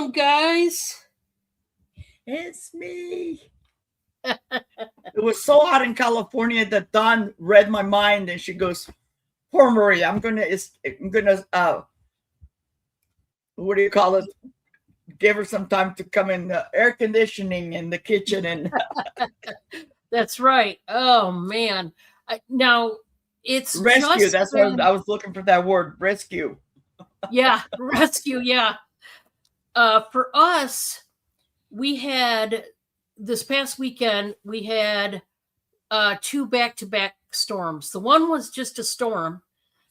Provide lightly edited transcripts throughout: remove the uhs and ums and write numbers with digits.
Welcome, guys. It's me. It was so hot in California that Dawn read my mind and she goes, "Poor Marie, I'm gonna what do you call it? Give her some time to come in the air conditioning in the kitchen." And That's right. Oh man. Now it's rescue. just That's been, what I was looking for, that word, rescue. yeah, rescue. Yeah. For us, we had this past weekend. We had two back-to-back storms. The one was just a storm.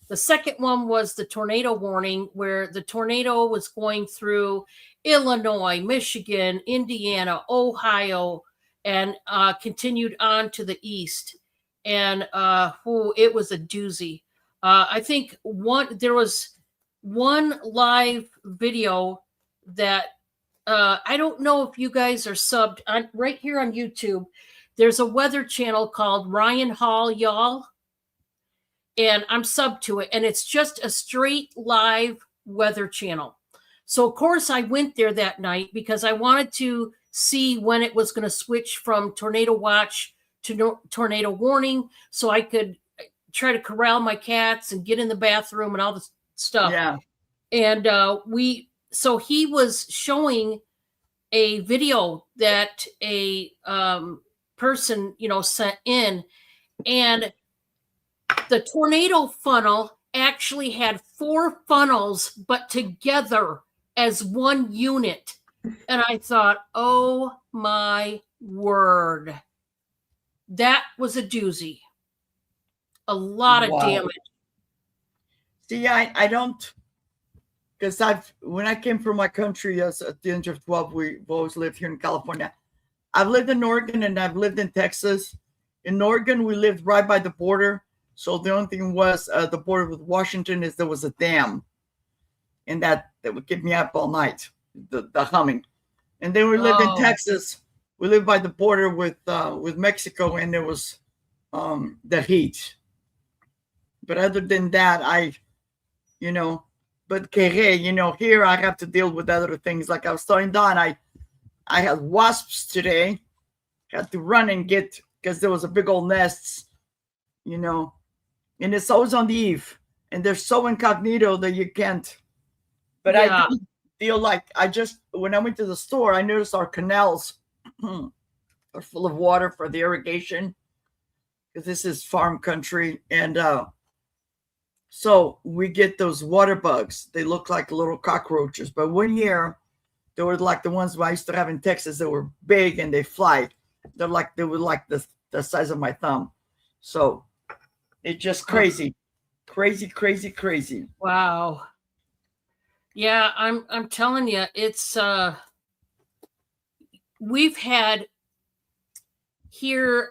The second one was the tornado warning, where the tornado was going through Illinois, Michigan, Indiana, Ohio, and continued on to the east. And it was a doozy. I think there was one live video that I don't know if you guys are subbed on right here on YouTube. There's a weather channel called Ryan Hall, y'all. And I'm subbed to it. And it's just a straight live weather channel. So, of course, I went there that night because I wanted to see when it was going to switch from tornado watch to tornado warning so I could try to corral my cats and get in the bathroom and all this stuff. Yeah. And so he was showing a video that a person, sent in, and the tornado funnel actually had 4 funnels, but together as one unit. And I thought, oh my word, that was a doozy. A lot of damage. See, I don't, because when I came from my country at the age of 12, we've always lived here in California. I've lived in Oregon and I've lived in Texas. In Oregon, we lived right by the border. So the only thing was the border with Washington is there was a dam, and that would keep me up all night, the humming. And then we lived in Texas. We lived by the border with Mexico, and there was the heat. But other than that, but here I have to deal with other things. Like I was telling Don, I had wasps today. Had to run and get, because there was a big old nests, and it's always on the eve, and they're so incognito that you can't. But I do feel like when I went to the store, I noticed our canals are full of water for the irrigation, because this is farm country. And so we get those water bugs. They look like little cockroaches. But one year, they were like the ones I used to have in Texas that were big and they fly. They were like the size of my thumb. So it's just crazy. Crazy. Wow. Yeah, I'm telling you, it's we've had here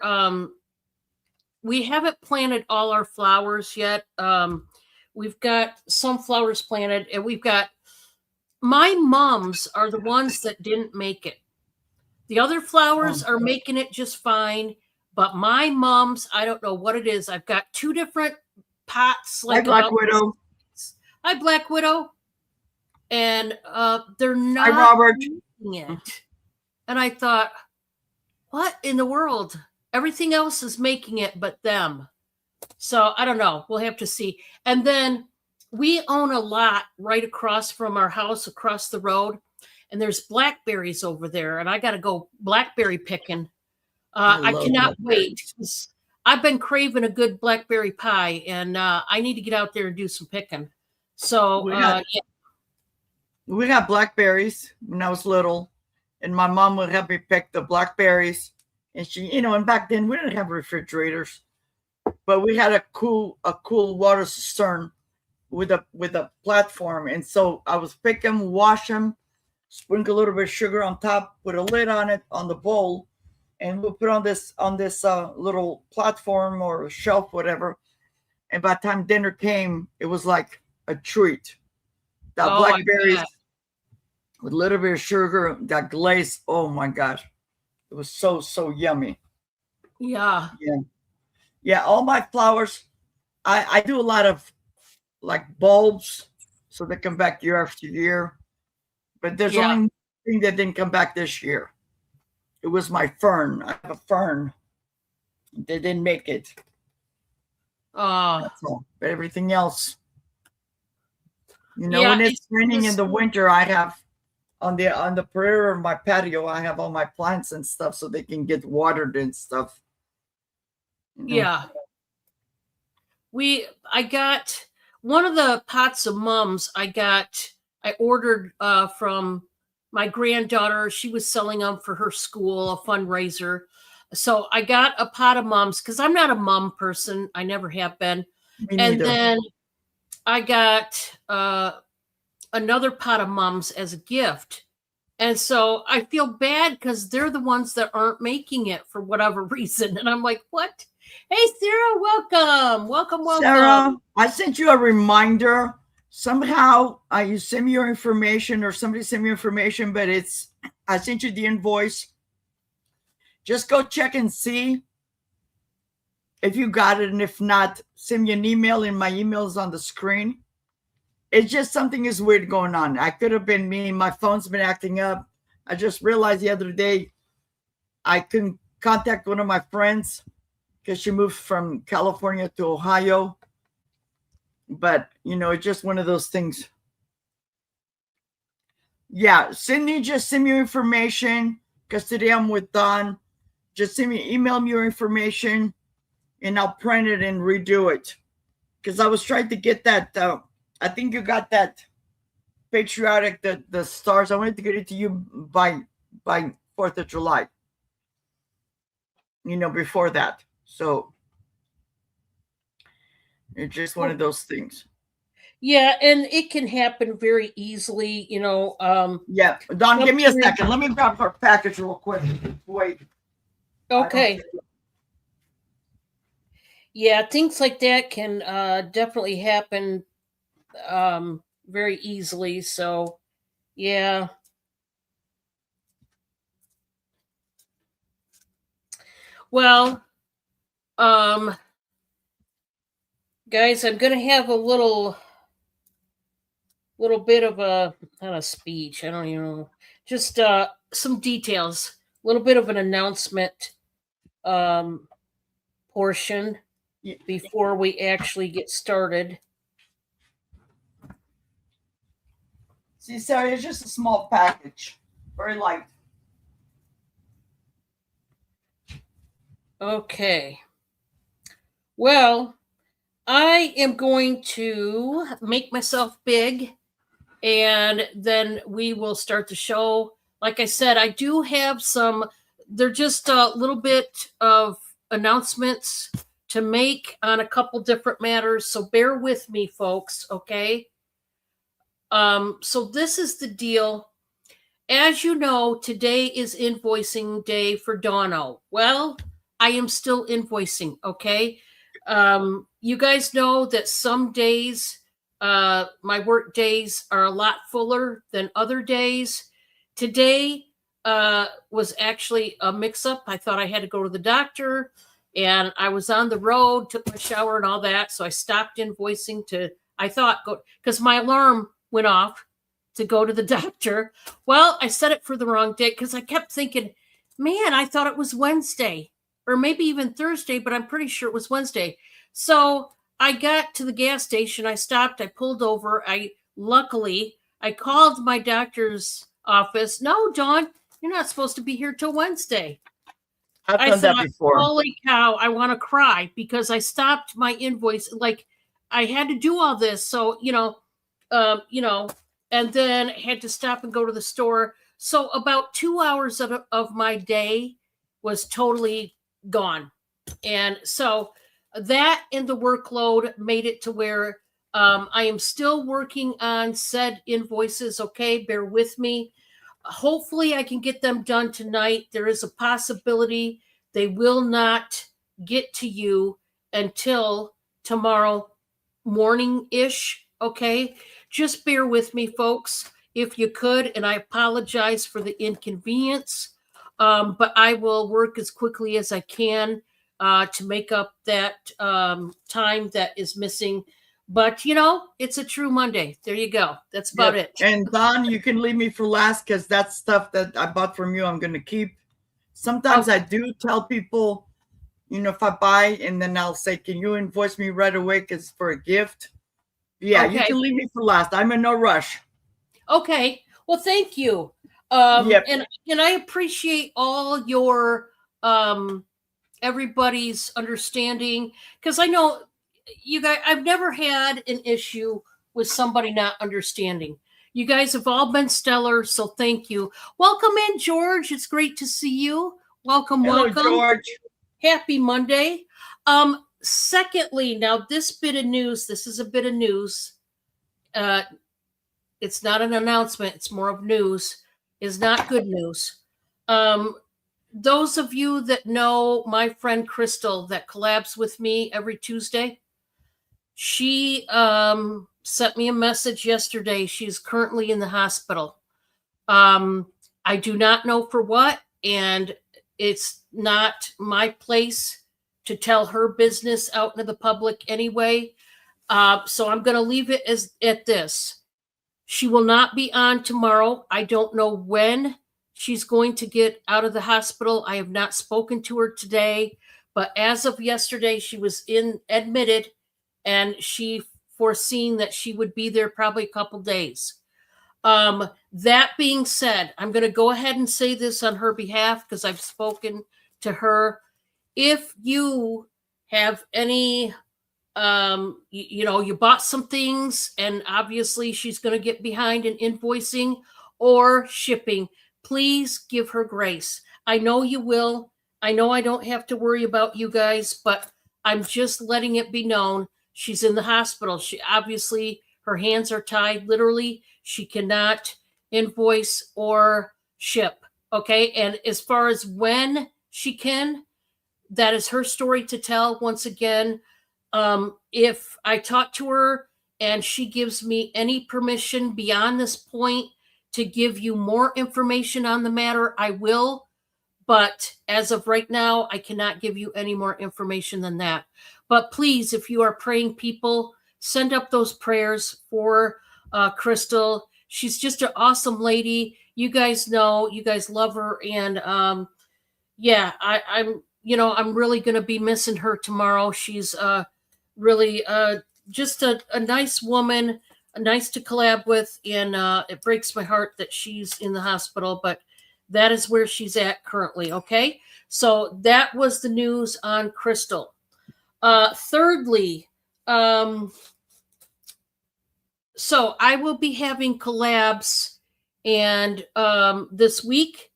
we haven't planted all our flowers yet. We've got some flowers planted, and we've got, my mums are the ones that didn't make it. The other flowers are making it just fine, but my mums, I don't know what it is. I've got 2 different pots. Like Black Widow. Hi, Black Widow. And they're not Hi, Robert. making it. And I thought, what in the world? Everything else is making it but them. So I don't know. We'll have to see. And then we own a lot right across from our house, across the road. And there's blackberries over there. And I got to go blackberry picking. I cannot wait. I've been craving a good blackberry pie. And I need to get out there and do some picking. So, we got blackberries when I was little. And my mom would help me pick the blackberries. And she, and back then we didn't have refrigerators, but we had a cool water cistern with a platform. And so I was pick them, wash them, sprinkle a little bit of sugar on top, put a lid on it on the bowl, and we'll put on this little platform or shelf, whatever. And by the time dinner came, it was like a treat. That blackberries with a little bit of sugar, that glaze. Oh my gosh. It was so yummy. Yeah. All my flowers, I do a lot of like bulbs, so they come back year after year. But there's Yeah. only one thing that didn't come back this year. It was my fern. I have a fern. They didn't make it. That's all. But everything else, Yeah, when it's raining in just- the winter, I have on the perimeter of my patio, I have all my plants and stuff so they can get watered and stuff. Yeah. I got one of the pots of mums I ordered from my granddaughter. She was selling them for her school, a fundraiser. So I got a pot of mums because I'm not a mum person. I never have been. Me And neither. then I got another pot of mums as a gift. And so I feel bad because they're the ones that aren't making it for whatever reason. And I'm like, what? Hey, Sarah, welcome. Welcome. Sarah, I sent you a reminder. Somehow you sent me your information or somebody sent me information, but I sent you the invoice. Just go check and see if you got it. And if not, send me an email, and my email is on the screen. It's just something is weird going on. I could have been me. My phone's been acting up. I just realized the other day I couldn't contact one of my friends because she moved from California to Ohio. But, it's just one of those things. Yeah, Sydney, just send me your information because today I'm with Don. Just email me your information and I'll print it and redo it. Because I was trying to get that, I think you got that patriotic, the stars. I wanted to get it to you by 4th of July. Before that. So it's just one of those things. Yeah, and it can happen very easily, Yeah, Don, give me a second. Let me grab her package real quick. Wait. Okay. Yeah, things like that can definitely happen very easily. So, yeah. Well, guys, I'm going to have a little bit of not a speech. I don't even know. Just some details. A little bit of an announcement portion before we actually get started. See, Sarah, it's just a small package. Very light. Okay. Well, I am going to make myself big and then we will start the show. Like I said, I do have they're just a little bit of announcements to make on a couple different matters. So bear with me, folks, okay? So this is the deal. As you know, today is invoicing day for Dono. Well, I am still invoicing, okay? You guys know that some days, my work days are a lot fuller than other days. Today was actually a mix-up. I thought I had to go to the doctor, and I was on the road, took my shower and all that, so I stopped invoicing because my alarm went off to go to the doctor. Well, I set it for the wrong day because I kept thinking, man, I thought it was Wednesday or maybe even Thursday, but I'm pretty sure it was Wednesday. So I got to the gas station. I stopped. I pulled over. Luckily, I called my doctor's office. No, Dawn, you're not supposed to be here till Wednesday. I've done that before. Holy cow, I want to cry because I stopped my invoice. Like I had to do all this. So, and then had to stop and go to the store. So about 2 hours of my day was totally gone. And so that and the workload made it to where I am still working on said invoices. Okay, bear with me. Hopefully I can get them done tonight. There is a possibility they will not get to you until tomorrow morning-ish. Okay, just bear with me, folks, if you could, and I apologize for the inconvenience, but I will work as quickly as I can to make up that time that is missing. But it's a true Monday. There you go. That's about Yep. it. And Don, you can leave me for last because that's stuff that I bought from you. I'm going to keep. Sometimes I do tell people, if I buy, and then I'll say, can you invoice me right away because for a gift? Yeah, you Okay. can leave me for last. I'm in no rush. Okay. Well, thank you. Yep. And I appreciate all your everybody's understanding, because I know you guys, I've never had an issue with somebody not understanding. You guys have all been stellar, so thank you. Welcome in, George. It's great to see you. Welcome, Hello, welcome. George. Happy Monday. Secondly, now this bit of news, this is a bit of news. It's not an announcement, it's more of news, is not good news. Those of you that know my friend Crystal that collabs with me every Tuesday, she sent me a message yesterday. She's currently in the hospital. I do not know for what, and it's not my place to tell her business out into the public anyway. So I'm going to leave it at this. She will not be on tomorrow. I don't know when she's going to get out of the hospital. I have not spoken to her today, but as of yesterday, she was admitted, and she foreseen that she would be there probably a couple days. That being said, I'm going to go ahead and say this on her behalf because I've spoken to her. If you have any you bought some things and obviously she's going to get behind in invoicing or shipping, please give her grace. I know you will. I know I don't have to worry about you guys, but I'm just letting it be known she's in the hospital. She obviously, her hands are tied. Literally, she cannot invoice or ship. Okay. And as far as when she can, that is her story to tell. Once again, if I talk to her and she gives me any permission beyond this point to give you more information on the matter, I will. But as of right now, I cannot give you any more information than that. But please, if you are praying people, send up those prayers for Crystal. She's just an awesome lady. You guys know, you guys love her. And I'm really going to be missing her tomorrow. She's really just a nice woman, nice to collab with. And it breaks my heart that she's in the hospital, but that is where she's at currently. Okay. So that was the news on Crystal. Thirdly, so I will be having collabs, and this week,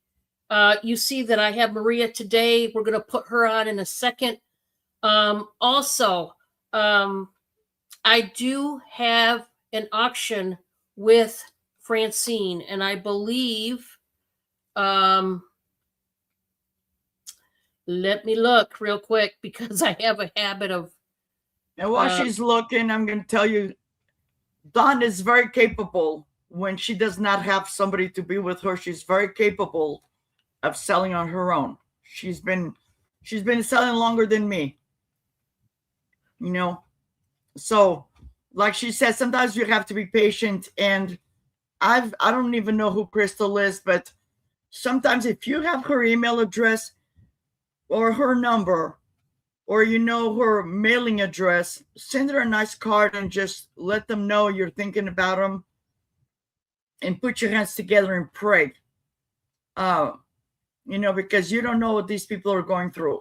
you see that I have Maria today. We're going to put her on in a second. Also, I do have an auction with Francine, and I believe, let me look real quick because I have a habit of. And while she's looking, I'm going to tell you, Dawn is very capable when she does not have somebody to be with her. She's very capable of selling on her own. She's been selling longer than me. So like she said, sometimes you have to be patient. And I don't even know who Crystal is, but sometimes if you have her email address or her number, or her mailing address, send her a nice card and just let them know you're thinking about them, and put your hands together and pray. Because you don't know what these people are going through.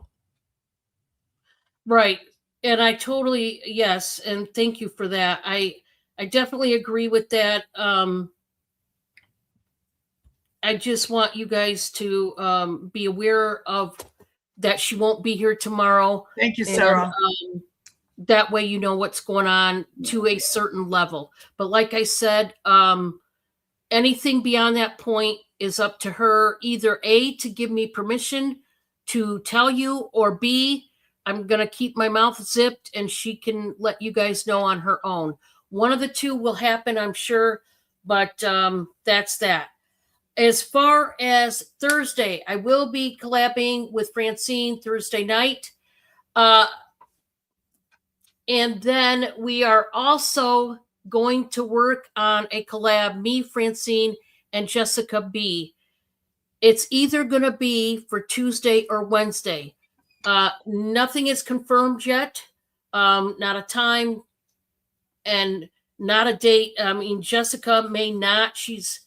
Right. And I totally, yes. And thank you for that. I definitely agree with that. I just want you guys to be aware of that. She won't be here tomorrow. Thank you, Sarah. And, that way you know what's going on to a certain level. But like I said, anything beyond that point is up to her, either A, to give me permission to tell you, or B, I'm going to keep my mouth zipped and she can let you guys know on her own. One of the two will happen, I'm sure, but that's that. As far as Thursday, I will be collabing with Francine Thursday night. And then we are also going to work on a collab, me, Francine, and Jessica B. It's either going to be for Tuesday or Wednesday. Nothing is confirmed yet. Not a time and not a date. I mean, Jessica may not. She's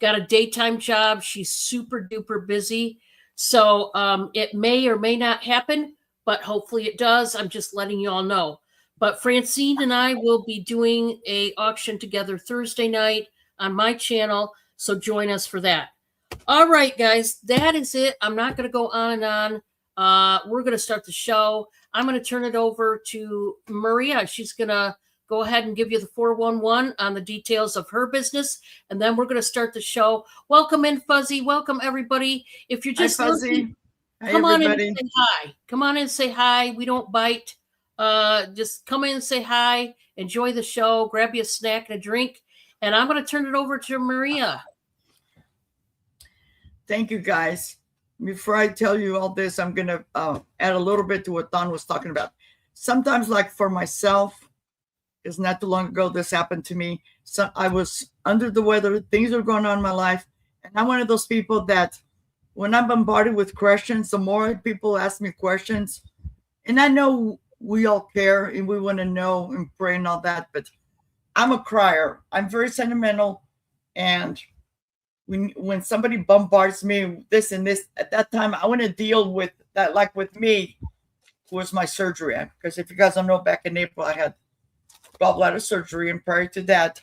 got a daytime job. She's super duper busy. So it may or may not happen, but hopefully it does. I'm just letting you all know. But Francine and I will be doing a auction together Thursday night on my channel. So join us for that. All right, guys, that is it. I'm not going to go on and on. We're going to start the show. I'm going to turn it over to Maria. She's going to go ahead and give you the 411 on the details of her business, and then we're going to start the show. Welcome in, Fuzzy. Welcome, everybody. If you're just listening, come on in and say hi. Come on in and say hi. We don't bite. Just come in and say hi. Enjoy the show. Grab you a snack and a drink, and I'm going to turn it over to Maria. Thank you, guys. Before I tell you all this, I'm going to add a little bit to what Don was talking about. Sometimes, like for myself, it's not too long ago this happened to me. So I was under the weather. Things are going on in my life. And I'm one of those people that when I'm bombarded with questions, the more people ask me questions, and I know we all care and we want to know and pray and all that, but I'm a crier. I'm very sentimental. And when somebody bombards me with this and this, at that time, I want to deal with that. Like with me, was my surgery. Because if you guys don't know, back in April, I had gallbladder surgery. And prior to that,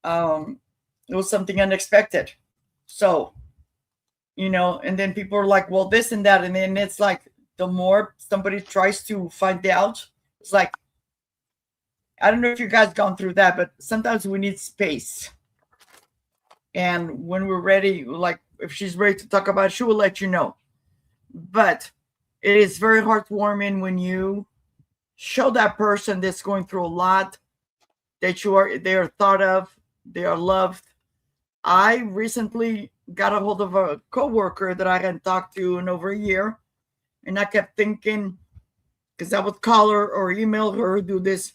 it was something unexpected. So, and then people are like, well, this and that. And then it's like, the more somebody tries to find out, it's like, I don't know if you guys gone through that, but sometimes we need space. And when we're ready, like if she's ready to talk about it, she will let you know. But it is very heartwarming when you show that person that's going through a lot that they are thought of, they are loved. I recently got a hold of a coworker that I hadn't talked to in over a year. And I kept thinking, because I would call her or email her, do this.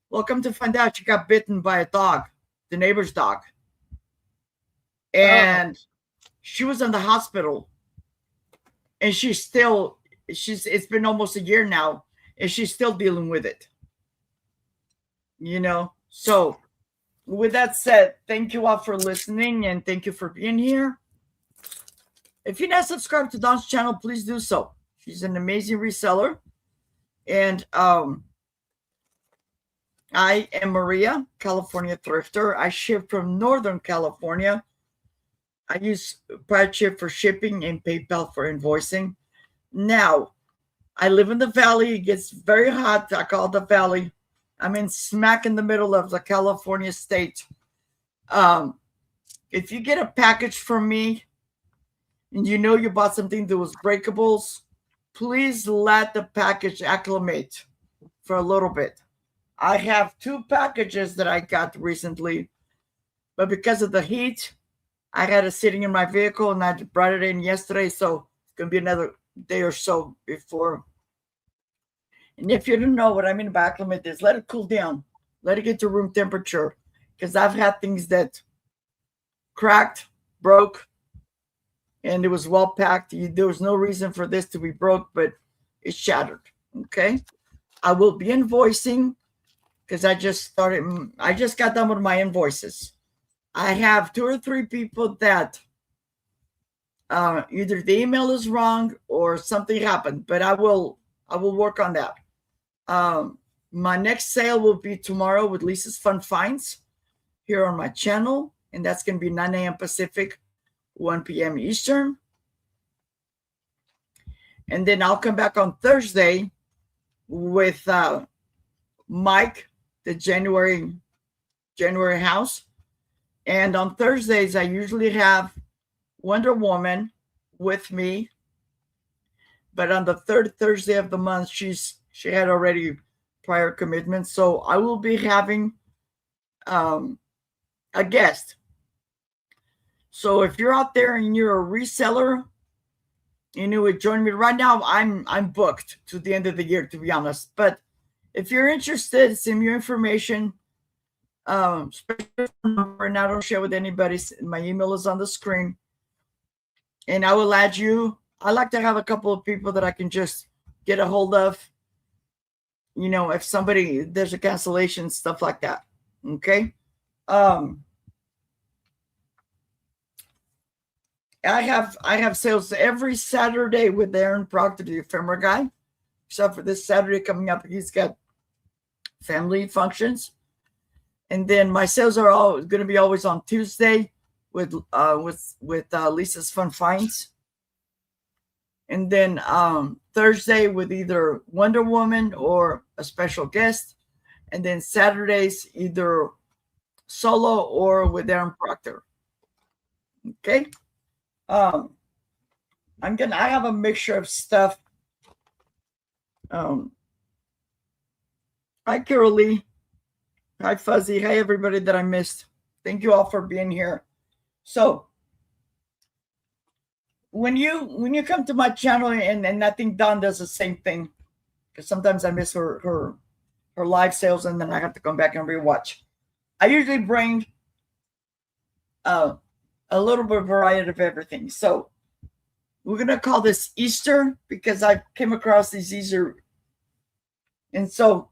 Well, come to find out she got bitten by a dog, the neighbor's dog. And she was in the hospital, and it's been almost a year now, and she's still dealing with it. So with that said, thank you all for listening, and thank you for being here. If you're not subscribed to Dawn's channel, please do so. She's an amazing reseller. And I am Maria, California Thrifter. I ship from Northern California. I use Prideship for shipping and PayPal for invoicing. Now, I live in the valley. It gets very hot. I call it the valley. I'm in smack in the middle of the California state. If you get a package from me and you bought something that was breakables, please let the package acclimate for a little bit. I have 2 packages that I got recently, but because of the heat, I had it sitting in my vehicle, and I brought it in yesterday, so it's going to be another day or so before. And if you don't know what I mean by acclimate is, let it cool down. Let it get to room temperature, because I've had things that cracked, broke, and it was well packed. There was no reason for this to be broke, but it's shattered, okay? I will be invoicing, because I just got done with my invoices. I have 2 or 3 people that either the email is wrong or something happened, but I will work on that. My next sale will be tomorrow with Lisa's Fun Finds here on my channel, and that's going to be 9 a.m. Pacific, 1 p.m. Eastern. And then I'll come back on Thursday with Mike, the January house. And on Thursdays, I usually have Wonder Woman with me. But on the 3rd Thursday of the month, she had already prior commitments. So I will be having a guest. So if you're out there and you're a reseller, and you would join me right now, I'm booked to the end of the year, to be honest. But if you're interested, send me your information. Special number, and I don't share with anybody. My email is on the screen, and I will add you. I like to have a couple of people that I can just get a hold of. You know, if there's a cancellation, stuff like that. Okay. I have sales every Saturday with Aaron Proctor, the ephemera guy. Except for this Saturday coming up, he's got family functions. And then my sales are all going to be always on Tuesday with Lisa's Fun Finds. And then Thursday with either Wonder Woman or a special guest. And then Saturdays either solo or with Aaron Proctor. Okay. I have a mixture of stuff. Hi Carol Lee. Hi Fuzzy. Hi everybody that I missed. Thank you all for being here. So when you come to my channel, and I think Dawn does the same thing, because sometimes I miss her live sales and then I have to come back and rewatch. I usually bring a little bit of variety of everything. So we're going to call this Easter because I came across these Easter. And so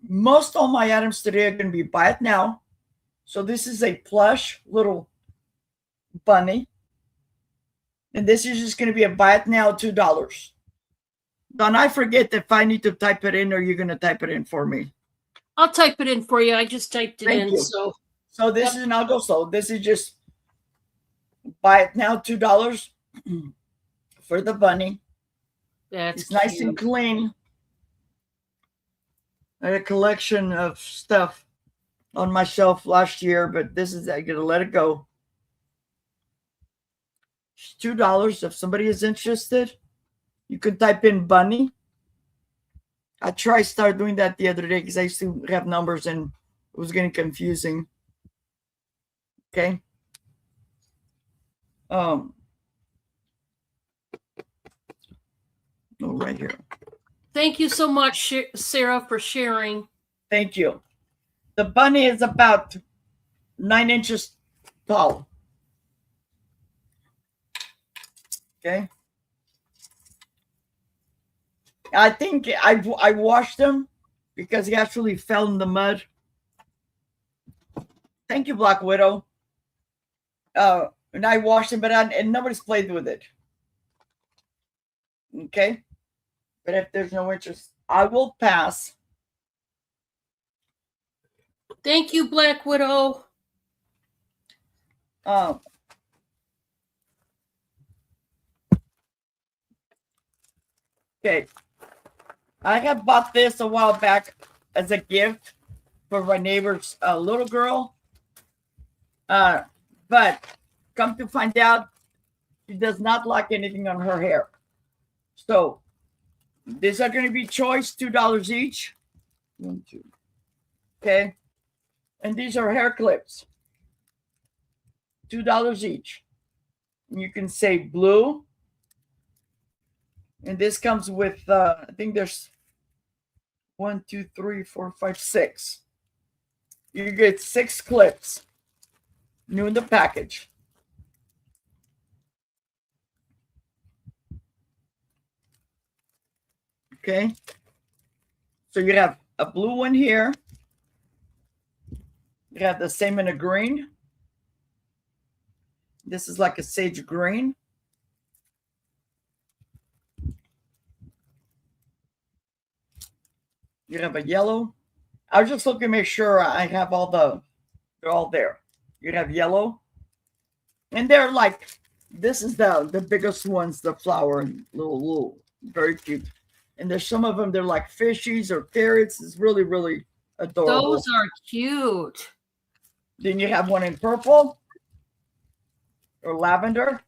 most all my items today are going to be buy it now. So this is a plush little bunny. And this is just going to be a buy it now, $2. Don't I forget if I need to type it in, or you're going to type it in for me? I'll type it in for you. I just typed it Thank in. you. So this is, and I'll go slow. This is just buy it now, $2 for the bunny. That's It's nice and clean. I had a collection of stuff on my shelf last year, but this is, I gotta let it go. It's $2. If somebody is interested, you can type in bunny. I started doing that the other day because I used to have numbers and it was getting confusing. Okay. Oh, right here. Thank you so much, Sarah, for sharing. Thank you. The bunny is about 9 inches tall. Okay. I think I washed him because he actually fell in the mud. Thank you, Black Widow. And I washed him, and nobody's played with it. Okay. But if there's no interest, I will pass. Thank you, Black Widow. Okay. I have bought this a while back as a gift for my neighbor's little girl. But come to find out, she does not like anything on her hair. So these are going to be choice, $2 each. 1, 2. Okay. And these are hair clips. $2 each. And you can say blue. And this comes with, I think there's 1, 2, 3, 4, 5, 6. You get 6 clips. New in the package. Okay. So you have a blue one here. You have the same in a green. This is like a sage green. You have a yellow. I was just looking to make sure I have they're all there. You have yellow. And they're like, this is the biggest ones, the flower, and little, very cute. And there's some of them, they're like fishies or carrots. It's really, really adorable. Those are cute. Then you have one in purple or lavender.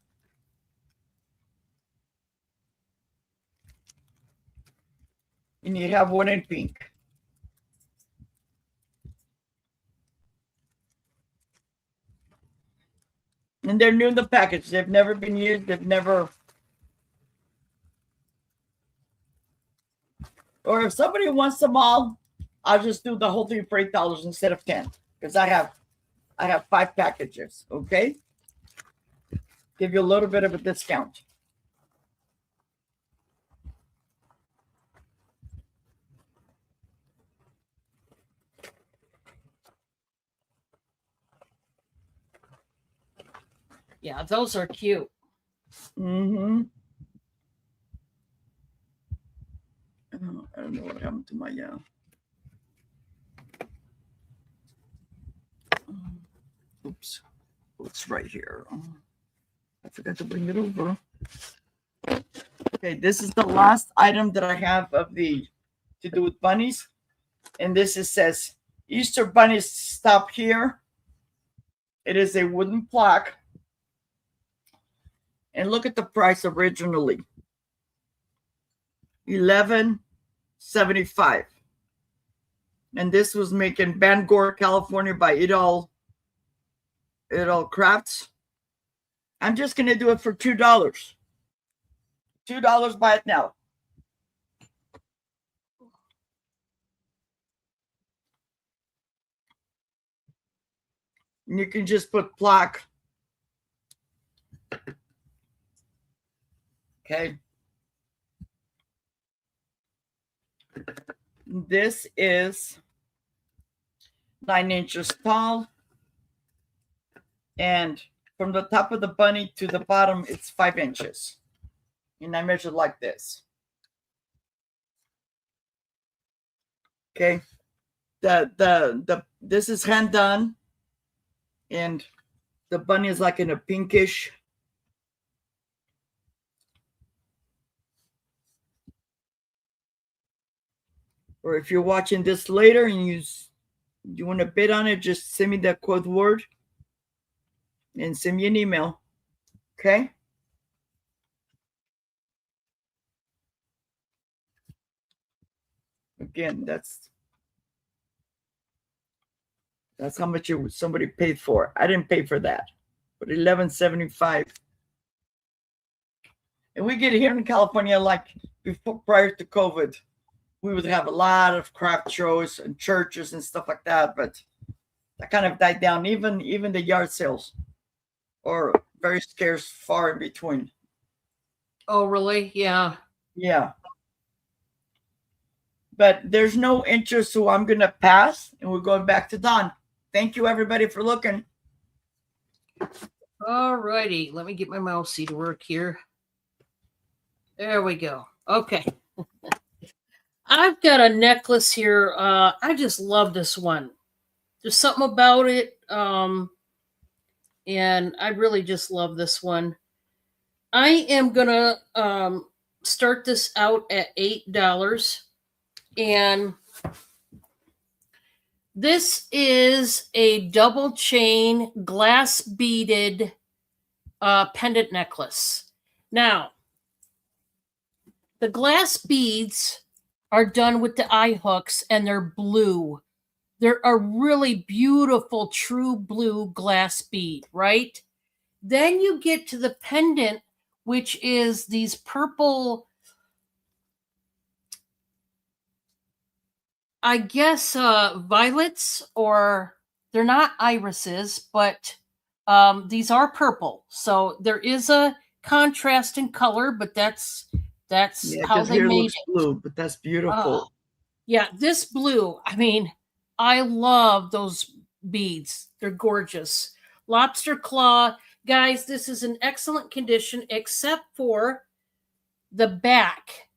And you have one in pink. And they're new in the package. They've never been used. They've never. Or if somebody wants them all, I'll just do the whole thing for $8 instead of 10 because I have 5 packages. Okay, give you a little bit of a discount. Yeah, those are cute. Mm-hmm. Oh, I don't know what happened to my oops. It's right here. I forgot to bring it over. Okay, this is the last item that I have of the to do with bunnies. And this says Easter bunnies stop here. It is a wooden plaque. And look at the price originally. $11.75. And this was made in Bangor, California by Idol Crafts. I'm just gonna do it for $2. $2, buy it now. And you can just put plaque. Okay. This is 9 inches tall. And from the top of the bunny to the bottom, it's 5 inches. And I measured like this. Okay. This is hand done. And the bunny is like in a pinkish. Or if you're watching this later and you want to bid on it, just send me that code word and send me an email. Okay? Again, that's how much somebody paid for. I didn't pay for that, but $11.75. And we get here in California, like prior to COVID, we would have a lot of craft shows and churches and stuff like that, but that kind of died down. Even the yard sales are very scarce, far in between. Oh, really? Yeah. Yeah. But there's no interest, so I'm going to pass, and we're going back to Don. Thank you, everybody, for looking. All righty. Let me get my mousey to work here. There we go. Okay. I've got a necklace here. I just love this one. There's something about it. And I really just love this one. I am going to start this out at $8. And this is a double chain glass beaded pendant necklace. Now, the glass beads are done with the eye hooks and they're blue. They're a really beautiful, true blue glass bead, right? Then you get to the pendant, which is these purple, I guess, violets, or they're not irises, but these are purple. So there is a contrast in color, but that's how they made it. Blue, but that's beautiful. Yeah, this blue. I mean, I love those beads. They're gorgeous. Lobster claw, guys. This is in excellent condition, except for the back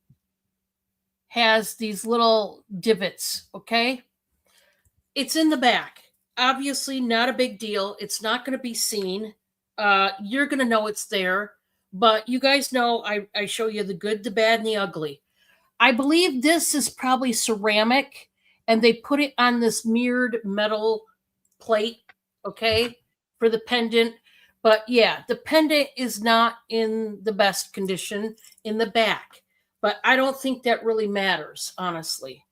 has these little divots. Okay, it's in the back. Obviously, not a big deal. It's not going to be seen. You're going to know it's there. But you guys know I show you the good, the bad, and the ugly. I believe this is probably ceramic, and they put it on this mirrored metal plate, okay, for the pendant. But yeah, the pendant is not in the best condition in the back. But I don't think that really matters, honestly.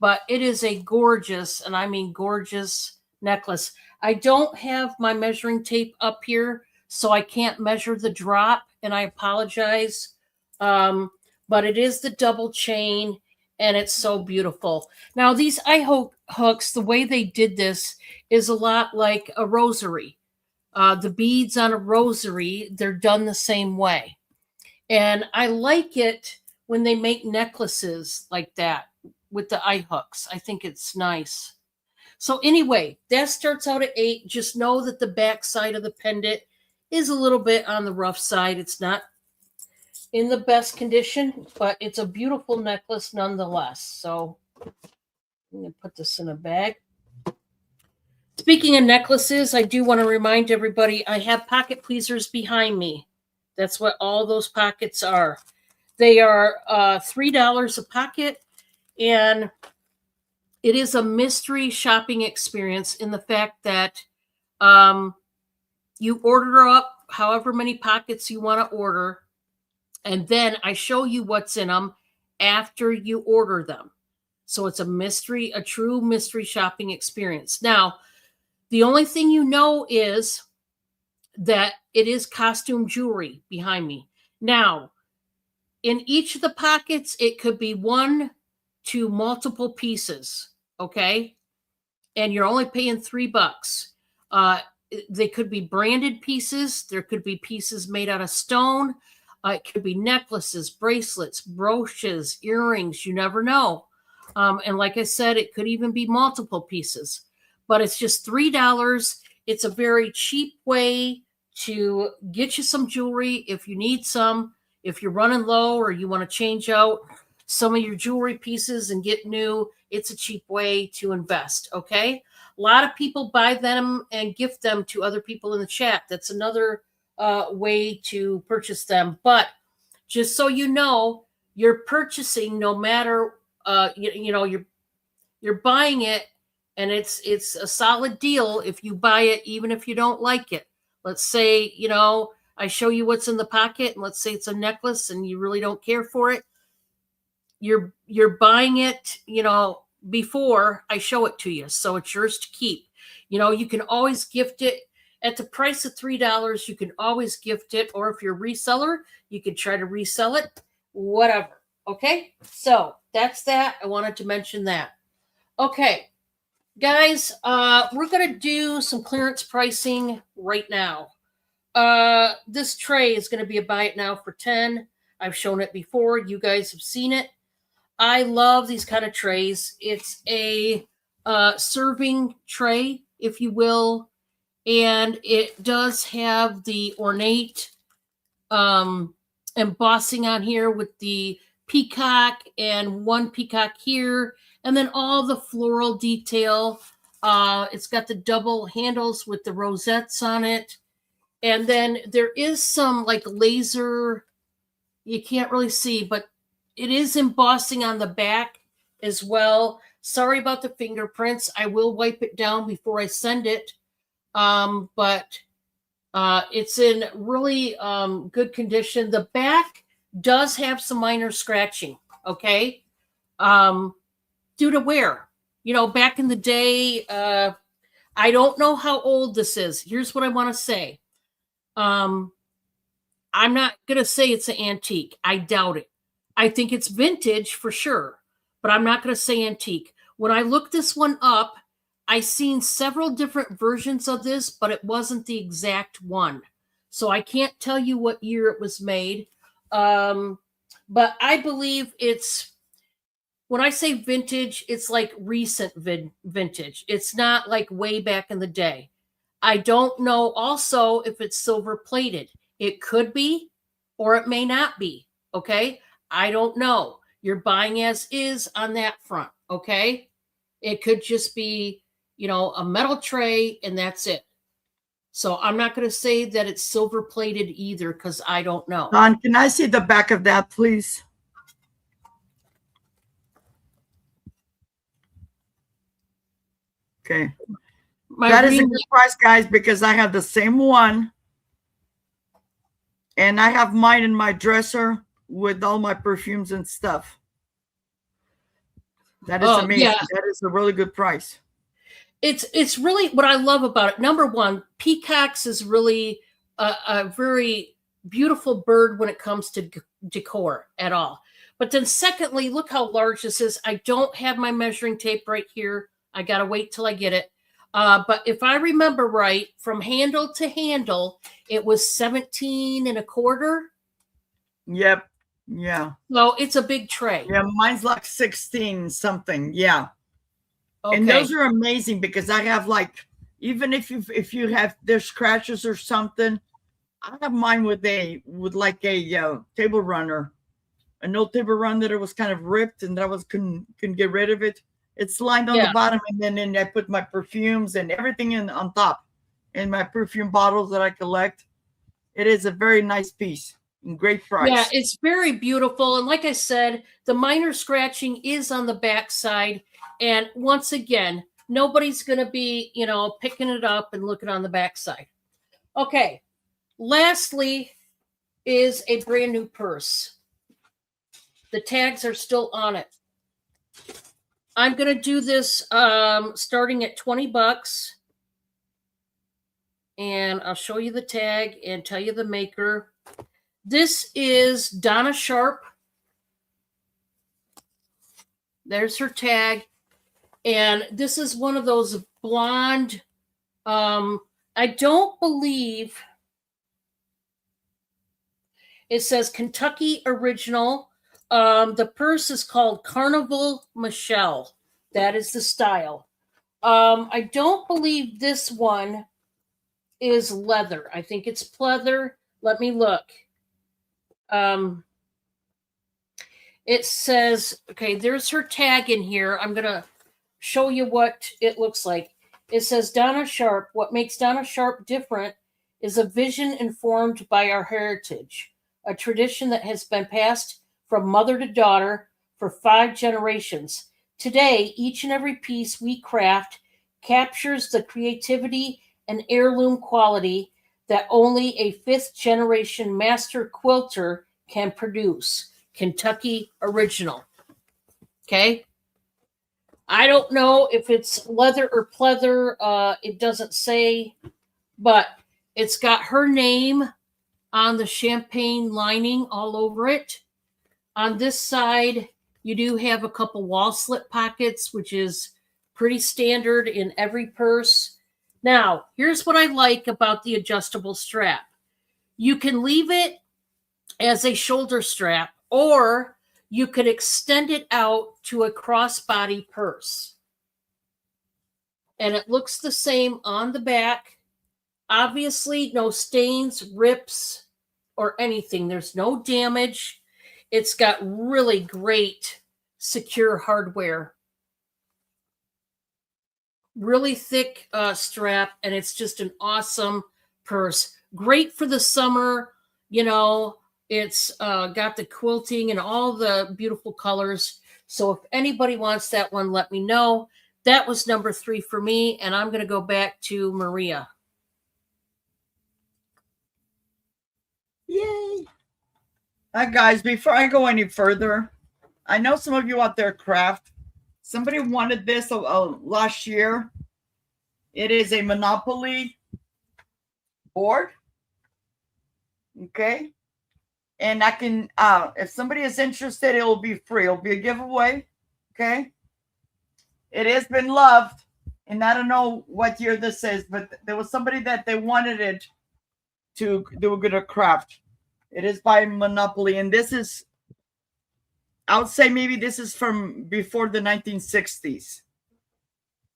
But it is a gorgeous, and I mean gorgeous, necklace. I don't have my measuring tape up here, so I can't measure the drop, and I apologize. But it is the double chain, and it's so beautiful. Now, these eye hooks, the way they did this is a lot like a rosary. The beads on a rosary, they're done the same way. And I like it when they make necklaces like that with the eye hooks. I think it's nice. So anyway, that starts out at 8. Just know that the back side of the pendant is a little bit on the rough side. It's not in the best condition, but it's a beautiful necklace nonetheless. So I'm going to put this in a bag. Speaking of necklaces, I do want to remind everybody I have pocket pleasers behind me. That's what all those pockets are. They are $3 a pocket, and it is a mystery shopping experience in the fact that you order up however many pockets you want to order, and then I show you what's in them after you order them. So it's a true mystery shopping experience. Now, the only thing you know is that it is costume jewelry behind me. Now, in each of the pockets, it could be 1 to multiple pieces, okay? And you're only paying $3. They could be branded pieces. There could be pieces made out of stone. It could be necklaces, bracelets, brooches, earrings. You never know. And like I said, it could even be multiple pieces. But it's just $3. It's a very cheap way to get you some jewelry if you need some. If you're running low or you want to change out some of your jewelry pieces and get new, it's a cheap way to invest, okay? A lot of people buy them and gift them to other people in the chat. That's another way to purchase them. But just so you know, you're purchasing no matter, you're buying it, and it's a solid deal if you buy it, even if you don't like it. Let's say, I show you what's in the pocket, and let's say it's a necklace and you really don't care for it. You're buying it, before I show it to you. So it's yours to keep. You can always gift it at the price of $3. You can always gift it. Or if you're a reseller, you can try to resell it, whatever. Okay. So that's that. I wanted to mention that. Okay, guys, we're going to do some clearance pricing right now. This tray is going to be a buy it now for 10. I've shown it before. You guys have seen it. I love these kind of trays. It's a serving tray, if you will, and it does have the ornate embossing on here with the peacock and one peacock here, and then all the floral detail. It's got the double handles with the rosettes on it. And then there is some like laser, you can't really see, but it is embossing on the back as well. Sorry about the fingerprints. I will wipe it down before I send it. But it's in really good condition. The back does have some minor scratching, okay? Due to wear. Back in the day, I don't know how old this is. Here's what I want to say. I'm not going to say it's an antique. I doubt it. I think it's vintage for sure, but I'm not going to say antique. When I looked this one up, I seen several different versions of this, but it wasn't the exact one. So I can't tell you what year it was made. But I believe when I say vintage, it's like recent vintage. It's not like way back in the day. I don't know also if it's silver plated. It could be, or it may not be. Okay. I don't know. You're buying as is on that front. Okay. It could just be, a metal tray and that's it. So I'm not going to say that it's silver plated either because I don't know. Don, can I see the back of that, please? Okay. That is a good price, guys, because I have the same one. And I have mine in my dresser with all my perfumes and stuff. That is amazing. Yeah. That is a really good price. It's really what I love about it. Number one, peacocks is really a very beautiful bird when it comes to decor at all. But then secondly, look how large this is. I don't have my measuring tape right here. I got to wait till I get it. But if I remember right, from handle to handle, it was 17 and a quarter. Yep. Yeah. So it's a big tray. Yeah, mine's like 16 something. Yeah. Okay. And those are amazing because I have like, even if you have there's scratches or something, I have mine with like a table runner, an old table runner that was kind of ripped and that was couldn't get rid of it. It's lined on the bottom, and then I put my perfumes and everything on top, and my perfume bottles that I collect. It is a very nice piece and great price. Yeah, it's very beautiful. And like I said, the minor scratching is on the back side. And once again, nobody's going to be, picking it up and looking on the back side. Okay. Lastly is a brand new purse. The tags are still on it. I'm going to do this starting at $20. And I'll show you the tag and tell you the maker. This is Donna Sharp. There's her tag. And this is one of those blonde, I don't believe it says Kentucky Original. The purse is called Carnival Michelle. That is the style. I don't believe this one is leather. I think it's pleather. Let me look. It says, okay, there's her tag in here. I'm going to show you what it looks like. It says Donna Sharp. What makes Donna Sharp different is a vision informed by our heritage, a tradition that has been passed from mother to daughter for 5 generations. Today, each and every piece we craft captures the creativity and heirloom quality that only a 5th generation master quilter can produce. Kentucky Original. Okay. I don't know if it's leather or pleather. It doesn't say, but it's got her name on the champagne lining all over it. On this side, you do have a couple wall slip pockets, which is pretty standard in every purse. Now, here's what I like about the adjustable strap. You can leave it as a shoulder strap, or you could extend it out to a crossbody purse. And it looks the same on the back. Obviously, no stains, rips, or anything. There's no damage. It's got really great secure hardware. Really thick strap, and it's just an awesome purse. Great for the summer, It's got the quilting and all the beautiful colors. So if anybody wants that one, let me know. That was number 3 for me, and I'm going to go back to Maria. Yay. Guys, before I go any further, I know some of you out there craft. Somebody wanted this last year. It is a Monopoly board. Okay. And I can, if somebody is interested, it will be free. It'll be a giveaway. Okay. It has been loved. And I don't know what year this is, but there was somebody that they wanted it to do a good craft. It is by Monopoly. And this is, I would say maybe this is from before the 1960s.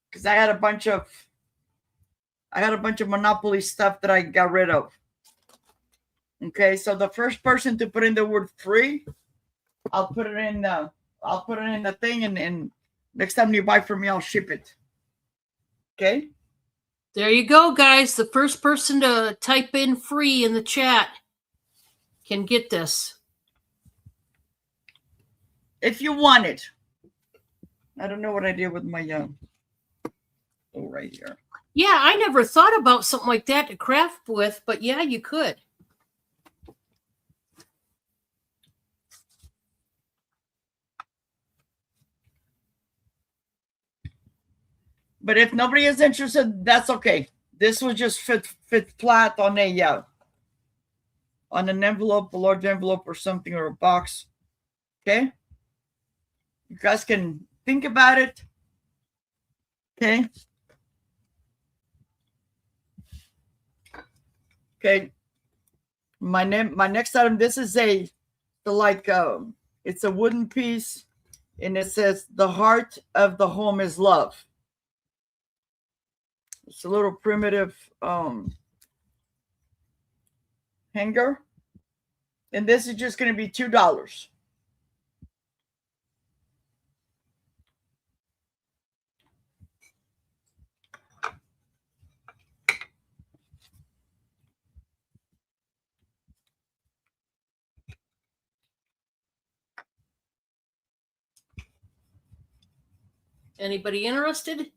Because I had a bunch of Monopoly stuff that I got rid of. Okay, so the first person to put in the word free, I'll put it in the thing, and next time you buy from me, I'll ship it. Okay. There you go, guys. The first person to type in free in the chat can get this. If you want it. I don't know what I did with my right here. Yeah, I never thought about something like that to craft with, but yeah, you could. But if nobody is interested, that's okay. This will just fit flat on an envelope, a large envelope or something, or a box. Okay. You guys can think about it. Okay. Okay. My next item, this is it's a wooden piece, and it says the heart of the home is love. It's a little primitive hanger. And this is just going to be $2. Anybody interested?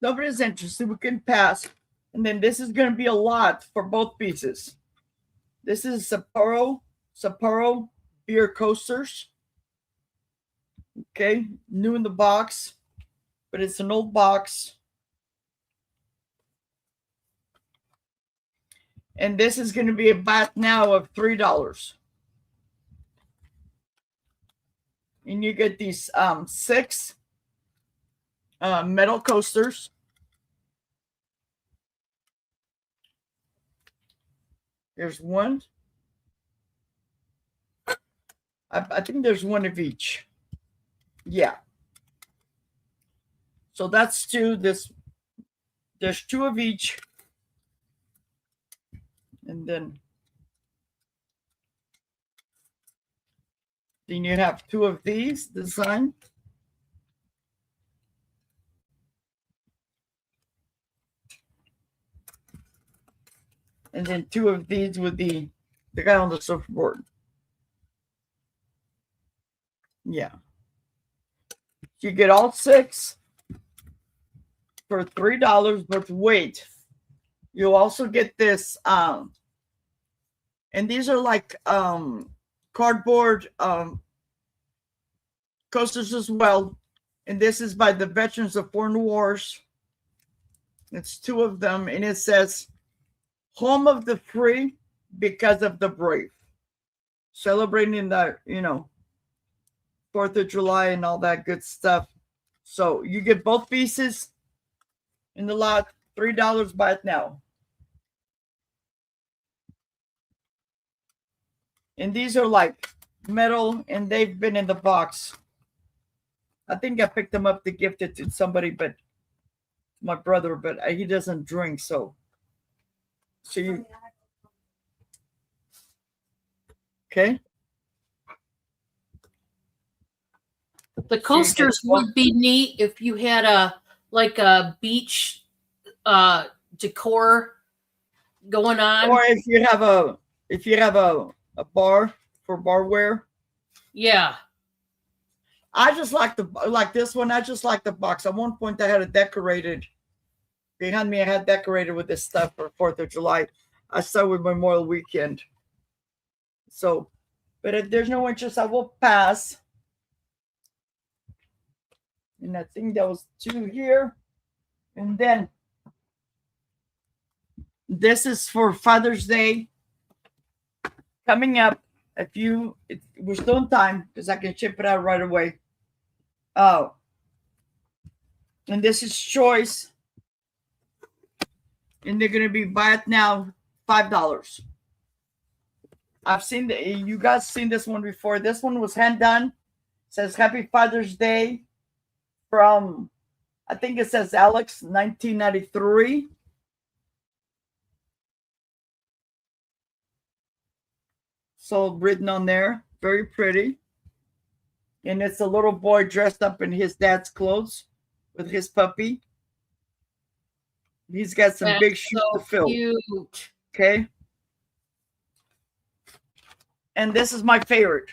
Nobody's interested. We can pass. And then this is going to be a lot for both pieces. This is Sapporo beer coasters. Okay, new in the box, but it's an old box. And this is going to be a bat now of $3. And you get these 6 metal coasters. There's one. I think there's one of each. Yeah. So that's 2. There's 2 of each. And then you have 2 of these design. And then 2 of these with the guy on the surfboard. Yeah. You get all 6 for $3, but wait. You'll also get this and these are like cardboard coasters as well. And this is by the Veterans of Foreign Wars. It's 2 of them, and it says home of the free because of the brave. Celebrating the, 4th of July and all that good stuff. So you get both pieces in the lot, $3. Buy it now. And these are like metal, and they've been in the box. I think I picked them up to gift it to somebody, but my brother, but he doesn't drink, so you okay. The coasters would be neat if you had a beach decor going on, or if you have a bar for barware. Yeah. I just like this one. I just like the box. At one point, I had it decorated behind me. I had decorated with this stuff for 4th of July. I started with Memorial Weekend. So, but if there's no interest, I will pass. And I think that was 2 here. And then this is for Father's Day coming up. We're still in time because I can ship it out right away. Oh, and this is Choice, and they're gonna be buy it now, $5. I've seen you guys seen this one before. This one was hand done. It says Happy Father's Day from, I think it says Alex, 1993. So written on there, very pretty. And it's a little boy dressed up in his dad's clothes with his puppy. He's got some big shoes to fill. Cute. Okay. And this is my favorite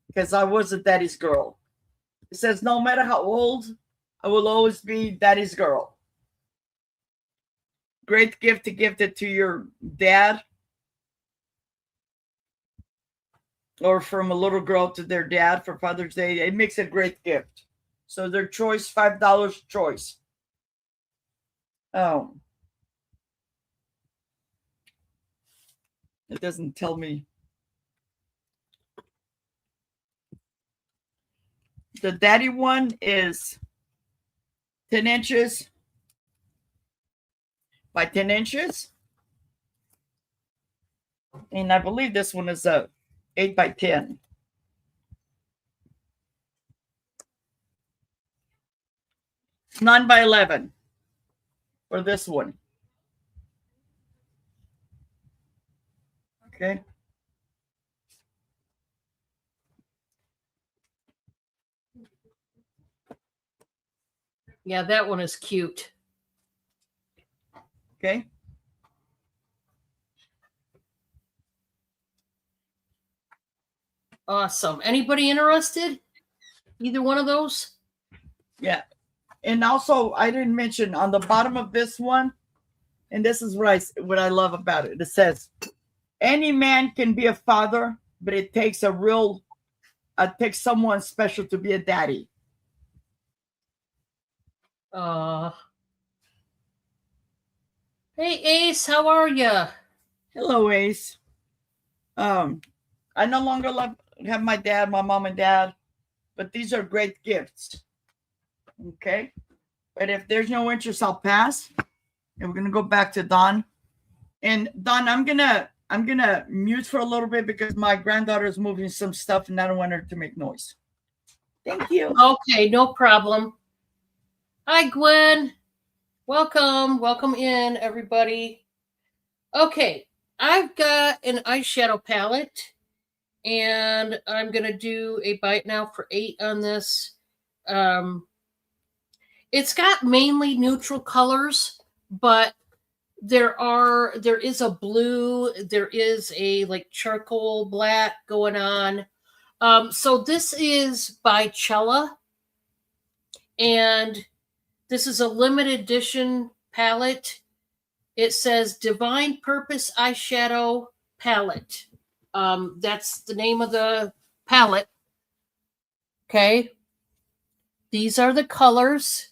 because I was a daddy's girl. It says, no matter how old, I will always be daddy's girl. Great gift to gift it to your dad or from a little girl to their dad for Father's Day. It makes a great gift. So their choice, $5 choice. Oh, it doesn't tell me. The daddy one is 10 inches by 10 inches. And I believe this one is a 8 by 10. It's 9 by 11 for this one. Okay. Yeah, that one is cute. Okay. Awesome. Anybody interested? Either one of those? Yeah. And also, I didn't mention on the bottom of this one, and this is what I love about it. It says, any man can be a father, but it takes someone special to be a daddy. Hey, Ace, how are you? Hello, Ace. I no longer have my mom and dad, but these are great gifts. Okay. But if there's no interest, I'll pass. And we're gonna go back to Don. And Don, I'm gonna mute for a little bit because my granddaughter is moving some stuff and I don't want her to make noise. Thank you. Okay, no problem. Hi, Gwen. Welcome in, everybody. Okay, I've got an eyeshadow palette, and I'm gonna do a bite now for 8 on this. It's got mainly neutral colors, but there is a blue, there is a like charcoal black going on. So this is by Cella, and this is a limited edition palette. It says Divine Purpose Eyeshadow Palette. That's the name of the palette. Okay. These are the colors,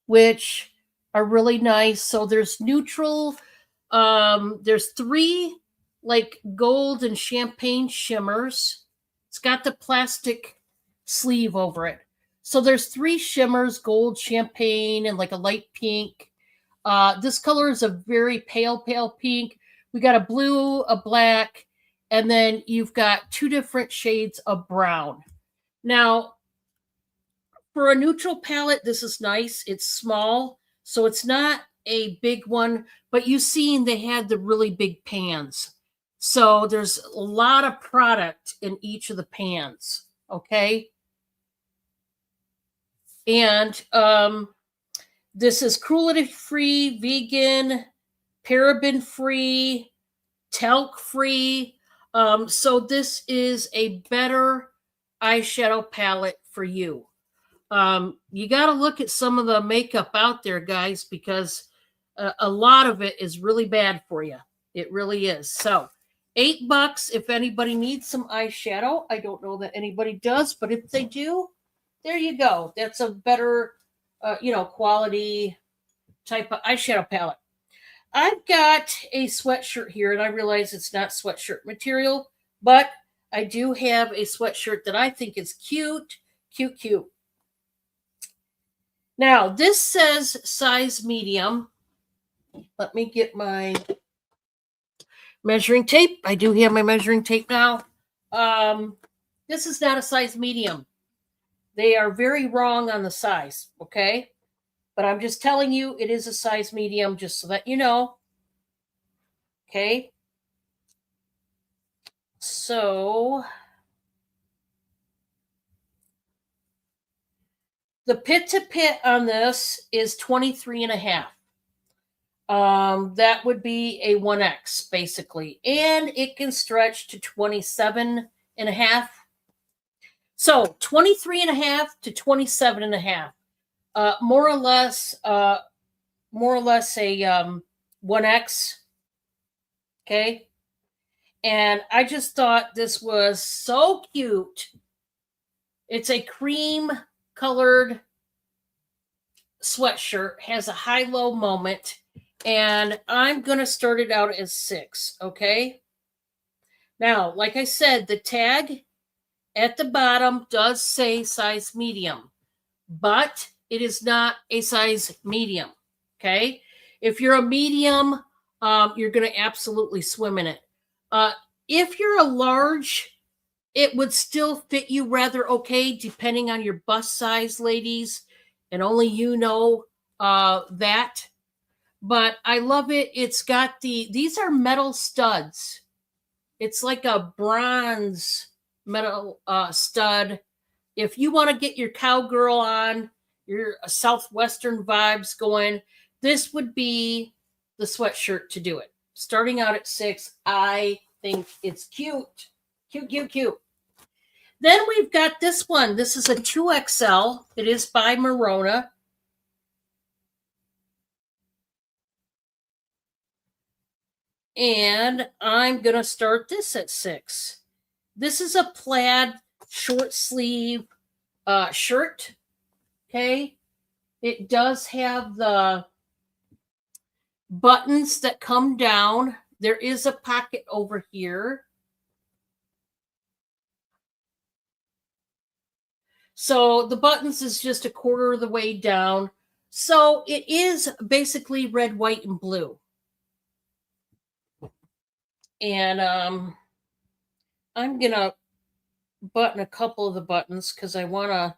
which are really nice. So there's neutral. There's 3 like gold and champagne shimmers. It's got the plastic sleeve over it. So there's 3 shimmers, gold, champagne, and like a light pink. This color is a very pale pink. We got a blue, a black, and then you've got 2 different shades of brown. Now, for a neutral palette, this is nice. It's small, so it's not a big one, but you've seen they had the really big pans. So there's a lot of product in each of the pans, okay? And this is cruelty-free, vegan, paraben-free, talc-free. So this is a better eyeshadow palette for you. You got to look at some of the makeup out there, guys, because a lot of it is really bad for you. It really is. So $8 if anybody needs some eyeshadow. I don't know that anybody does, but if they do, there you go. That's a better, quality type of eyeshadow palette. I've got a sweatshirt here, and I realize it's not sweatshirt material, but I do have a sweatshirt that I think is cute. Now, this says size medium. Let me get my measuring tape. I do have my measuring tape now. This is not a size medium. They are very wrong on the size, okay? But I'm just telling you it is a size medium, just so that you know. Okay? So the pit to pit on this is 23 and a half. That would be a 1X basically. And it can stretch to 27 and a half. So 23 and a half to 27 and a half. More or less a 1X. Okay. And I just thought this was so cute. It's a cream colored sweatshirt, has a high-low moment, and I'm going to start it out as 6, okay? Now, like I said, the tag at the bottom does say size medium, but it is not a size medium, okay? If you're a medium, you're going to absolutely swim in it. If you're a large, it would still fit you rather okay, depending on your bust size, ladies, and only you know that. But I love it. It's got these are metal studs. It's like a bronze metal stud. If you want to get your cowgirl on, your southwestern vibes going, this would be the sweatshirt to do it. Starting out at 6, I think it's cute. Cute, cute, cute. Then we've got this one. This is a 2XL. It is by Merona. And I'm going to start this at 6. This is a plaid short sleeve shirt. Okay. It does have the buttons that come down. There is a pocket over here. So the buttons is just a quarter of the way down. So it is basically red, white, and blue. And I'm going to button a couple of the buttons because I'm going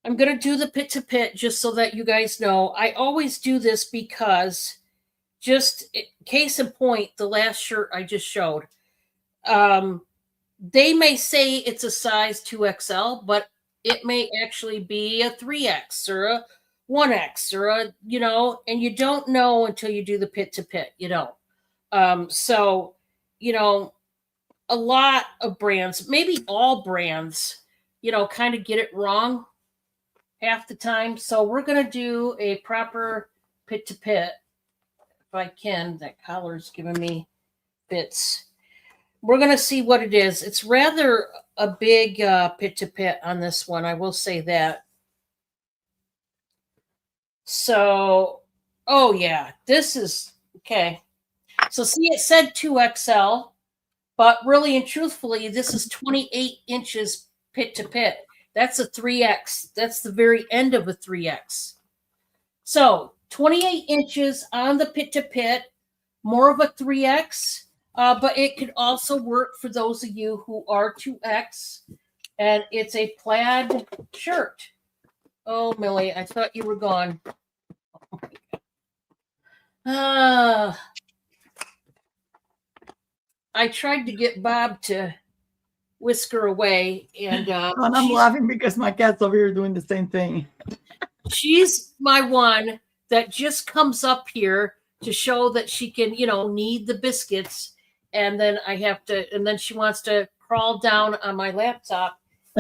to do the pit to pit just so that you guys know. I always do this because just case in point, the last shirt I just showed, they may say it's a size 2XL, but it may actually be a 3X or a 1X or a, and you don't know until you do the pit to pit, So, a lot of brands, maybe all brands, kind of get it wrong half the time. So we're going to do a proper pit to pit. If I can, that collar's giving me fits. We're going to see what it is. It's rather a big pit to pit on this one. I will say that. So, oh yeah, this is okay. So see, it said 2XL, but really and truthfully, this is 28 inches pit to pit. That's a 3X. That's the very end of a 3X. So 28 inches on the pit to pit, more of a 3X. But it could also work for those of you who are 2X, and it's a plaid shirt. Oh, Millie, I thought you were gone. I tried to get Bob to whisker away, and I'm laughing because my cat's over here doing the same thing. She's my one that just comes up here to show that she can, knead the biscuits. And then and then she wants to crawl down on my laptop,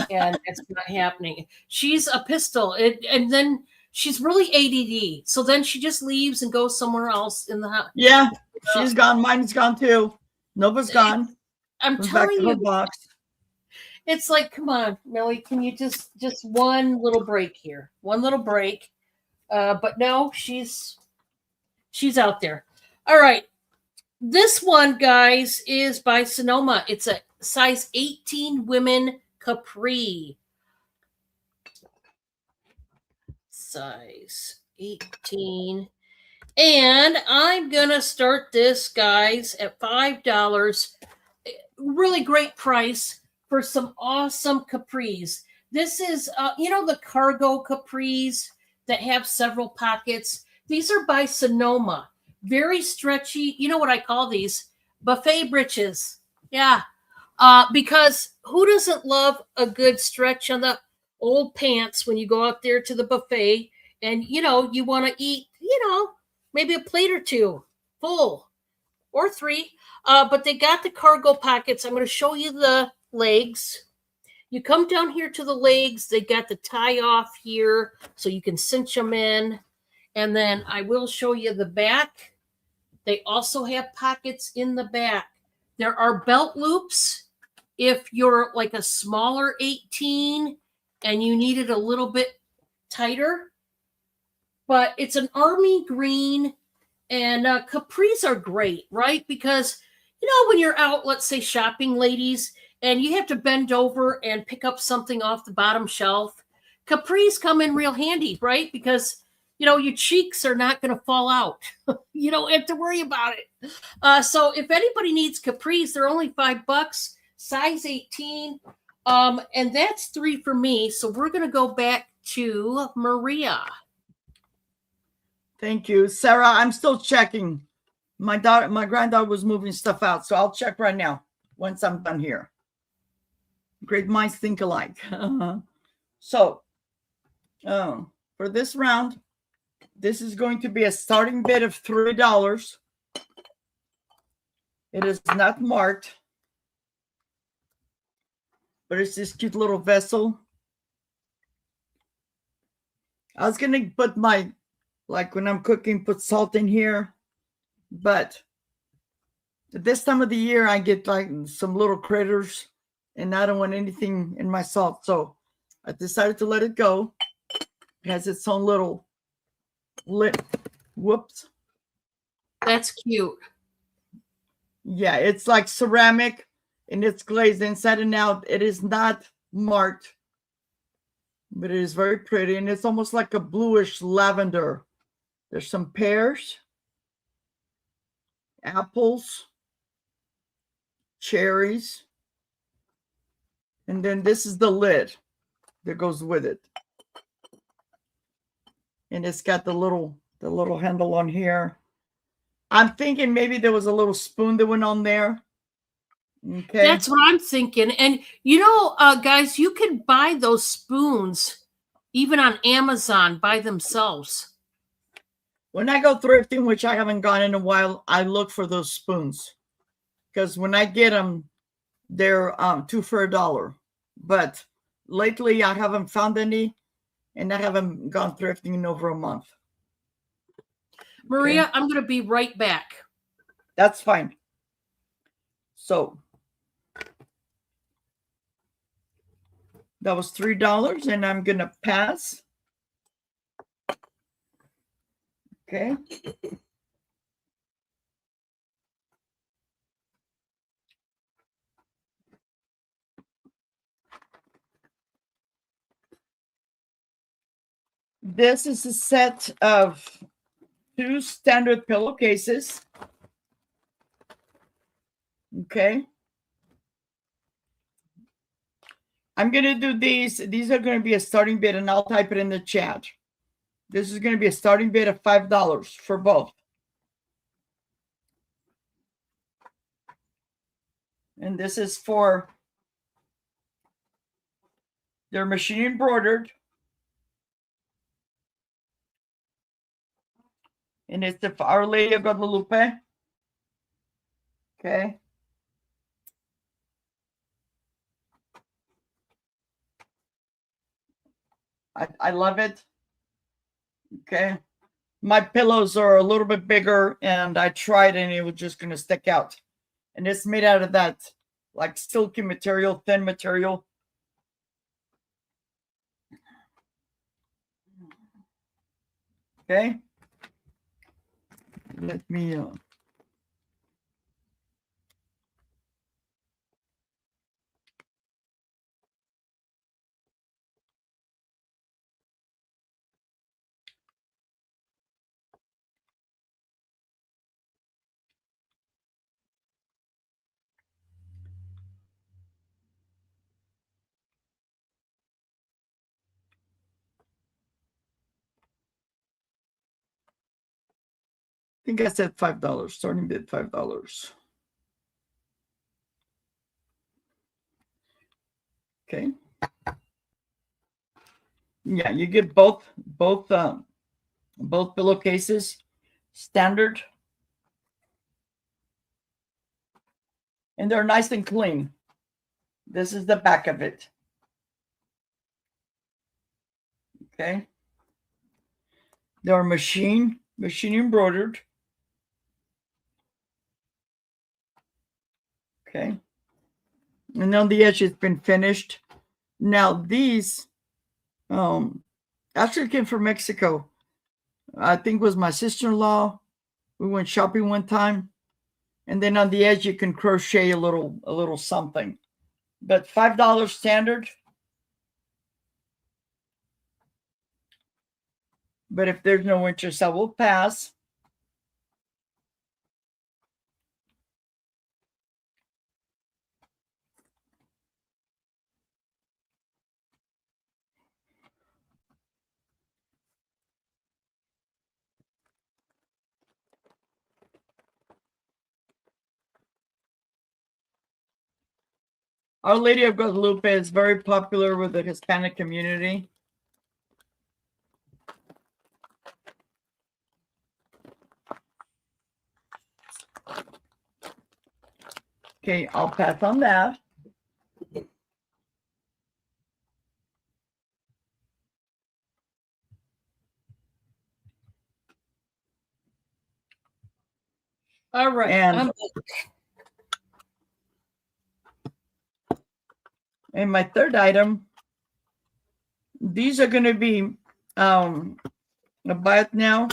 and it's not happening. She's a pistol, and then she's really ADD. So then she just leaves and goes somewhere else in the house. Yeah, she's gone. Mine's gone too. Nova's gone. I'm telling you, box. It's like, come on, Millie, can you just one little break here? One little break. But no, she's out there. All right. This one, guys, is by Sonoma. It's a size 18 women capri. Size 18. And I'm going to start this, guys, at $5. Really great price for some awesome capris. This is, the cargo capris that have several pockets. These are by Sonoma. Very stretchy. You know what I call these? Buffet breeches. Yeah. Because who doesn't love a good stretch on the old pants when you go out there to the buffet and, you want to eat, maybe a plate or two full or 3. But they got the cargo pockets. I'm going to show you the legs. You come down here to the legs. They got the tie off here so you can cinch them in. And then I will show you the back. They also have pockets in the back. There are belt loops if you're like a smaller 18 and you need it a little bit tighter. But it's an army green, and capris are great, right? Because, when you're out, let's say shopping, ladies, and you have to bend over and pick up something off the bottom shelf, capris come in real handy, right? Because, your cheeks are not going to fall out. You don't have to worry about it. So if anybody needs capris, they're only $5, size 18. And that's 3 for me. So we're going to go back to Maria. Thank you, Sarah. I'm still checking. My granddaughter was moving stuff out, so I'll check right now once I'm done here. Great minds think alike. So, for this round, this is going to be a starting bid of $3. It is not marked, but it's this cute little vessel. I was gonna put like when I'm cooking, put salt in here, but at this time of the year, I get like some little critters, and I don't want anything in my salt, so I decided to let it go. It has its own little lid. Whoops. That's cute. Yeah, it's like ceramic, and it's glazed inside and out. It is not marked, but it is very pretty, and it's almost like a bluish lavender. There's some pears, apples, cherries, and then this is the lid that goes with it. And it's got the little handle on here. I'm thinking maybe there was a little spoon that went on there. Okay. That's what I'm thinking. And guys, you can buy those spoons even on Amazon by themselves. When I go thrifting, which I haven't gone in a while, I look for those spoons, because when I get them, they're 2 for $1. But lately, I haven't found any, and I haven't gone thrifting in over a month. Maria, Okay. I'm going to be right back. That's fine. So that was $3, and I'm going to pass. Okay. This is a set of 2 standard pillowcases. Okay. I'm going to do these. These are going to be a starting bid, and I'll type it in the chat. This is going to be a starting bid of $5 for both. And this is for, they're machine embroidered. And it's the Our Lady of Guadalupe. Okay. I love it. Okay. My pillows are a little bit bigger, and I tried, and it was just going to stick out. And it's made out of that like silky material, thin material. Okay. Let me I think I said $5. Starting bid $5. Okay. Yeah, you get both pillowcases, standard, and they're nice and clean. This is the back of it. Okay. They're machine embroidered. Okay. And on the edge, it's been finished. Now these actually came from Mexico. I think it was my sister-in-law. We went shopping one time. And then on the edge, you can crochet a little something. But $5 standard. But if there's no interest, I will pass. Our Lady of Guadalupe is very popular with the Hispanic community. Okay, I'll pass on that. All right. And my third item, these are going to be a buy it now.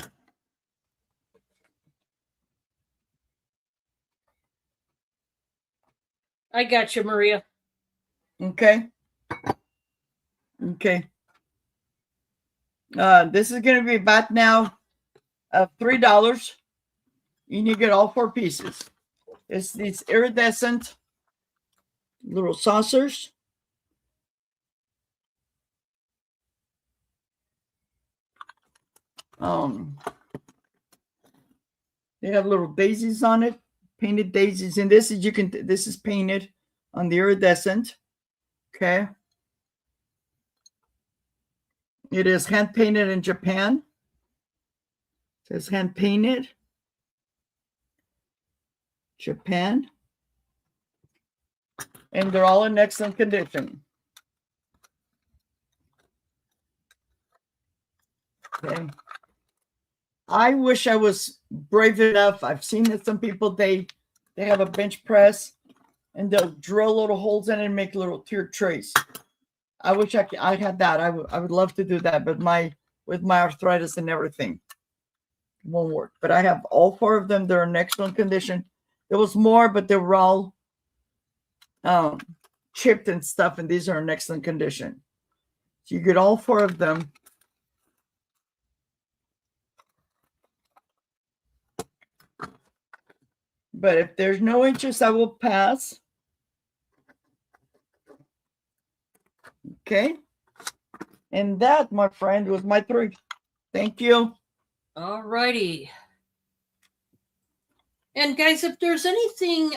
I got you, Maria. Okay. Okay. This is going to be buy it now of $3. You need to get all 4 pieces. It's these iridescent little saucers. They have little daisies on it, painted daisies, and this is painted on the iridescent. Okay. It is hand painted in Japan. It says hand painted Japan. And they're all in excellent condition. Okay. I wish I was brave enough. I've seen that some people they have a bench press and they'll drill little holes in it and make little tiered trays. I wish I had that. I would love to do that, but with my arthritis and everything, it won't work. But I have all 4 of them. They're in excellent condition. There was more, but they were all chipped and stuff, and these are in excellent condition. So you get all 4 of them. But if there's no interest, I will pass. Okay. And that, my friend, was my 3. Thank you. All righty. And guys, if there's anything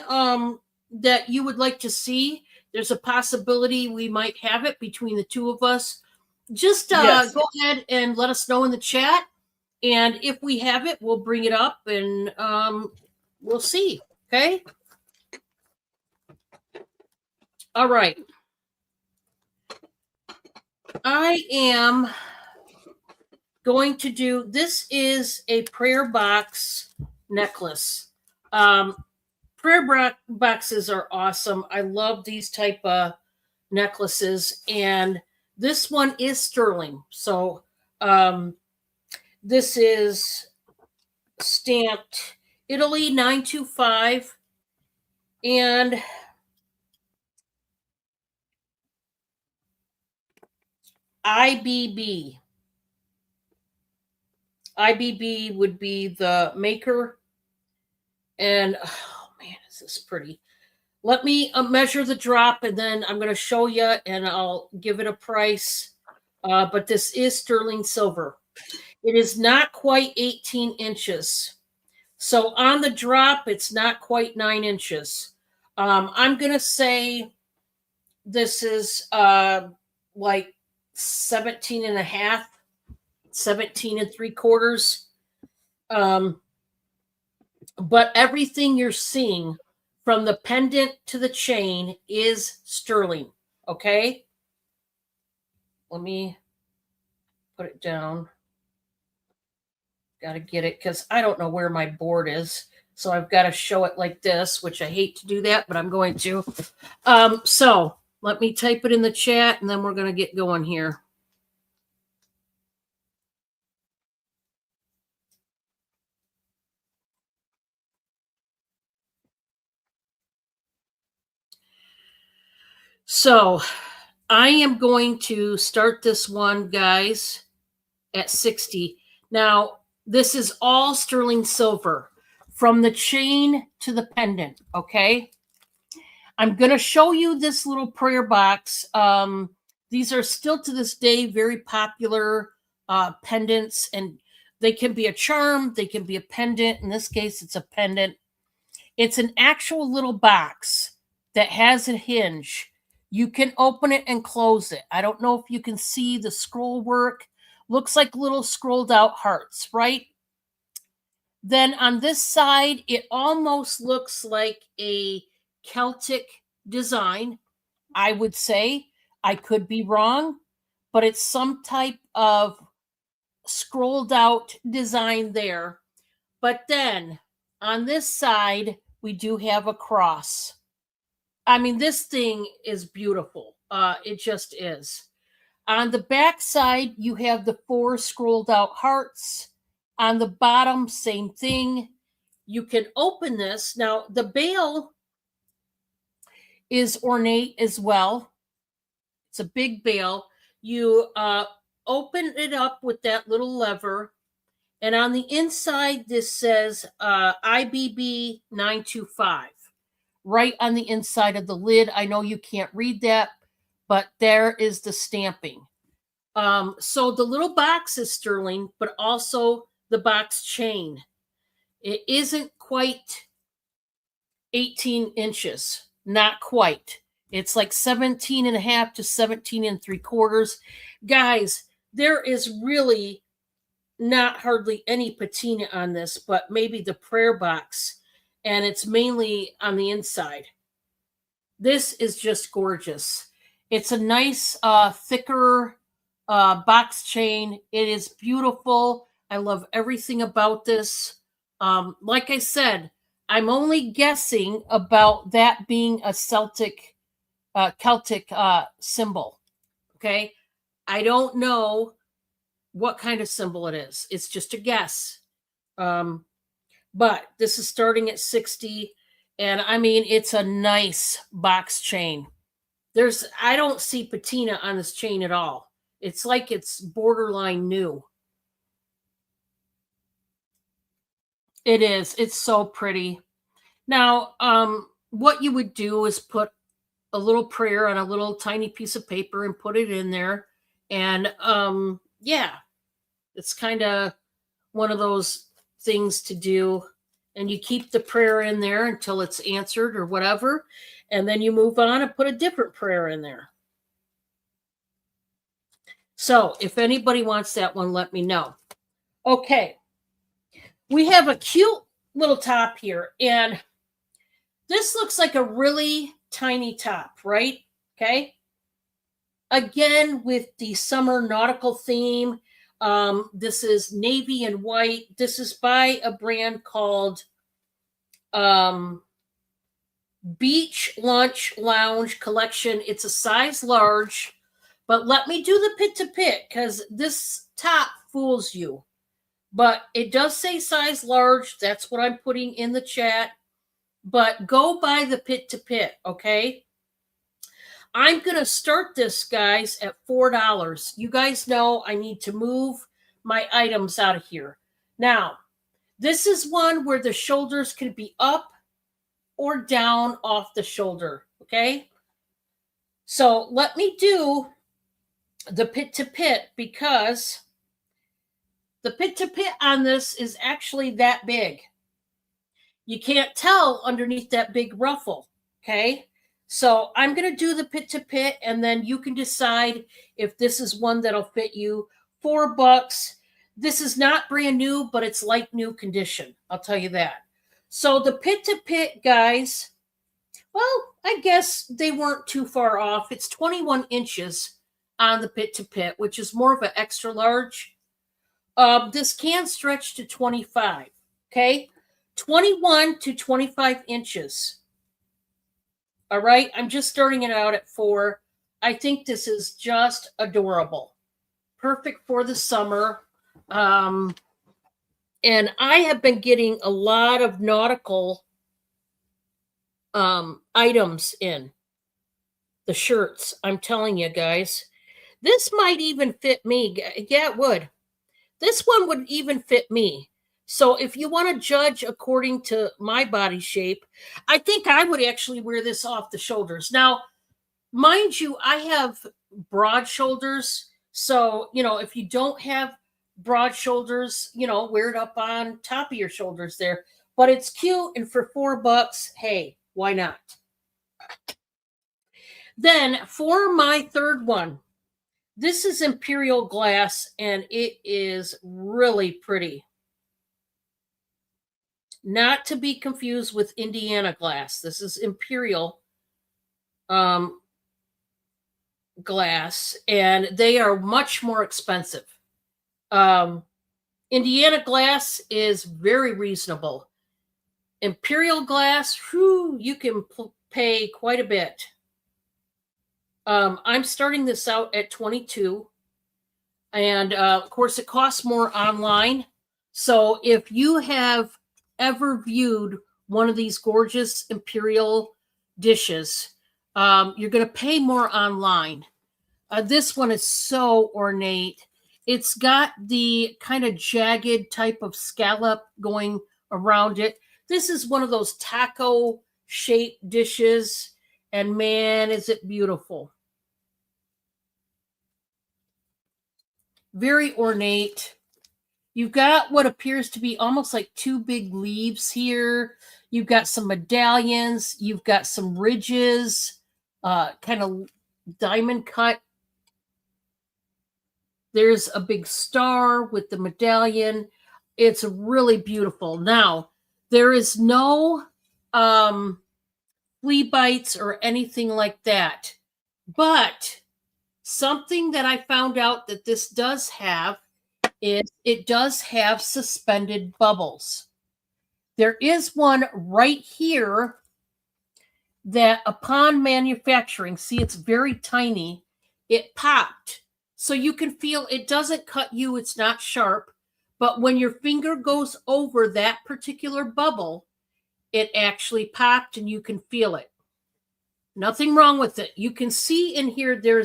that you would like to see, there's a possibility we might have it between the 2 of us. Just Yes. Go ahead and let us know in the chat. And if we have it, we'll bring it up and we'll see. Okay. All right. I am going to do, this is a prayer box necklace. Prayer boxes are awesome. I love these type of necklaces, and this one is sterling. So this is stamped Italy 925, and IBB. IBB would be the maker. And oh man, is this pretty. Let me measure the drop, and then I'm going to show you, and I'll give it a price. But this is sterling silver. It is not quite 18 inches. So on the drop, it's not quite 9 inches. I'm going to say this is like 17 and a half, 17 and 3/4. But everything you're seeing from the pendant to the chain is sterling. Okay. Let me put it down. Got to get it because I don't know where my board is. So I've got to show it like this, which I hate to do that, but I'm going to. So let me type it in the chat and then we're going to get going here. So I am going to start this one, guys, at 60. Now, this is all sterling silver from the chain to the pendant, okay? I'm going to show you this little prayer box. These are still to this day very popular pendants, and they can be a charm, they can be a pendant. In this case, it's a pendant. It's an actual little box that has a hinge. You can open it and close it. I don't know if you can see the scroll work. Looks like little scrolled out hearts, right? Then on this side, it almost looks like a Celtic design, I would say. I could be wrong, but it's some type of scrolled out design there. But then on this side, we do have a cross. I mean, this thing is beautiful. It just is. On the back side, you have the 4 scrolled out hearts. On the bottom, same thing. You can open this. Now, the bail is ornate as well. It's a big bail. You open it up with that little lever. And on the inside, this says IBB 925. Right on the inside of the lid. I know you can't read that, but there is the stamping. So the little box is sterling, but also the box chain. It isn't quite 18 inches, not quite. It's like 17 and a half to 17 and 3/4. Guys, there is really not hardly any patina on this, but maybe the prayer box, and it's mainly on the inside. This is just gorgeous. It's a nice, thicker box chain. It is beautiful. I love everything about this. Like I said, I'm only guessing about that being a Celtic symbol. Okay, I don't know what kind of symbol it is. It's just a guess. But this is starting at 60, and I mean, it's a nice box chain. I don't see patina on this chain at all. It's like it's borderline new. It is. It's so pretty. Now, what you would do is put a little prayer on a little tiny piece of paper and put it in there. And yeah, it's kind of one of those things to do. And you keep the prayer in there until it's answered or whatever. And then you move on and put a different prayer in there. So if anybody wants that one, let me know. Okay. We have a cute little top here. And this looks like a really tiny top, right? Okay. Again, with the summer nautical theme. This is navy and white. This is by a brand called Beach Lunch Lounge Collection. It's a size large, but let me do the pit to pit because this top fools you. But it does say size large. That's what I'm putting in the chat. But go by the pit to pit, okay? I'm going to start this, guys, at $4. You guys know I need to move my items out of here. Now, this is one where the shoulders can be up or down off the shoulder, okay? So let me do the pit to pit because the pit to pit on this is actually that big. You can't tell underneath that big ruffle, okay? So I'm going to do the pit to pit, and then you can decide if this is one that'll fit you. $4. This is not brand new, but it's like new condition. I'll tell you that. So the pit to pit, guys, well, I guess they weren't too far off. It's 21 inches on the pit to pit, which is more of an extra large. This can stretch to 25, okay? 21 to 25 inches. All right. I'm just starting it out at 4. I think this is just adorable. Perfect for the summer. And I have been getting a lot of nautical items in the shirts. I'm telling you guys, this might even fit me. Yeah, it would. This one would even fit me. So if you want to judge according to my body shape, I think I would actually wear this off the shoulders. Now, mind you, I have broad shoulders. So, if you don't have broad shoulders, wear it up on top of your shoulders there. But it's cute. And for $4, hey, why not? Then for my third one, this is Imperial Glass, and it is really pretty. Not to be confused with Indiana Glass. This is Imperial Glass, and they are much more expensive. Indiana Glass is very reasonable. Imperial Glass, you can pay quite a bit. I'm starting this out at 22, and of course it costs more online. So if you have ever viewed one of these gorgeous Imperial dishes, you're going to pay more online. This one is so ornate. It's got the kind of jagged type of scallop going around it. This is one of those taco shaped dishes, and man, is it beautiful. Very ornate. You've got what appears to be almost like 2 big leaves here. You've got some medallions. You've got some ridges, kind of diamond cut. There's a big star with the medallion. It's really beautiful. Now, there is no flea bites or anything like that. But something that I found out that this does have is it does have suspended bubbles. There is one right here that upon manufacturing, see, it's very tiny, it popped. So you can feel it doesn't cut you, it's not sharp, but when your finger goes over that particular bubble, it actually popped and you can feel it. Nothing wrong with it. You can see in here there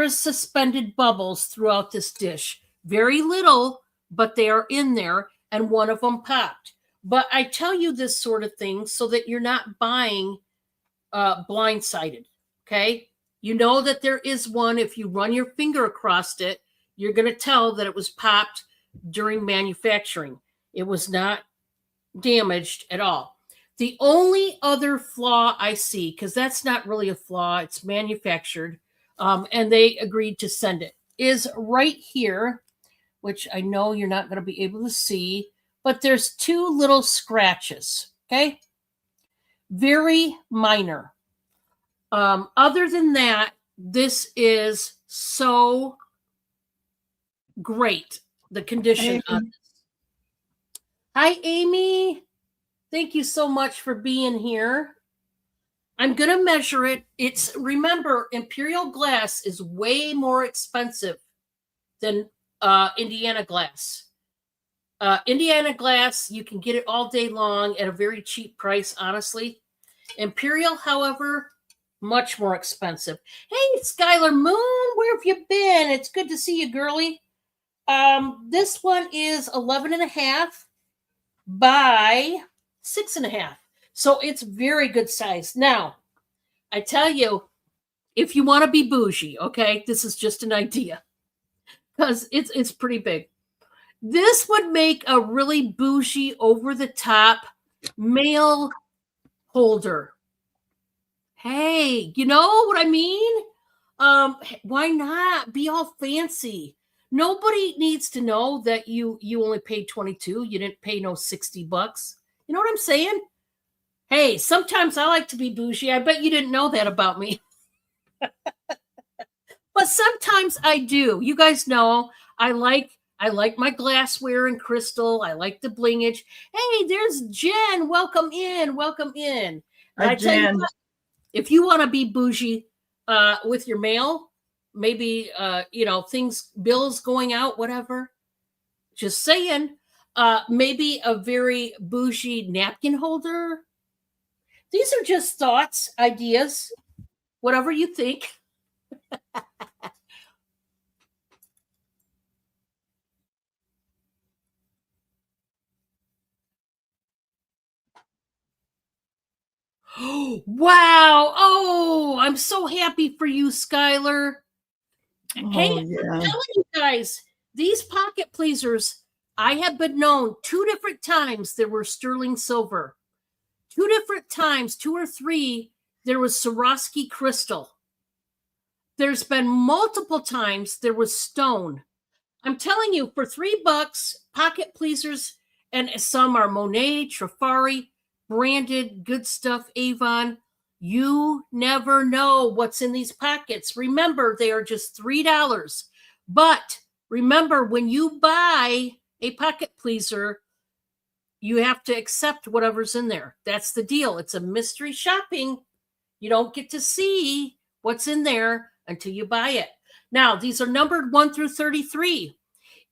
is suspended bubbles throughout this dish. Very little, but they are in there, and one of them popped. But I tell you this sort of thing so that you're not buying blindsided, okay? You know that there is one. If you run your finger across it, you're going to tell that it was popped during manufacturing. It was not damaged at all. The only other flaw I see, because that's not really a flaw, it's manufactured, and they agreed to send it, is right here, which I know you're not going to be able to see, but there's 2 little scratches, okay? Very minor. Other than that, this is so great, the condition of this. Hi, Amy. Thank you so much for being here. I'm going to measure it. Remember, Imperial Glass is way more expensive than Indiana Glass. Indiana Glass, you can get it all day long at a very cheap price, honestly. Imperial, however, much more expensive. Hey, Skylar Moon, where have you been? It's good to see you, girly. This one is 11.5 by 6.5. So it's very good size. Now, I tell you, if you want to be bougie, okay, this is just an idea because it's pretty big. This would make a really bougie, over-the-top mail holder. Hey, you know what I mean? Why not be all fancy? Nobody needs to know that you only paid 22. You didn't pay no $60. You know what I'm saying? Hey, sometimes I like to be bougie. I bet you didn't know that about me. But sometimes I do. You guys know I like I like my glassware and crystal. I like the blingage. Hey, there's Jen. Welcome in. Welcome in. And Hi, I tell you Jen. what, if you want to be bougie with your mail, maybe things, bills going out, whatever. Just saying. Maybe a very bougie napkin holder. These are just thoughts, ideas, whatever you think. Wow. Oh, I'm so happy for you, Skylar. Hey, Oh, I'm yeah. telling you guys, these pocket pleasers, I have been known 2 different times there were sterling silver. 2 different times, 2 or 3, there was Swarovski crystal. There's been multiple times there was stone. I'm telling you, for $3, pocket pleasers, and some are Monet, Trifari, branded, good stuff, Avon. You never know what's in these pockets. Remember, they are just $3. But remember, when you buy a pocket pleaser, you have to accept whatever's in there. That's the deal. It's a mystery shopping. You don't get to see what's in there until you buy it. Now, these are numbered 1 through 33.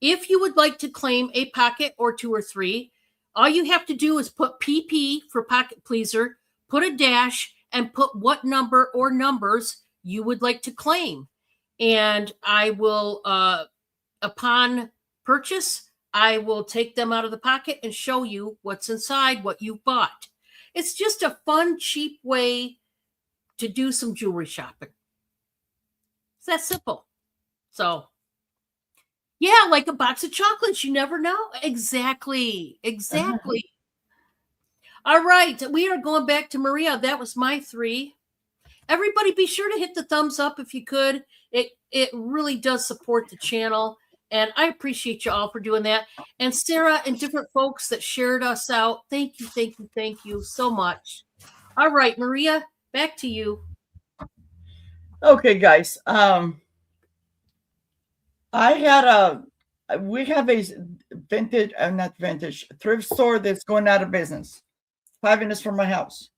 If you would like to claim a pocket or 2 or 3, all you have to do is put PP for pocket pleaser, put a dash, and put what number or numbers you would like to claim. And I will, upon purchase, I will take them out of the pocket and show you what's inside, what you bought. It's just a fun, cheap way to do some jewelry shopping. It's that simple. So, yeah, like a box of chocolates. You never know. Exactly. Exactly. All right. We are going back to Maria. That was my 3. Everybody be sure to hit the thumbs up if you could. It really does support the channel. And I appreciate you all for doing that. And Sarah and different folks that shared us out. Thank you, thank you, thank you so much. All right, Maria, back to you. Okay, guys. We have a vintage, not vintage, thrift store that's going out of business, 5 minutes from my house.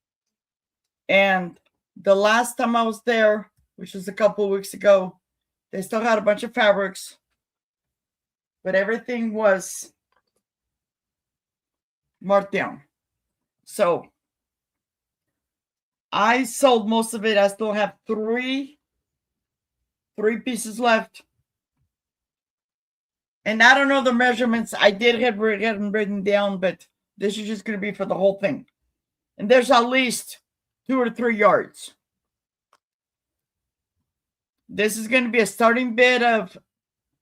And the last time I was there, which was a couple of weeks ago, they still had a bunch of fabrics, but everything was marked down. So I sold most of it. I still have three pieces left. And I don't know the measurements. I did have them written down, but this is just going to be for the whole thing. And there's at least 2 or 3 yards. This is going to be a starting bid of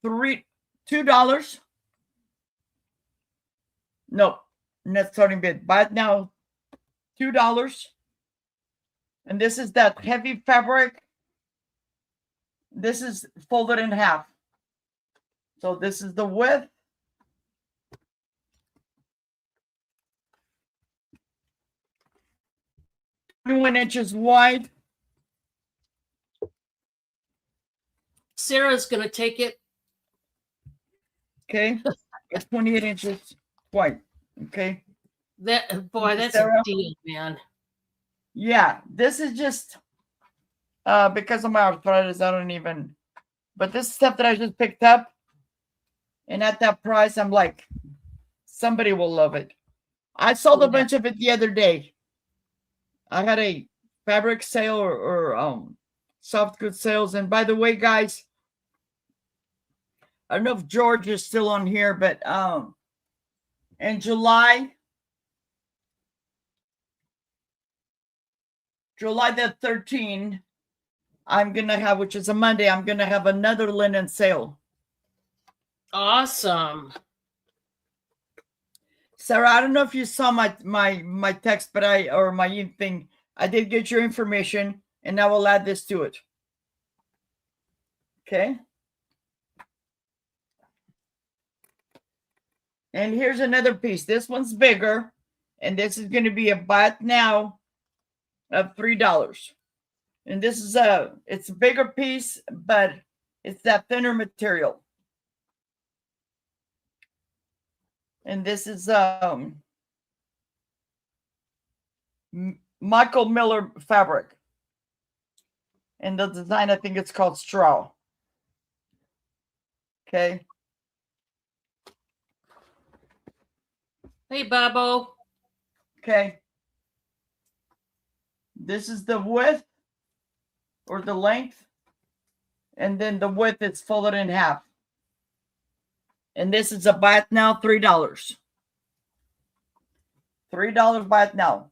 $2. No, not starting bid. Buy it now, $2. And this is that heavy fabric. This is folded in half. So this is the width. $21 wide. Sarah's going to take it. Okay. It's 28 inches wide. Okay. Boy, that's Sarah? a deal, man. Yeah, this is just because of my arthritis. I don't even, but this stuff that I just picked up, and at that price, I'm like, somebody will love it. I sold a bunch of it the other day. I had a fabric sale or soft goods sales. And by the way, guys, I don't know if George is still on here, but in July the 13th, I'm gonna have, which is a Monday, I'm gonna have another linen sale. Awesome. Sarah, I don't know if you saw my text, but my thing. I did get your information, and I will add this to it. Okay. And here's another piece. This one's bigger, and this is going to be a buy it now of $3. And this is it's a bigger piece, but it's that thinner material. And this is Michael Miller fabric. And the design, I think it's called straw. Okay. Hey, Bobo. Okay. This is the width or the length. And then the width is folded in half. And this is a buy it now, $3. $3 buy it now.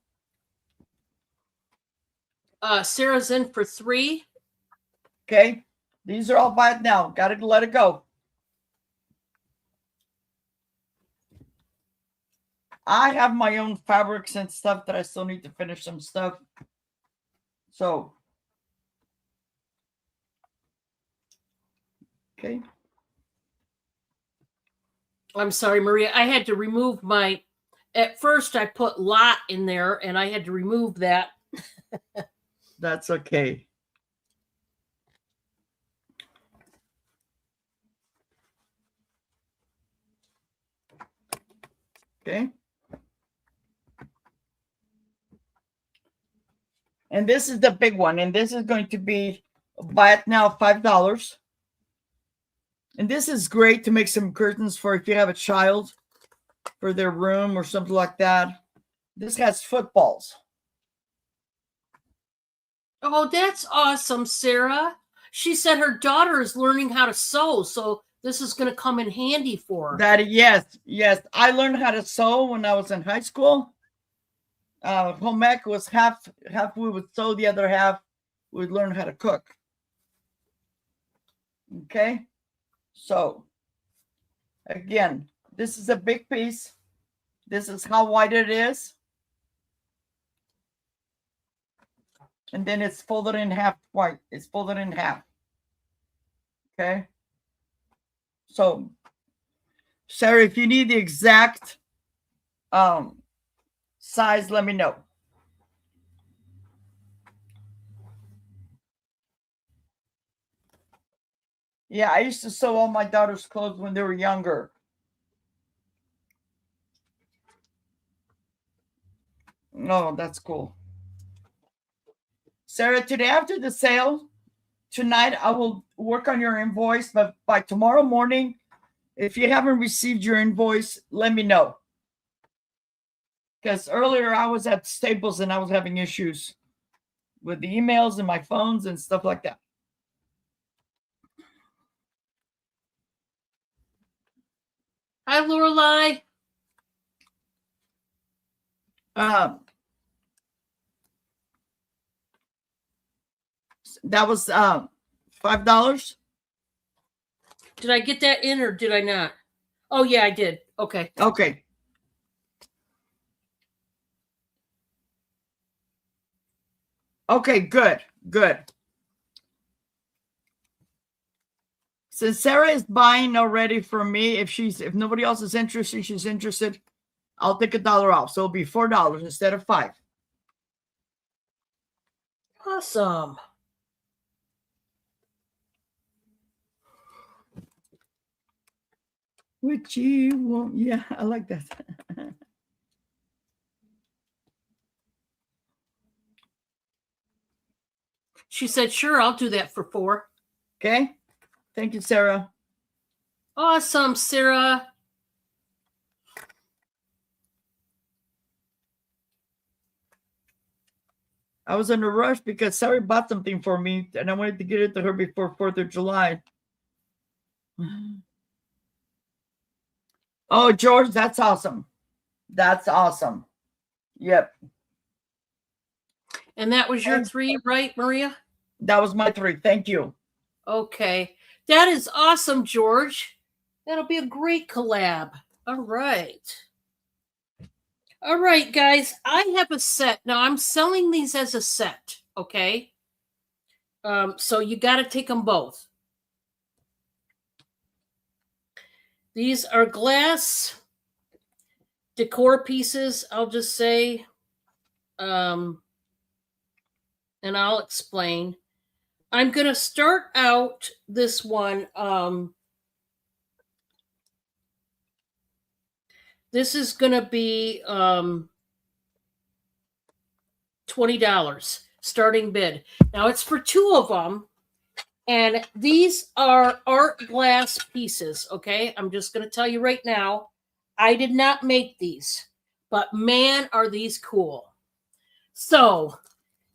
Sarah's in for 3. Okay. These are all buy it now. Got to let it go. I have my own fabrics and stuff that I still need to finish some stuff. So, okay. I'm sorry, Maria. I had to remove at first I put lot in there and I had to remove that. That's okay. Okay. And this is the big one. And this is going to be buy it now, $5. And this is great to make some curtains for if you have a child for their room or something like that. This has footballs. Oh, that's awesome, Sarah. She said her daughter is learning how to sew, so this is going to come in handy for her. That yes. I learned how to sew when I was in high school. Home ec was half we would sew, the other half we'd learn how to cook. Okay, so again, this is a big piece. This is how wide it is. And then it's folded in half white. It's folded in half. Okay. So, Sarah, if you need the exact size, let me know. Yeah, I used to sew all my daughter's clothes when they were younger. Oh, that's cool. Sarah, today after the sale, tonight I will work on your invoice, but by tomorrow morning, if you haven't received your invoice, let me know. Because earlier I was at Staples and I was having issues with the emails and my phones and stuff like that. Hi, Lorelai. That was $5. Did I get that in or did I not? Oh, yeah, I did. Okay. Okay. Okay, good. Since Sarah is buying already from me, if nobody else is interested, she's interested, I'll take $1 off. So it'll be $4 instead of $5. Awesome. Which you won't. Yeah, I like that. She said, sure, I'll do that for 4. Okay. Thank you, Sarah. Awesome, Sarah. I was in a rush because Sarah bought something for me and I wanted to get it to her before 4th of July. Oh, George, that's awesome. That's awesome. Yep. And that was your 3, right, Maria? That was my 3. Thank you. Okay. That is awesome, George. That'll be a great collab. All right. All right, guys. I have a set. Now, I'm selling these as a set, okay? So you got to take them both. These are glass decor pieces, I'll just say. And I'll explain. I'm going to start out this one. This is going to be $20 starting bid. Now it's for 2 of them, and these are art glass pieces. Okay, I'm just going to tell you right now, I did not make these, but man, are these cool. So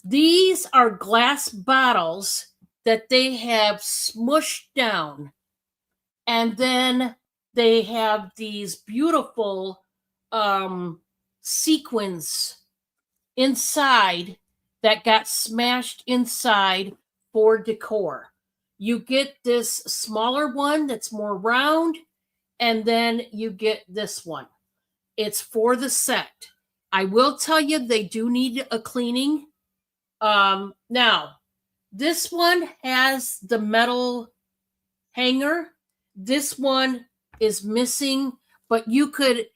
these are glass bottles that they have smushed down, and then they have these beautiful sequins inside that got smashed inside for decor. You get this smaller one that's more round, and then you get this one. It's for the set. I will tell you, they do need a cleaning. Now, this one has the metal hanger. This one is missing, but you could,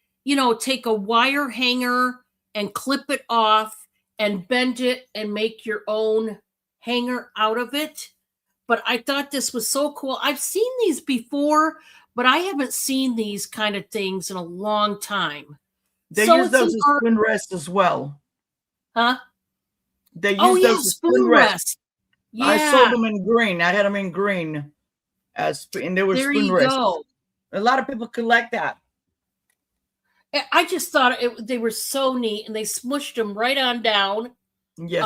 take a wire hanger and clip it off and bend it and make your own hanger out of it. But I thought this was so cool. I've seen these before, but I haven't seen these kind of things in a long time. They use those as spoon rests as well. Huh? They use those as spoon rests. Yeah. I sold them in green. I had them in green, and they were spoon rests. Go. A lot of people collect that. I just thought they were so neat, and they smushed them right on down. Yes.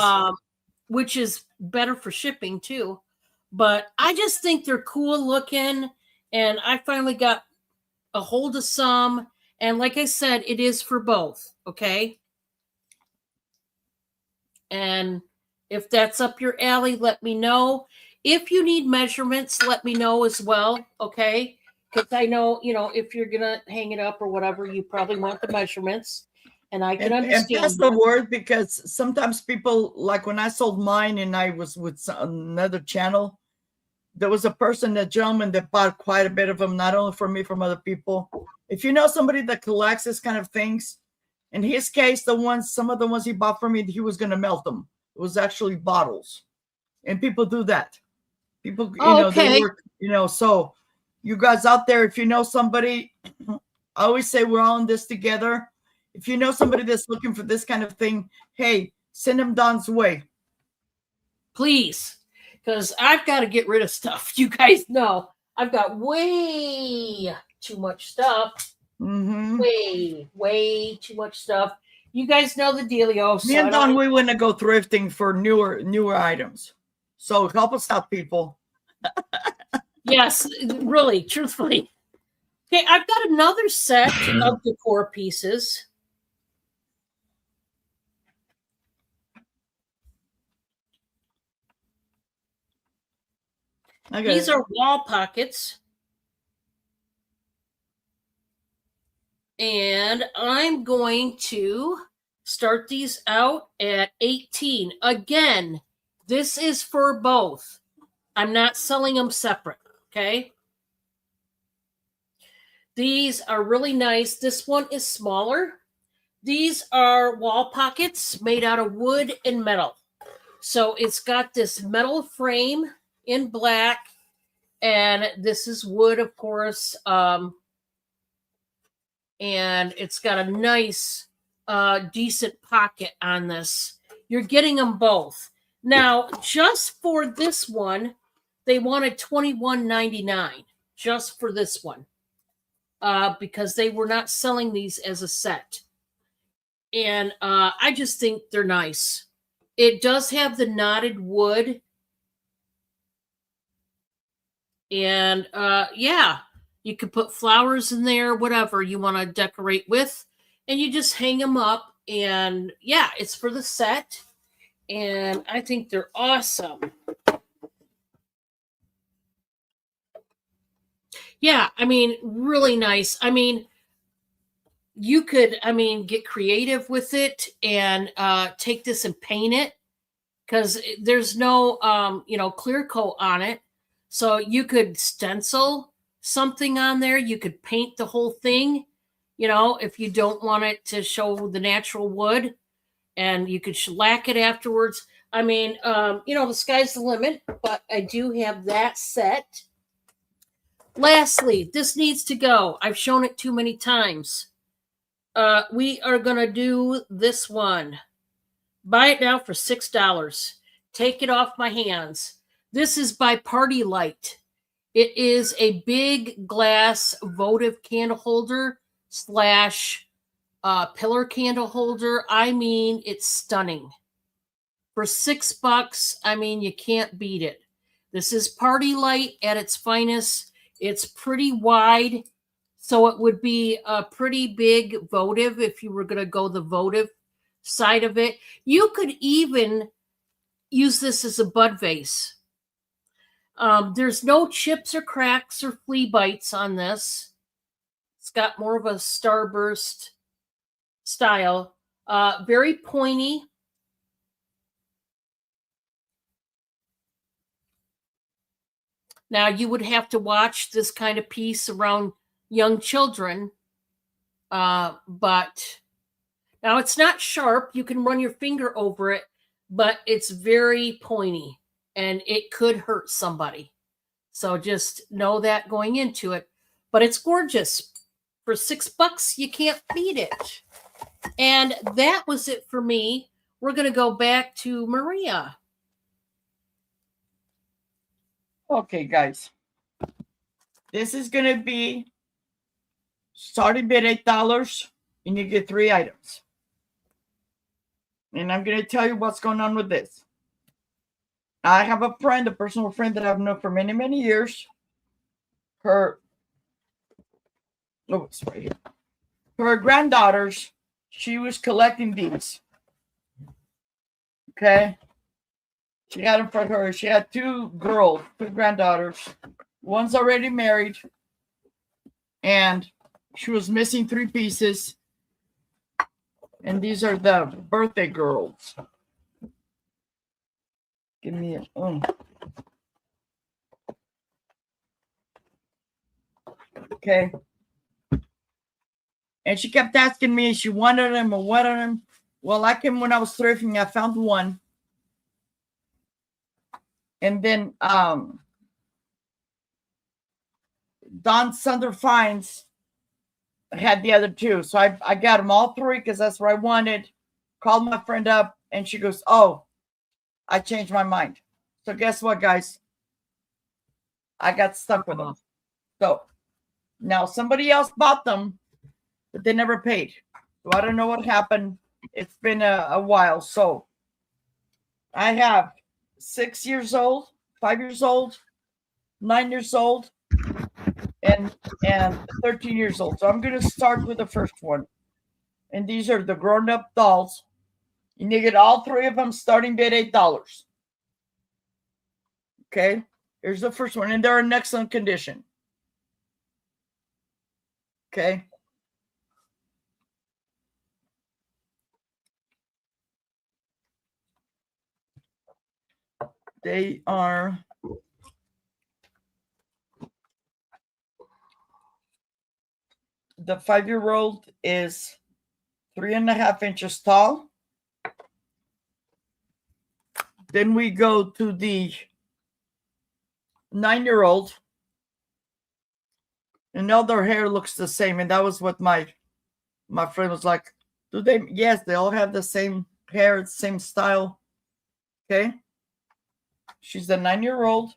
Which is better for shipping too. But I just think they're cool looking, and I finally got a hold of some. And like I said, it is for both, okay? And if that's up your alley, let me know. If you need measurements, let me know as well, okay? Because I know, if you're going to hang it up or whatever, you probably want the measurements. And I can understand. And pass the word, because sometimes people, like when I sold mine and I was with another channel, there was a gentleman that bought quite a bit of them, not only from me, from other people. If you know somebody that collects this kind of things, in his case, some of the ones he bought from me, he was going to melt them. It was actually bottles. And people do that. People, they work, so you guys out there, if you know somebody, I always say we're all in this together. If you know somebody that's looking for this kind of thing, hey, send them Don's way. Please, because I've got to get rid of stuff. You guys know I've got way too much stuff. Mm-hmm. Way too much stuff. You guys know the dealio. Me and Don, we want to go thrifting for newer items. So help us out, people. Yes, really, truthfully. Okay, I've got another set of decor pieces. These are wall pockets. And I'm going to start these out at 18. Again, this is for both. I'm not selling them separate, okay? These are really nice. This one is smaller. These are wall pockets made out of wood and metal. So it's got this metal frame in black, and this is wood, of course. And it's got a nice, decent pocket on this. You're getting them both. Now, just for this one, they wanted $21.99 just for this one, because they were not selling these as a set. And I just think they're nice. It does have the knotted wood. And yeah, you could put flowers in there, whatever you want to decorate with, and you just hang them up. And yeah, it's for the set. And I think they're awesome. Yeah, I mean, really nice. I mean, you could, get creative with it and take this and paint it, because there's no, clear coat on it. So you could stencil something on there. You could paint the whole thing, if you don't want it to show the natural wood, and you could shellac it afterwards. I mean, the sky's the limit, but I do have that set. Lastly, this needs to go. I've shown it too many times. We are going to do this one. Buy it now for $6. Take it off my hands. This is by Party Light. It is a big glass votive candle holder slash pillar candle holder. I mean, it's stunning. For $6, I mean, you can't beat it. This is Party Light at its finest. It's pretty wide, so it would be a pretty big votive if you were going to go the votive side of it. You could even use this as a bud vase. There's no chips or cracks or flea bites on this. It's got more of a starburst style. Very pointy. Now, you would have to watch this kind of piece around young children, but now it's not sharp. You can run your finger over it, but it's very pointy, and it could hurt somebody. So just know that going into it. But it's gorgeous. For $6, you can't beat it. And that was it for me. We're going to go back to Maria. Okay, guys. This is going to be starting bid $8, and you get 3 items. And I'm going to tell you what's going on with this. I have a friend, a personal friend that I've known for many, many years. It's right here. Her granddaughters, she was collecting these. Okay. She had them for her. She had 2 girls, 2 granddaughters. One's already married. And she was missing 3 pieces. And these are the birthday girls. Give me a... Okay. And she kept asking me if she wanted them or wanted them. Well, I came when I was thrifting. I found one. And then Don Sunder Finds had the other 2. So I got them all 3 because that's what I wanted. Called my friend up and she goes, oh, I changed my mind. So guess what, guys? I got stuck with them. So now somebody else bought them, but they never paid. So I don't know what happened. It's been a while. So I have 6 years old, 5 years old, 9 years old, and 13 years old. So I'm going to start with the first one. And these are the grown-up dolls. And you get all 3 of them starting bid $8. Okay, here's the first one. And they're in excellent condition. Okay. They are the 5-year-old is 3.5 inches tall. Then we go to the 9-year-old. And all their hair looks the same. And that was what my friend was like. Do they? Yes, they all have the same hair, same style. Okay. She's the 9-year-old.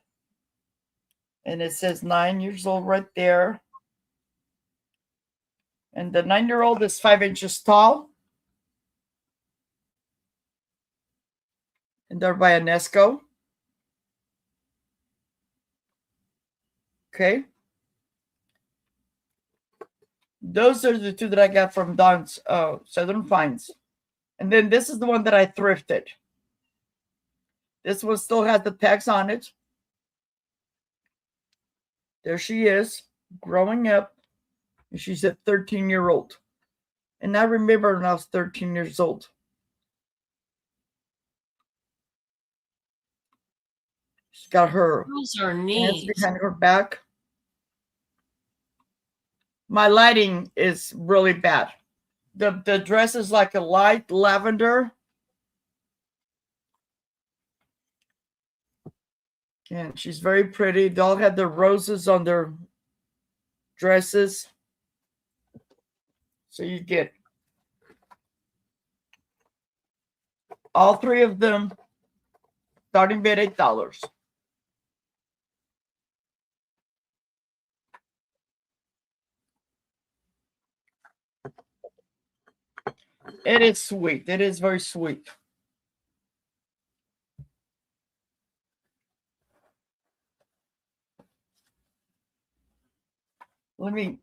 And it says 9 years old right there. And the 9-year-old is 5 inches tall. And they're by Anesco. Okay. Those are the 2 that I got from Don's Southern Finds. And then this is the one that I thrifted. This one still has the tags on it. There she is, growing up. And she's a 13-year-old. And I remember when I was 13 years old. She's got her Those are hands neat. behind her back. My lighting is really bad. The dress is like a light lavender. And she's very pretty. They all had the roses on their dresses. So you get All three of them, starting bid $8. It is sweet. It is very sweet.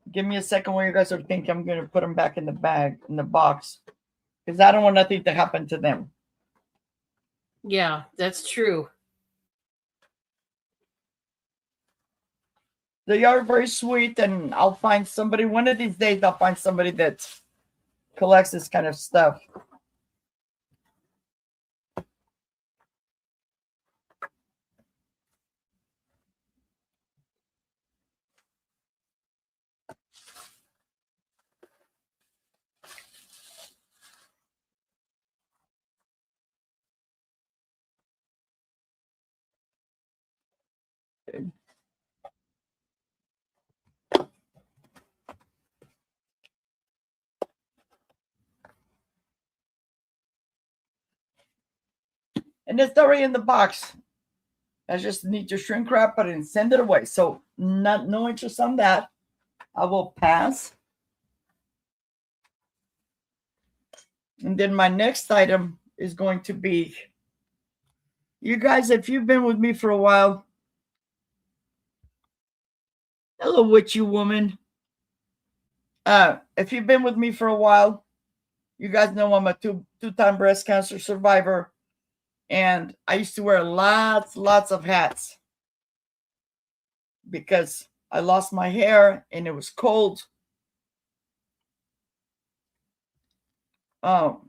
Give me a second while you guys are thinking. I'm going to put them back in the bag, in the box, because I don't want nothing to happen to them. Yeah, that's true. They are very sweet, and I'll find somebody, one of these days, I'll find somebody that collects this kind of stuff. And it's already in the box. I just need to shrink wrap it and send it away. So no interest on that. I will pass. And then my next item is going to be, you guys, if you've been with me for a while, hello, witchy woman. If you've been with me for a while, you guys know I'm a two-time breast cancer survivor. And I used to wear lots of hats because I lost my hair and it was cold. So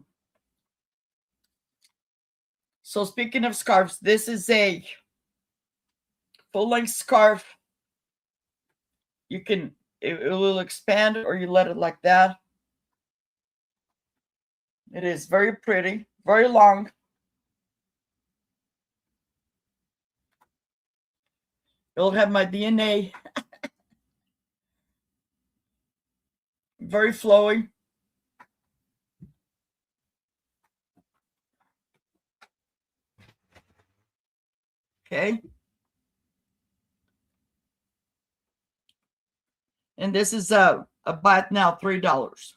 speaking of scarves, this is a full-length scarf. It will expand, or you let it like that. It is very pretty, very long. It'll have my DNA. Very flowy. Okay. And this is a buy it now, $3.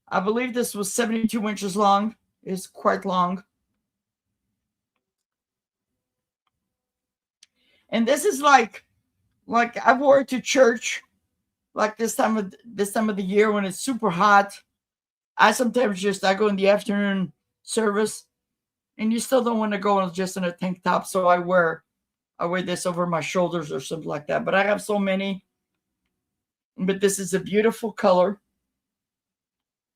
I believe this was 72 inches long. It's quite long. And this is like I've wore it to church, like this time of the year when it's super hot. I sometimes I go in the afternoon service, and you still don't want to go just in a tank top, so I wear this over my shoulders or something like that. But I have so many. But this is a beautiful color.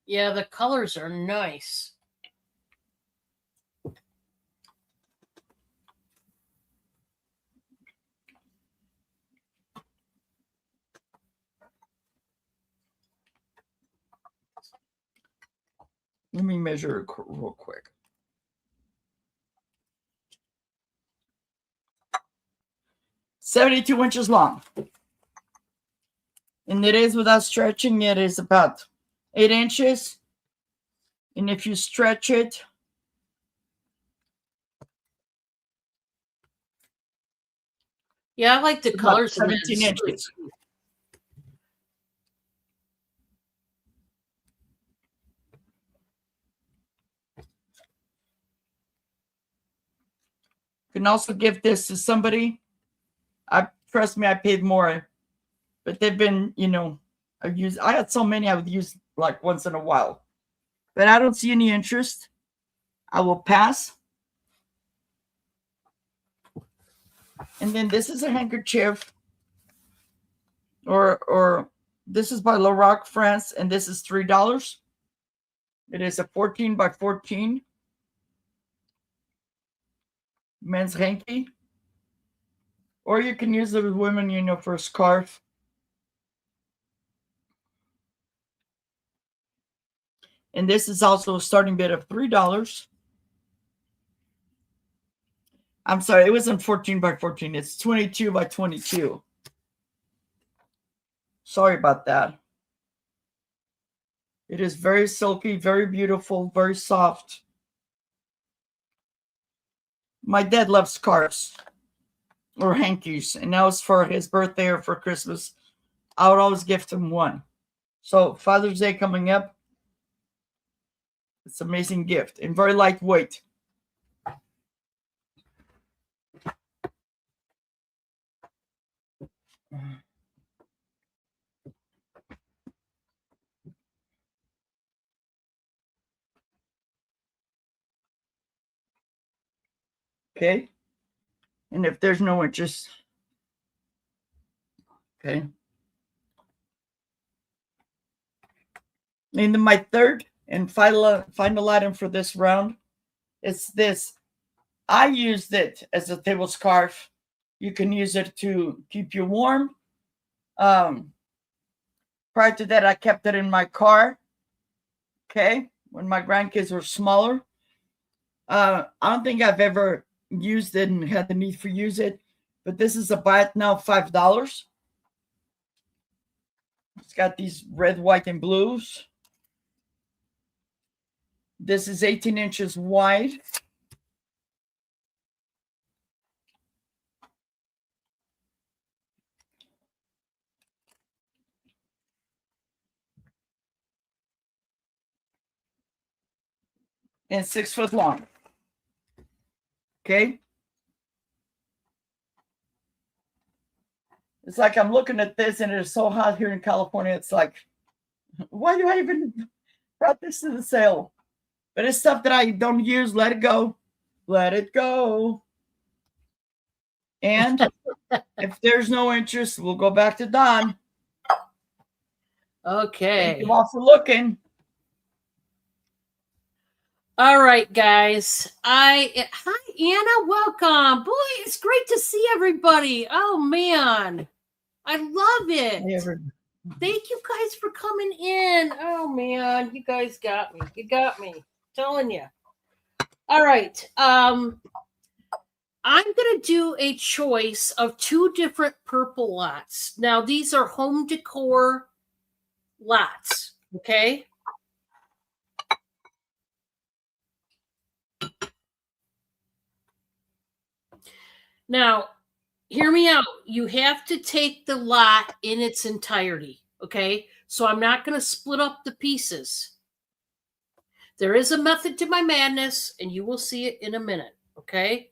Yeah, the colors are nice. Let me measure it real quick. "72 inches long. And it is, without stretching, it is about 8 inches. And if you stretch it, Yeah, I like the colors. 17 inches. You can also give this to somebody. Trust me, I paid more, but they've been, I had so many I would use like once in a while, but I don't see any interest. I will pass. And then this is a handkerchief, or this is by Lorac France, and this is $3. It is a 14 by 14 men's hanky. Or you can use it with women, for a scarf. And this is also a starting bid of $3. I'm sorry, it wasn't 14 by 14. It's 22 by 22. Sorry about that. It is very silky, very beautiful, very soft. My dad loves scarves or hankies, and that was for his birthday or for Christmas. I would always gift him one. So Father's Day coming up. It's an amazing gift and very lightweight. Okay. And if there's no interest, okay. And then my third and final item for this round is this. I used it as a table scarf. You can use it to keep you warm. Prior to that, I kept it in my car. Okay, when my grandkids were smaller. I don't think I've ever used it and had the need for use it, but this is a buy it now $5. It's got these red, white, and blues. This is 18 inches wide. And 6 foot long. Okay. It's like I'm looking at this and it's so hot here in California. It's like, why do I even brought this to the sale? But it's stuff that I don't use. Let it go. Let it go. And if there's no interest, we'll go back to Don. Okay. Thank you all for looking. All right, guys. Hi, Anna. Welcome. Boy, it's great to see everybody. Oh, man. I love it. Thank you guys for coming in. Oh, man. You guys got me. You got me. Telling you. All right. I'm going to do a choice of 2 different purple lots. Now, these are home decor lots. Okay. Now, hear me out. You have to take the lot in its entirety. Okay. So I'm not going to split up the pieces. There is a method to my madness, and you will see it in a minute. Okay.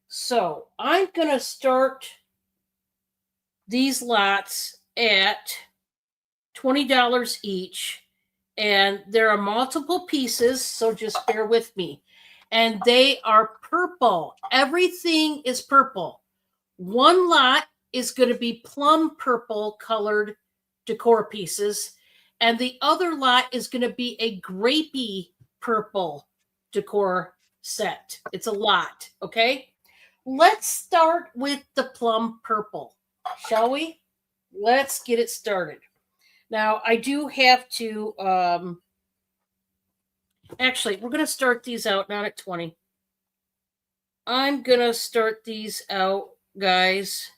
So I'm going to start these lots at $20 each. And there are multiple pieces, so just bear with me. And they are purple. Everything is purple. One lot is going to be plum purple colored decor pieces. And the other lot is going to be a grapey purple decor set. It's a lot, okay? Let's start with the plum purple, shall we? Let's get it started. Now, I do have to, actually, we're going to start these out not at 20. I'm going to start these out, guys,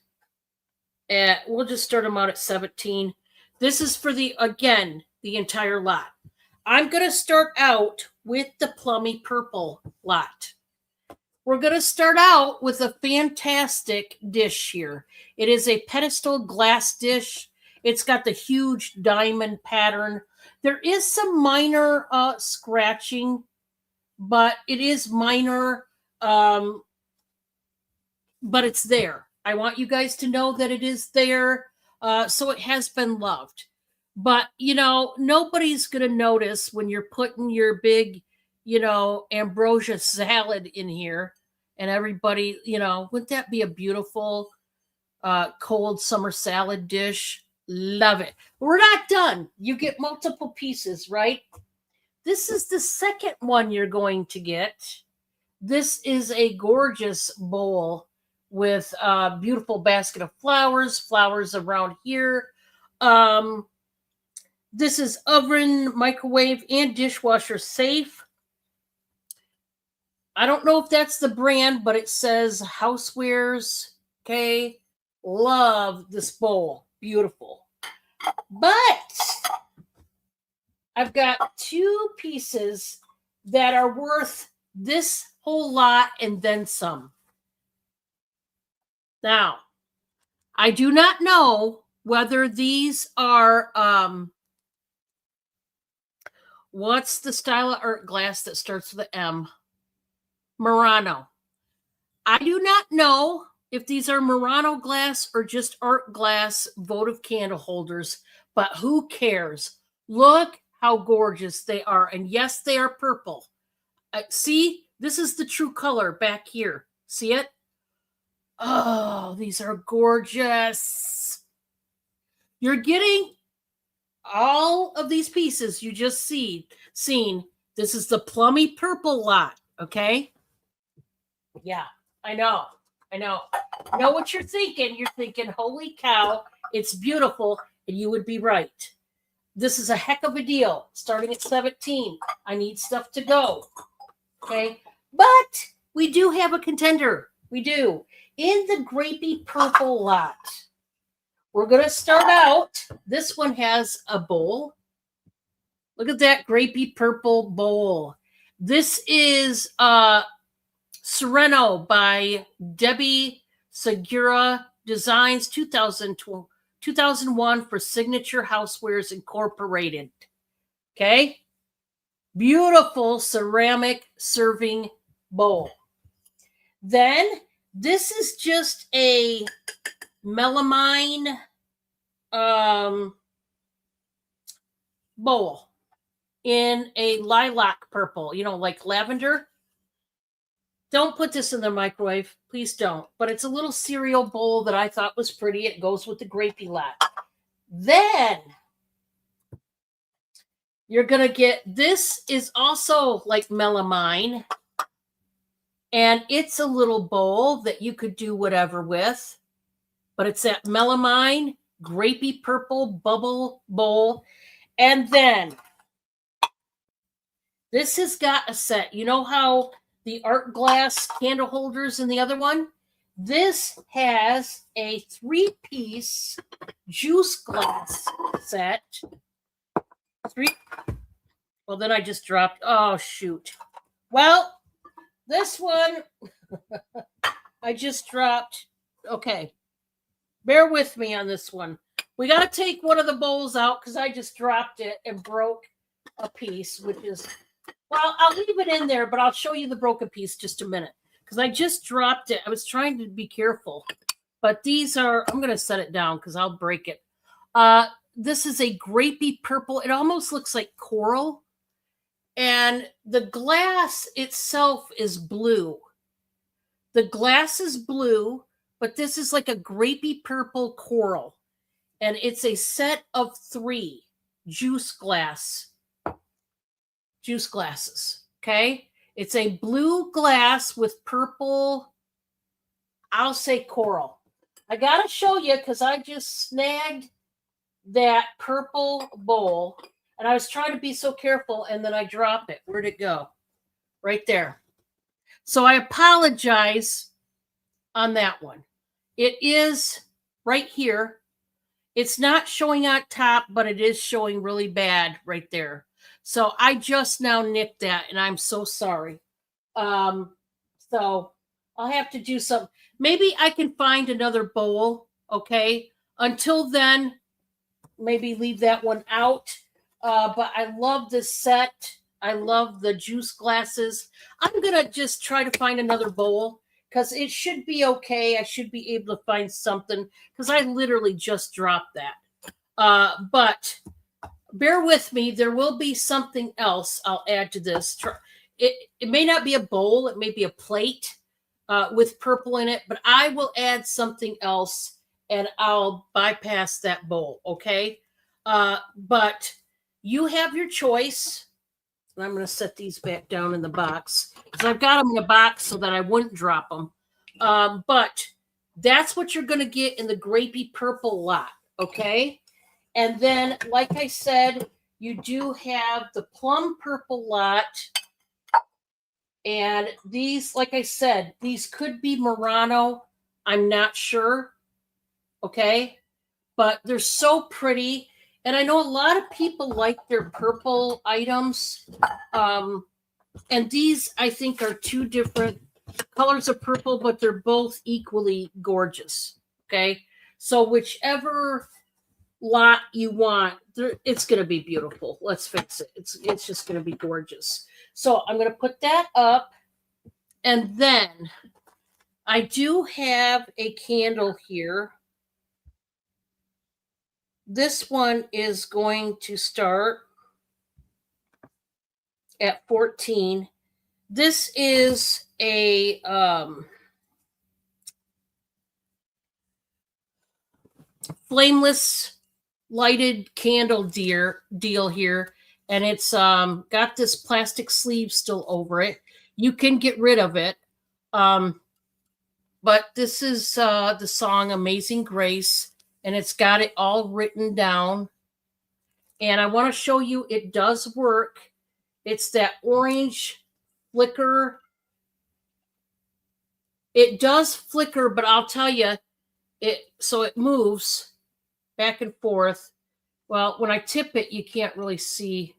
we'll just start them out at 17. This is for the entire lot. I'm going to start out with the plummy purple lot. We're going to start out with a fantastic dish here. It is a pedestal glass dish. It's got the huge diamond pattern. There is some minor scratching, but it is minor, but it's there. I want you guys to know that it is there, so it has been loved. But, nobody's going to notice when you're putting your big, ambrosia salad in here. And everybody, wouldn't that be a beautiful cold summer salad dish? Love it. We're not done. You get multiple pieces, right? This is the second one you're going to get. This is a gorgeous bowl with a beautiful basket of flowers around here. This is oven, microwave, and dishwasher safe. I don't know if that's the brand, but it says Housewares. Okay. Love this bowl. Beautiful. But I've got 2 pieces that are worth this whole lot and then some. Now, I do not know whether these are what's the style of art glass that starts with an M? Murano. I do not know if these are Murano glass or just art glass votive candle holders, but who cares? Look how gorgeous they are. And yes, they are purple. See, this is the true color back here. See it? Oh, these are gorgeous. You're getting all of these pieces you just seen. This is the plummy purple lot, okay? Yeah, I know. I know what you're thinking. You're thinking, holy cow, it's beautiful, and you would be right. This is a heck of a deal. Starting at 17, I need stuff to go. Okay, but we do have a contender. We do. In the grapey purple lot, we're going to start out. This one has a bowl. Look at that grapey purple bowl. This is Sereno by Debbie Segura Designs 2001 for Signature Housewares Incorporated. Okay. Beautiful ceramic serving bowl. Then this is just a melamine bowl in a lilac purple, like lavender. Don't put this in the microwave. Please don't. But it's a little cereal bowl that I thought was pretty. It goes with the grapey lot. Then you're going to get, this is also like melamine. And it's a little bowl that you could do whatever with. But it's that melamine, grapey purple bubble bowl. And then this has got a set. You know how the art glass candle holders in the other one? This has a 3-piece juice glass set. Well, then I just dropped. Oh, shoot. Well, this one, I just dropped. Okay. Bear with me on this one. We got to take one of the bowls out because I just dropped it and broke a piece, which is, well, I'll leave it in there, but I'll show you the broken piece just a minute because I just dropped it. I was trying to be careful, but these are, I'm going to set it down because I'll break it. This is a grapey purple. It almost looks like coral. And the glass itself is blue. The glass is blue, but this is like a grapey purple coral. And it's a set of 3 juice glasses. Okay? It's a blue glass with purple, I'll say coral. I got to show you because I just snagged that purple bowl. And I was trying to be so careful, and then I dropped it. Where'd it go? Right there. So I apologize on that one. It is right here. It's not showing on top, but it is showing really bad right there. So I just now nicked that, and I'm so sorry. So I'll have to do something. Maybe I can find another bowl, okay? Until then, maybe leave that one out. But I love this set. I love the juice glasses. I'm going to just try to find another bowl because it should be okay. I should be able to find something because I literally just dropped that. But bear with me. There will be something else I'll add to this. It may not be a bowl. It may be a plate with purple in it, but I will add something else and I'll bypass that bowl, okay? But you have your choice. And I'm going to set these back down in the box because I've got them in a box so that I wouldn't drop them. But that's what you're going to get in the grapey purple lot, okay? And then, like I said, you do have the plum purple lot. And these, like I said, these could be Murano. I'm not sure. Okay. But they're so pretty. And I know a lot of people like their purple items. And these, I think, are two different colors of purple, but they're both equally gorgeous. Okay. So whichever lot you want, it's going to be beautiful. Let's fix it. It's just going to be gorgeous. So I'm going to put that up. And then I do have a candle here. This one is going to start at 14. This is a flameless lighted candle deal here, and it's got this plastic sleeve still over it. You can get rid of it. But this is the song Amazing Grace, and it's got it all written down. And I want to show you it does work. It's that orange flicker. It does flicker, but I'll tell you, it moves back and forth. Well, when I tip it, you can't really see.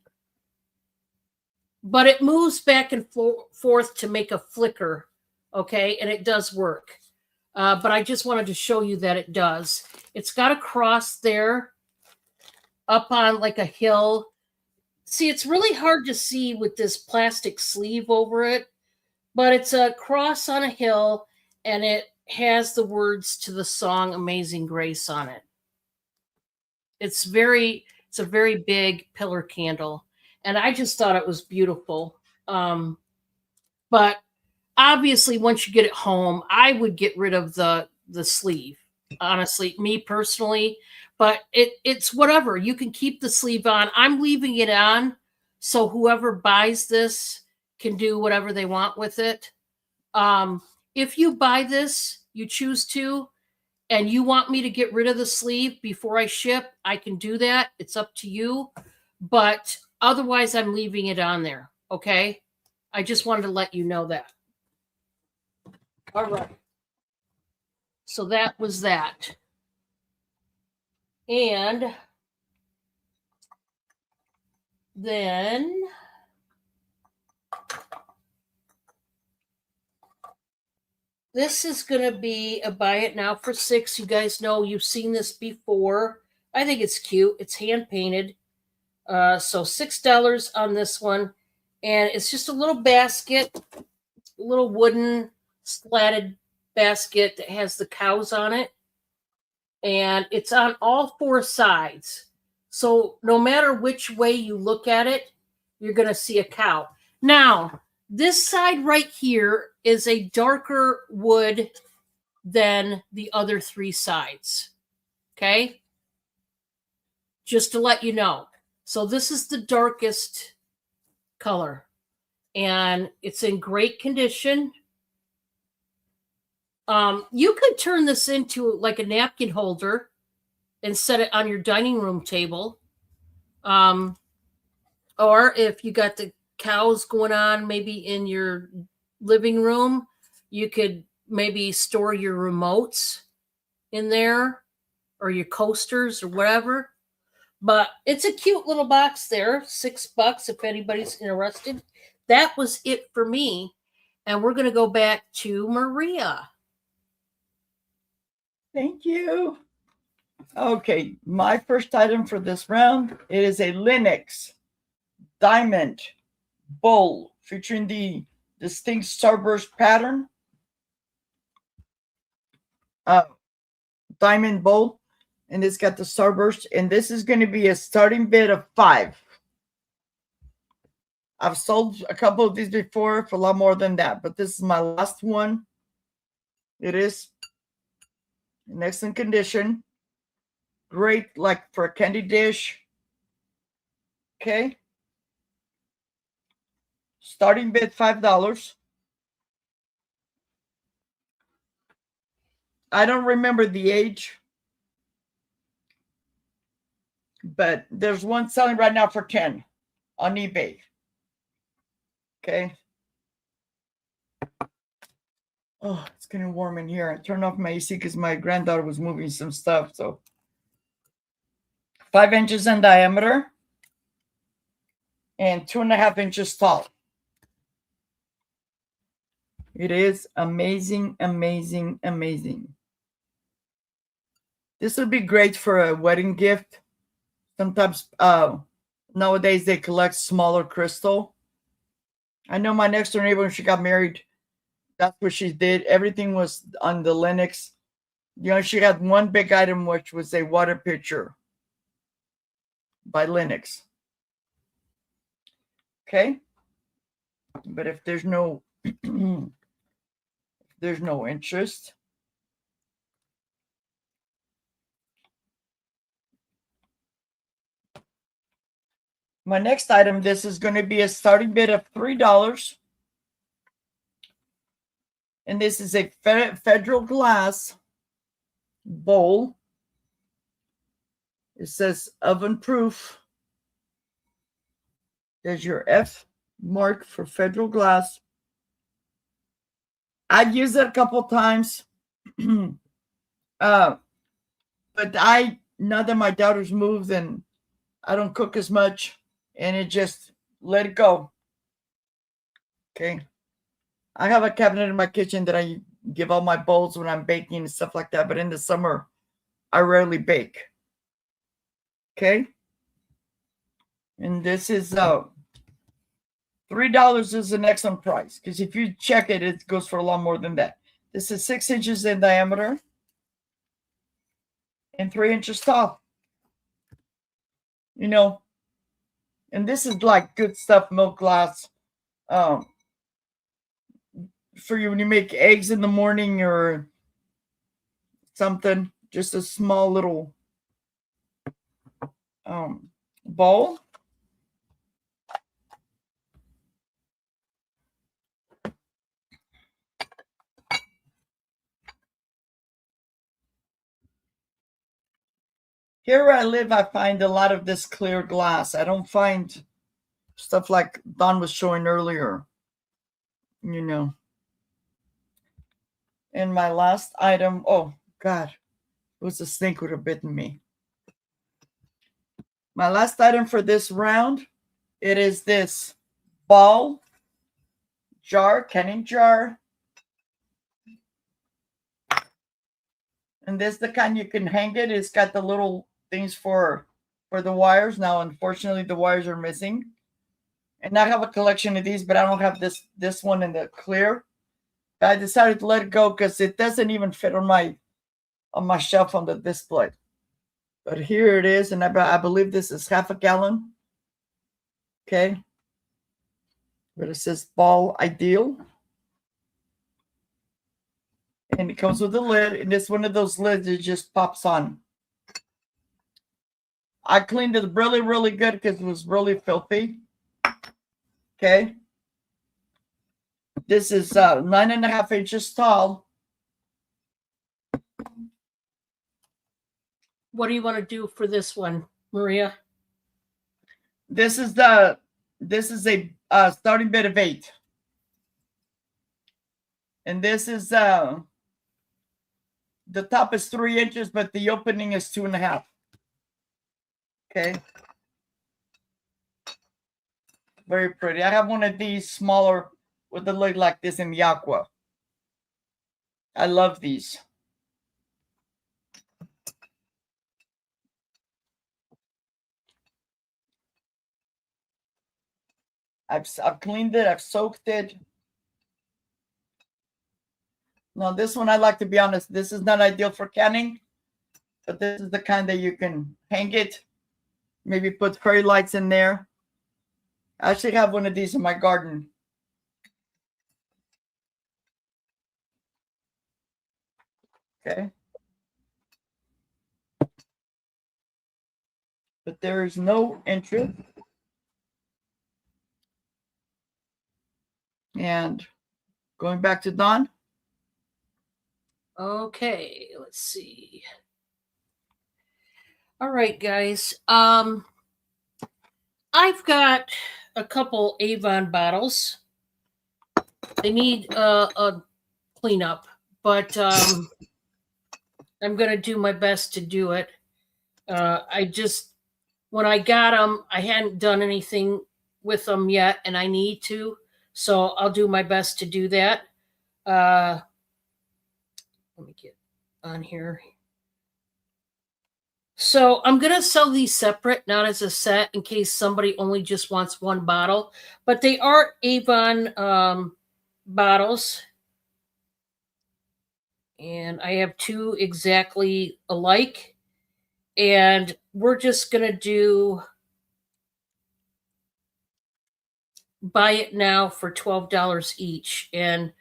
But it moves back and forth to make a flicker, okay? And it does work. But I just wanted to show you that it does. It's got a cross there up on like a hill. See, it's really hard to see with this plastic sleeve over it, but it's a cross on a hill, and it has the words to the song Amazing Grace on it. It's a very big pillar candle, and I just thought it was beautiful. But obviously, once you get it home, I would get rid of the sleeve. Honestly, me personally, but it's whatever. You can keep the sleeve on. I'm leaving it on, so whoever buys this can do whatever they want with it. If you buy this, you choose to, and you want me to get rid of the sleeve before I ship, I can do that. It's up to you. But otherwise, I'm leaving it on there. Okay. I just wanted to let you know that. All right. So that was that. And then this is going to be a buy it now for $6. You guys know you've seen this before. I think it's cute. It's hand painted. So $6 on this one. And it's just a little basket, a little wooden slatted basket that has the cows on it. And it's on all four sides. So no matter which way you look at it, you're going to see a cow. Now, this side right here is a darker wood than the other three sides. Okay? Just to let you know. So this is the darkest color. And it's in great condition. You could turn this into like a napkin holder and set it on your dining room table. Or if you got the cows going on maybe in your living room, you could maybe store your remotes in there or your coasters or whatever. But it's a cute little box there, $6 if anybody's interested. That was it for me. And we're going to go back to Maria. Thank you. Okay, my first item for this round, it is a Lenox diamond bowl featuring the distinct starburst pattern. Diamond bowl, and it's got the starburst, and this is going to be a starting bid of $5. I've sold a couple of these before for a lot more than that, but this is my last one. It is in excellent condition. Great, like for a candy dish. Okay. Starting bid $5. I don't remember the age, but there's one selling right now for $10 on eBay. Okay. Oh, it's getting warm in here. I turned off my AC because my granddaughter was moving some stuff. So 5 inches in diameter and 2.5 inches tall. It is amazing, amazing, amazing. This would be great for a wedding gift. Sometimes nowadays they collect smaller crystal. I know my next door neighbor, when she got married, that's what she did. Everything was on the Linux. You know, she had one big item, which was a water pitcher by Linux. Okay. But if there's no there's no interest, my next item, this is going to be a starting bid of $3. And this is a Federal Glass bowl. It says oven proof. There's your F mark for Federal Glass. I've used it a couple times. But now that my daughter's moved and I don't cook as much, and it just let it go. Okay. I have a cabinet in my kitchen that I give all my bowls when I'm baking and stuff like that. But in the summer, I rarely bake. Okay. And this is $3 is an excellent price, because if you check it, it goes for a lot more than that. This is 6 inches in diameter and 3 inches tall. You know, and this is like good stuff, milk glass. For you when you make eggs in the morning or something, just a small little bowl. Here where I live, I find a lot of this clear glass. I don't find stuff like Don was showing earlier, you know. And my last item, oh God, it was a snake would have bitten me. My last item for this round, it is this ball jar, canning jar. And this is the kind you can hang it. It's got the little things for the wires. Now, unfortunately, the wires are missing. And I have a collection of these, but I don't have this one in the clear. I decided to let it go because it doesn't even fit on my shelf on the display. But here it is, and I believe this is 1/2 gallon. Okay. But it says Ball Ideal. And it comes with a lid, and it's one of those lids that just pops on. I cleaned it really, really good because it was really filthy. Okay. This is 9.5 inches tall. What do you want to do for this one, Maria? This is a starting bid of 8. And this is the top is 3 inches, but the opening is 2.5. Okay. Very pretty. I have one of these smaller with a lid like this in the aqua. I love these. I've cleaned it. I've soaked it. Now this one, I like to be honest, this is not ideal for canning, but this is the kind that you can hang it. Maybe put fairy lights in there. I actually have one of these in my garden. Okay. But there is no interest. And going back to Don. Okay, let's see. All right, guys. I've got a couple Avon bottles. They need a cleanup, but I'm going to do my best to do it. When I got them, I hadn't done anything with them yet, and I need to. So I'll do my best to do that. Let me get on here. So I'm going to sell these separate, not as a set, in case somebody only just wants one bottle. But they are Avon bottles. And I have two exactly alike. And we're just going to buy it now for $12 each. And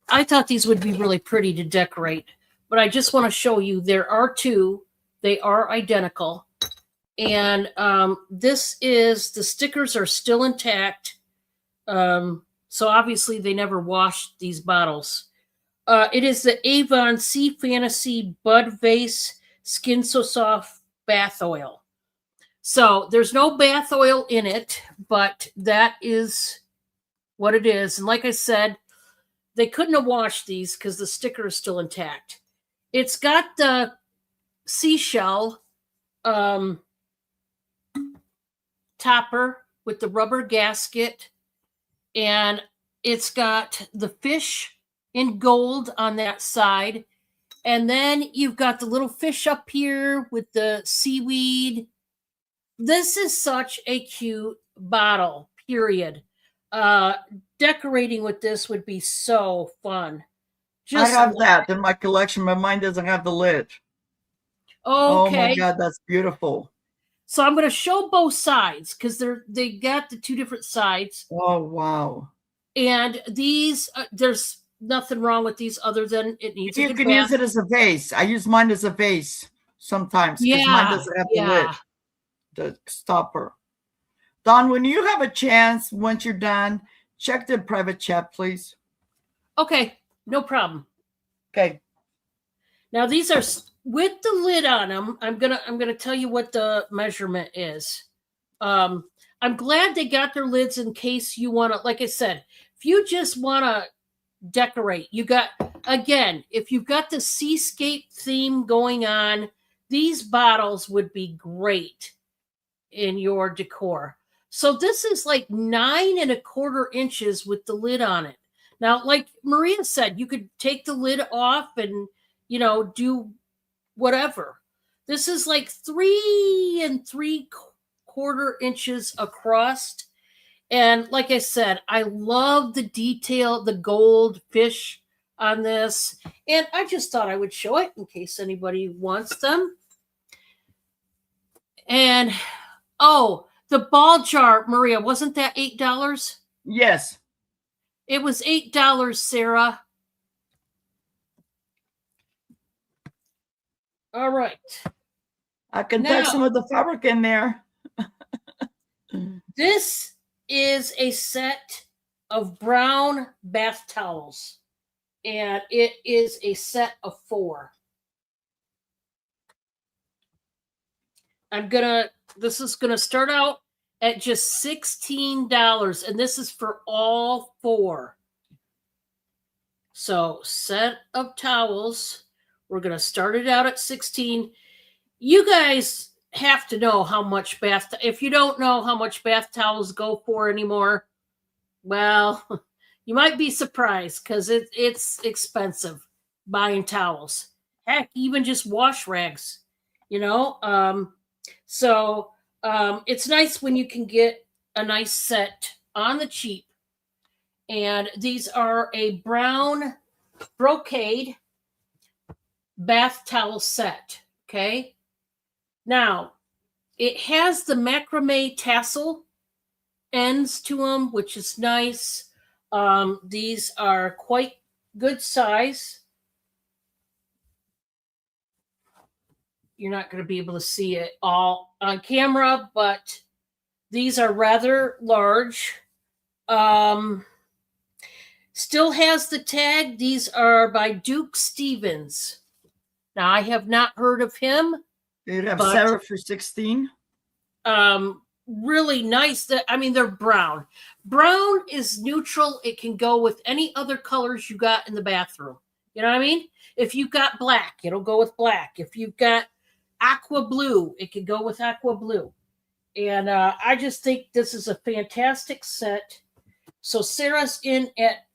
I thought these would be really pretty to decorate. But I just want to show you there are two. They are identical. And this is, the stickers are still intact. So obviously they never washed these bottles. It is the Avon Sea Fantasy Bud Vase Skin So Soft Bath Oil. So there's no bath oil in it, but that is what it is. And like I said, they couldn't have washed these because the sticker is still intact. It's got the seashell topper with the rubber gasket, and it's got the fish in gold on that side, and then you've got the little fish up here with the seaweed. This is such a cute bottle, period. Decorating with this would be so fun. I have that in my collection, but mine doesn't have the lid. Okay. Oh my God, that's beautiful. So I'm going to show both sides because they got the two different sides. Oh, wow. And these, there's nothing wrong with these other than it needs a good You can use it as a vase. I use mine as a vase sometimes because mine doesn't have the lid, the stopper. Dawn, when you have a chance, once you're done, check the private chat, please. Okay, no problem. Okay. Now these are with the lid on them. I'm gonna tell you what the measurement is. I'm glad they got their lids in case you want to. Like I said, if you just want to decorate, you got, again, if you've got the seascape theme going on, these bottles would be great in your decor. So this is like 9 1/4 inches with the lid on it. Now, like Maria said, you could take the lid off and, do whatever. This is like 3 3/4 inches across. And like I said, I love the detail, the gold fish on this. And I just thought I would show it in case anybody wants them. And, the ball jar, Maria, wasn't that $8? Yes. It was $8, Sarah. All right. I can tuck some of the fabric in there. This is a set of brown bath towels, and it is a set of 4. This is gonna start out at just $16, and this is for all 4. So, set of towels. We're gonna start it out at 16. You guys have to know how much if you don't know how much bath towels go for anymore, well, you might be surprised because it's expensive buying towels. Heck, even just wash rags, So it's nice when you can get a nice set on the cheap. And these are a brown brocade bath towel set. Okay. Now, it has the macrame tassel ends to them, which is nice. These are quite good size. You're not going to be able to see it all on camera, but these are rather large. Still has the tag. These are by Duke Stevens. Now, I have not heard of him. You have Sarah for 16. really nice. That I mean, they're brown. Brown is neutral. It can go with any other colors you got in the bathroom. You know what I mean? If you've got black, it'll go with black. If you've got aqua blue, it can go with aqua blue. And I just think this is a fantastic set. So Sarah's in at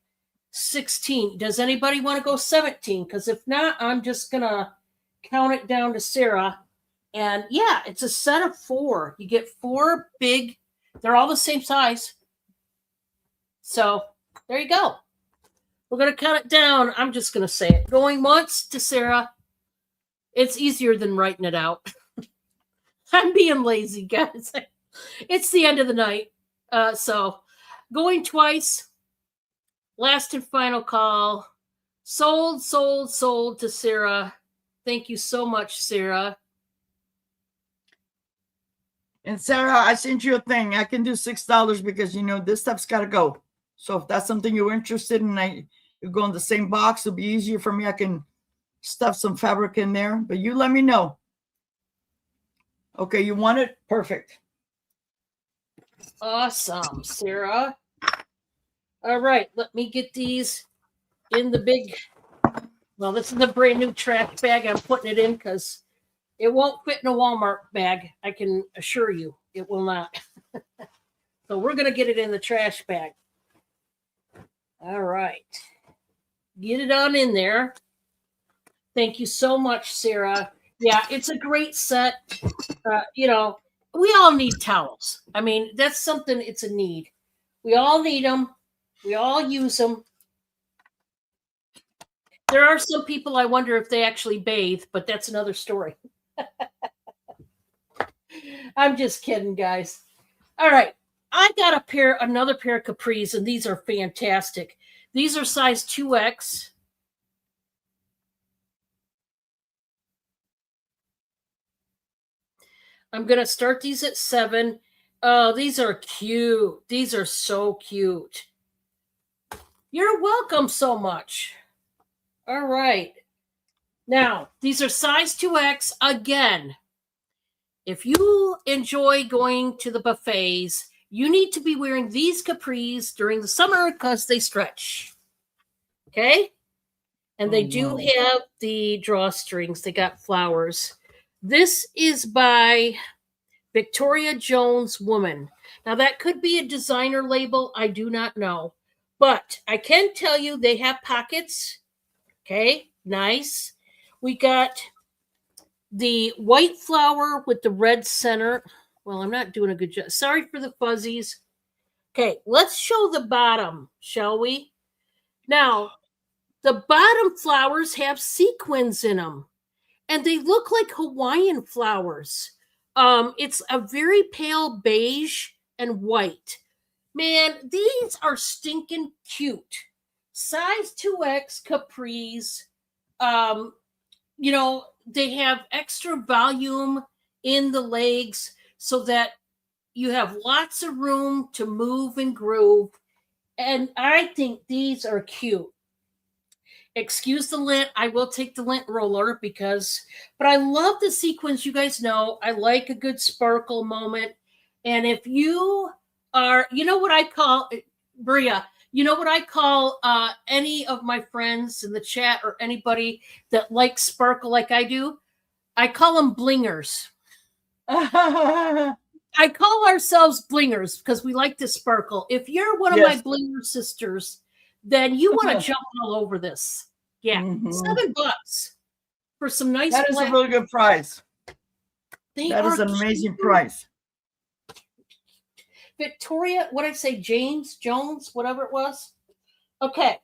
16. Does anybody want to go 17? Because if not, I'm just going to count it down to Sarah. And yeah, it's a set of 4. You get 4 big, they're all the same size. So there you go. We're going to count it down. I'm just going to say it. Going once to Sarah. It's easier than writing it out. I'm being lazy, guys. It's the end of the night. So going twice. Last and final call. Sold to Sarah. Thank you so much, Sarah. And Sarah, I sent you a thing. I can do $6 because this stuff's got to go. So if that's something you're interested in, you go in the same box. It'll be easier for me. I can stuff some fabric in there, but you let me know. Okay, you want it? Perfect. Awesome, Sarah. All right, let me get these in the big, well, this is the brand new trash bag. I'm putting it in because it won't fit in a Walmart bag. I can assure you it will not. So we're going to get it in the trash bag. All right. Get it on in there. Thank you so much, Sarah. Yeah, it's a great set. We all need towels. I mean, that's something, it's a need. We all need them. We all use them. There are some people I wonder if they actually bathe, but that's another story. I'm just kidding, guys. All right. I got another pair of capris, and these are fantastic. These are size 2X. I'm going to start these at 7. Oh, these are cute. These are so cute. You're welcome so much. All right. Now, these are size 2X. Again, if you enjoy going to the buffets, you need to be wearing these capris during the summer because they stretch. Okay? And they do have the drawstrings. They got flowers. This is by Victoria Jones Woman. Now, that could be a designer label. I do not know. But I can tell you they have pockets. Okay, nice. We got the white flower with the red center. Well, I'm not doing a good job. Sorry for the fuzzies. Okay, let's show the bottom, shall we? Now, the bottom flowers have sequins in them, and they look like Hawaiian flowers. It's a very pale beige and white. Man, these are stinking cute. Size 2X capris. They have extra volume in the legs so that you have lots of room to move and groove. And I think these are cute. Excuse the lint. I will take the lint roller but I love the sequins. You guys know I like a good sparkle moment. And if you are, what I call, Bria, what I call any of my friends in the chat or anybody that likes sparkle like I do? I call them blingers. I call ourselves blingers because we like to sparkle. If you're one of my blinger sisters, then you want to jump all over this. Yeah, $7 for some nice. That is a really good price. That is an amazing price. Victoria, what did I say? Jones, whatever it was. Okay.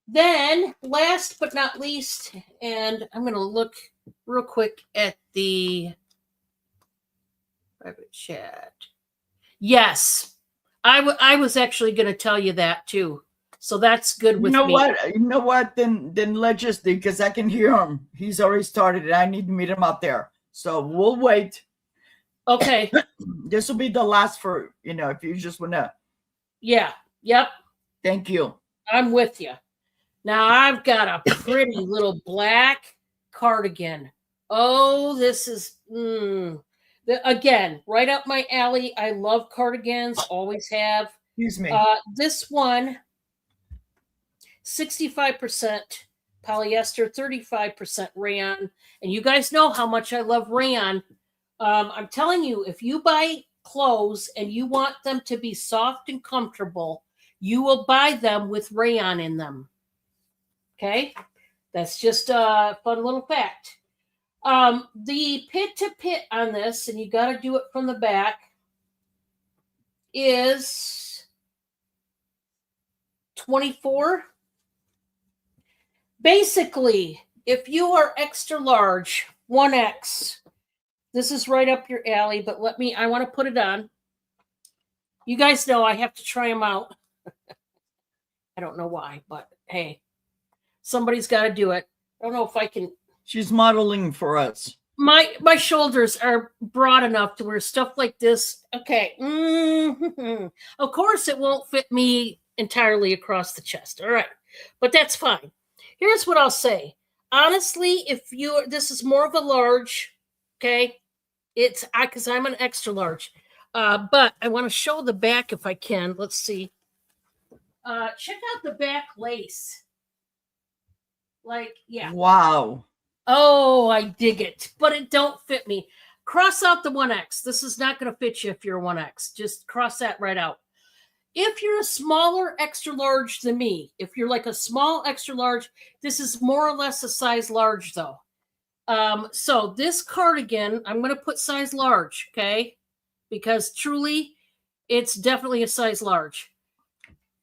Then, last but not least, and I'm going to look real quick at the private chat. Yes, I was actually going to tell you that too. So that's good with me. You know what? Then let's just do, because I can hear him. He's already started, and I need to meet him out there. So we'll wait. Okay. This will be the last for, if you just want to. Yeah. Yep. Thank you. I'm with you. Now I've got a pretty little black cardigan. Oh, this is, Again, right up my alley. I love cardigans, always have. Excuse me. This one, 65% polyester, 35% rayon. And you guys know how much I love rayon. I'm telling you, if you buy clothes and you want them to be soft and comfortable, you will buy them with rayon in them. Okay? That's just a fun little fact. The pit to pit on this, and you got to do it from the back, is 24. Basically, if you are extra large, 1X, this is right up your alley, but I want to put it on. You guys know I have to try them out. I don't know why, but hey, somebody's got to do it. I don't know if I can. She's modeling for us. My shoulders are broad enough to wear stuff like this. Okay. Of course, it won't fit me entirely across the chest. All right. But that's fine. Here's what I'll say. Honestly, this is more of a large, okay? It's because I'm an extra large. But I want to show the back if I can. Let's see. Check out the back lace. Like, yeah. Wow. Oh, I dig it, but it don't fit me. Cross out the 1X. This is not going to fit you if you're a 1X. Just cross that right out. If you're a smaller extra large than me, if you're like a small extra large, this is more or less a size large though. So this cardigan, I'm going to put size large, okay? Because truly, it's definitely a size large.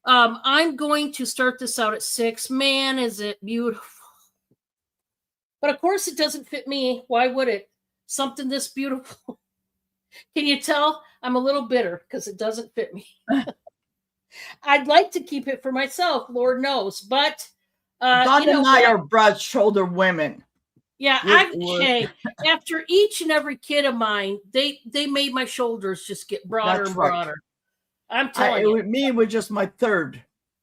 I'm going to start this out at 6. Man, is it beautiful. But of course it doesn't fit me. Why would it? Something this beautiful. Can you tell? I'm a little bitter because it doesn't fit me. I'd like to keep it for myself, Lord knows. But Don and I are broad shoulder women. Yeah, hey, after each and every kid of mine, they made my shoulders just get broader and broader. I'm telling you. Me, it was just my third.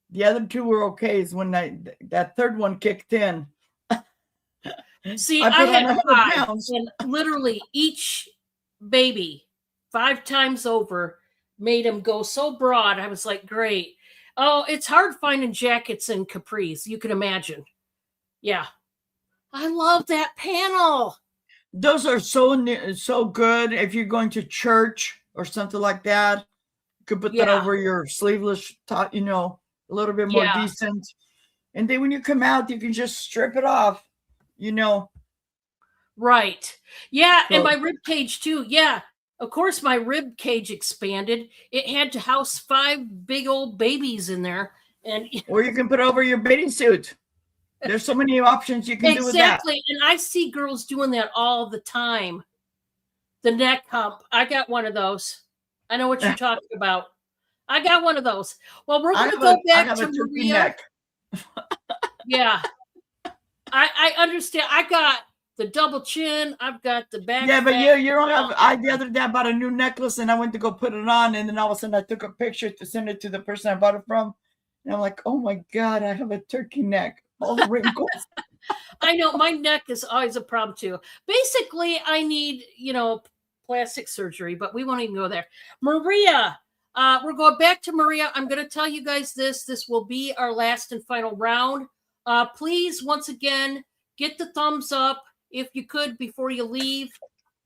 The other two were okay. Is when that third one kicked in. See, I had 5, and literally each baby 5 times over made him go so broad. I was like, great. Oh, it's hard finding jackets and capris. You can imagine. Yeah. I love that panel. Those are so good. If you're going to church or something like that, you could put that over your sleeveless top, a little bit more decent. And then when you come out, you can just strip it off. Right. Yeah. So, and my rib cage too. Yeah. Of course, my rib cage expanded. It had to house 5 big old babies in there. Or you can put over your bathing suit. There's so many options you can do with that. Exactly. And I see girls doing that all the time. The neck hump. I got one of those. I know what you're talking about. I got one of those. Well, we're going to go back to Maria. Neck. Yeah. I understand. I got the double chin. I've got the back. Yeah, but you don't have. The other day I bought a new necklace and I went to go put it on, and then all of a sudden I took a picture to send it to the person I bought it from, and I'm like, oh my god, I have a turkey neck, all the wrinkles. I know my neck is always a problem too. Basically, I need plastic surgery, but we won't even go there. Maria, we're going back to Maria. I'm going to tell you guys this. This will be our last and final round. Please, once again, get the thumbs up if you could before you leave.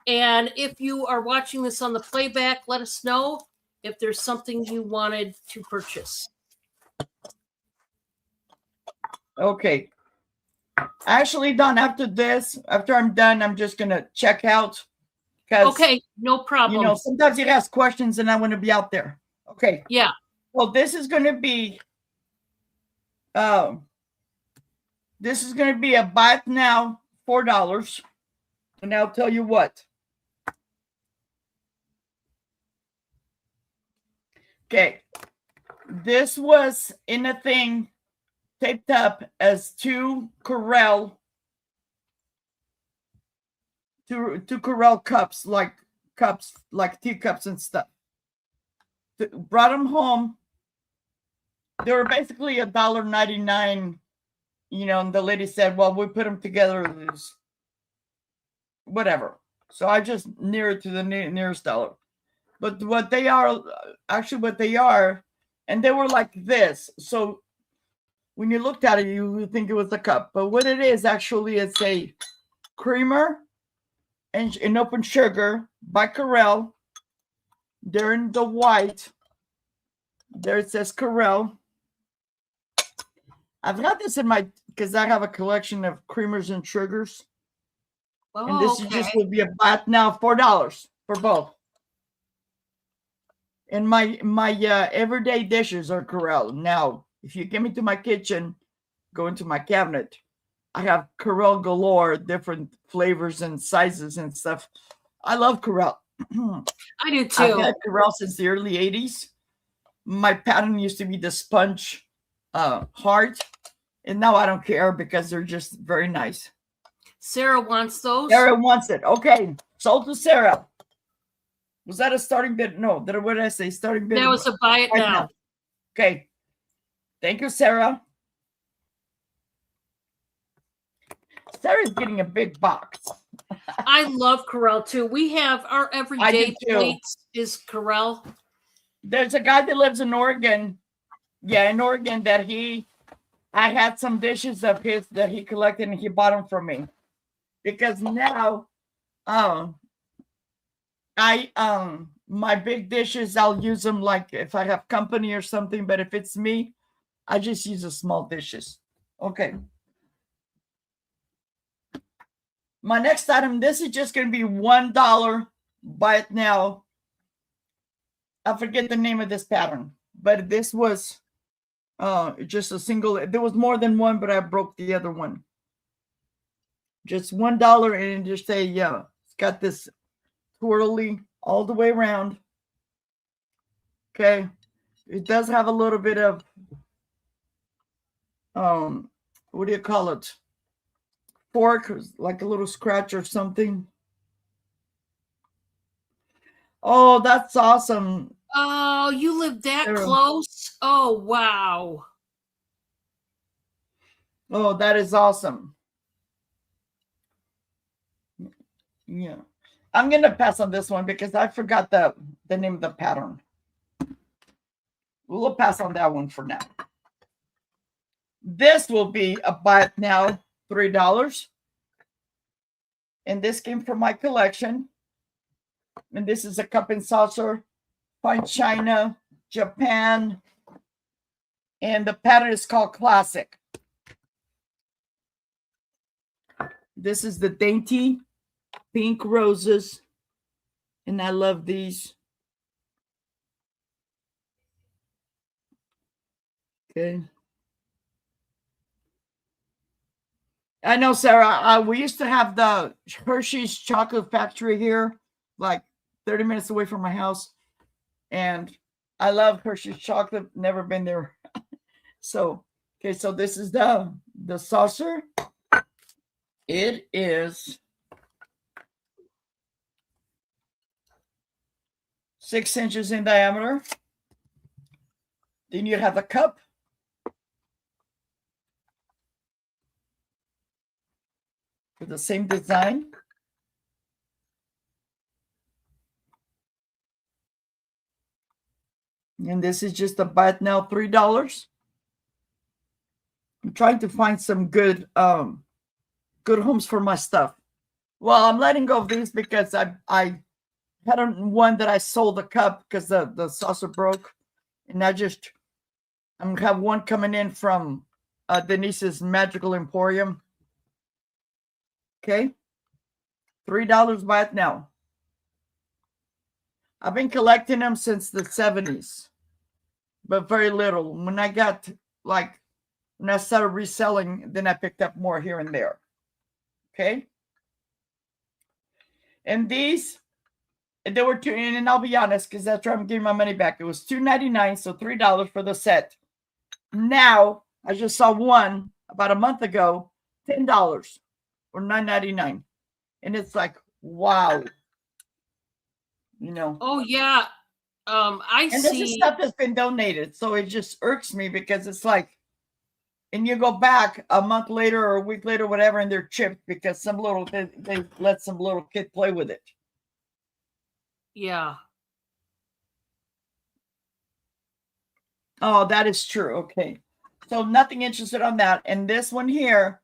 And if you are watching this on the playback, let us know if there's something you wanted to purchase. Okay. Actually, Don, after I'm done, I'm just going to check out. Okay, no problem. Sometimes you ask questions and I want to be out there. Okay. Yeah. Well, this is going to be a buy it now, $4. And I'll tell you what. Okay. This was in a thing taped up as 2 Corelle cups, like teacups and stuff. Brought them home. They were basically $1.99. And the lady said, well, we put them together, whatever. So I just near it to the nearest dollar. But what they are, actually, what they are, and they were like this. So when you looked at it, you would think it was a cup. But what it is, actually, it's a creamer and open sugar by Corelle. They're in the white. There it says Corelle. I've got this in my, because I have a collection of creamers and sugars. Oh, And this okay. just would be a bat now, $4 for both. And my everyday dishes are Corelle. Now, if you get into my kitchen, go into my cabinet, I have Corelle galore, different flavors and sizes and stuff. I love Corelle. I do I've too. had Corelle since the early 80s. My pattern used to be the sponge heart. And now I don't care because they're just very nice. Sarah wants those. Sarah wants it. Okay. Sold to Sarah. Was that a starting bid? No. What did I say? Starting bid? That was a buy it right now. Okay. Thank you, Sarah. Sarah's getting a big box. I love Corelle too. We have our everyday plates is Corelle. There's a guy that lives in Oregon. Yeah, in Oregon I had some dishes of his that he collected and he bought them for me. Because now my big dishes, I'll use them like if I have company or something, but if it's me, I just use the small dishes. Okay. My next item, this is just going to be $1. Buy it now. I forget the name of this pattern, but this was just a single. There was more than one, but I broke the other one. Just $1 and just say, yeah, it's got this twirly all the way around. Okay. It does have a little bit of, what do you call it? Fork, like a little scratch or something. Oh, that's awesome. Oh, you live that close? Oh, wow. Oh, that is awesome. Yeah. I'm going to pass on this one because I forgot the name of the pattern. We'll pass on that one for now. This will be a buy it now, $3. And this came from my collection. And this is a cup and saucer, fine china, Japan. And the pattern is called Classic. This is the dainty pink roses. And I love these. Okay. I know, Sarah. We used to have the Hershey's chocolate factory here, like 30 minutes away from my house. And I love Hershey's chocolate. Never been there. So, okay, so this is the saucer. It is 6 inches in diameter. Then you have a cup. With the same design. And this is just a buy it now, $3. I'm trying to find some good homes for my stuff. Well, I'm letting go of these because I had one that I sold the cup because the saucer broke. And I'm going to have one coming in from Denise's Magical Emporium. Okay. $3 buy it now. I've been collecting them since the 70s, but very little. When I started reselling, then I picked up more here and there. Okay. And these, they were two, and I'll be honest, because that's where I'm getting my money back. It was $2.99, so $3 for the set. Now, I just saw one about a month ago, $10 or $9.99. And it's like, wow. You know. Oh, yeah. And this is stuff that's been donated. So it just irks me because it's like, and you go back a month later or a week later, whatever, and they're chipped because they let some little kid play with it. Yeah. Oh, that is true. Okay. So nothing interested on that. And this one here,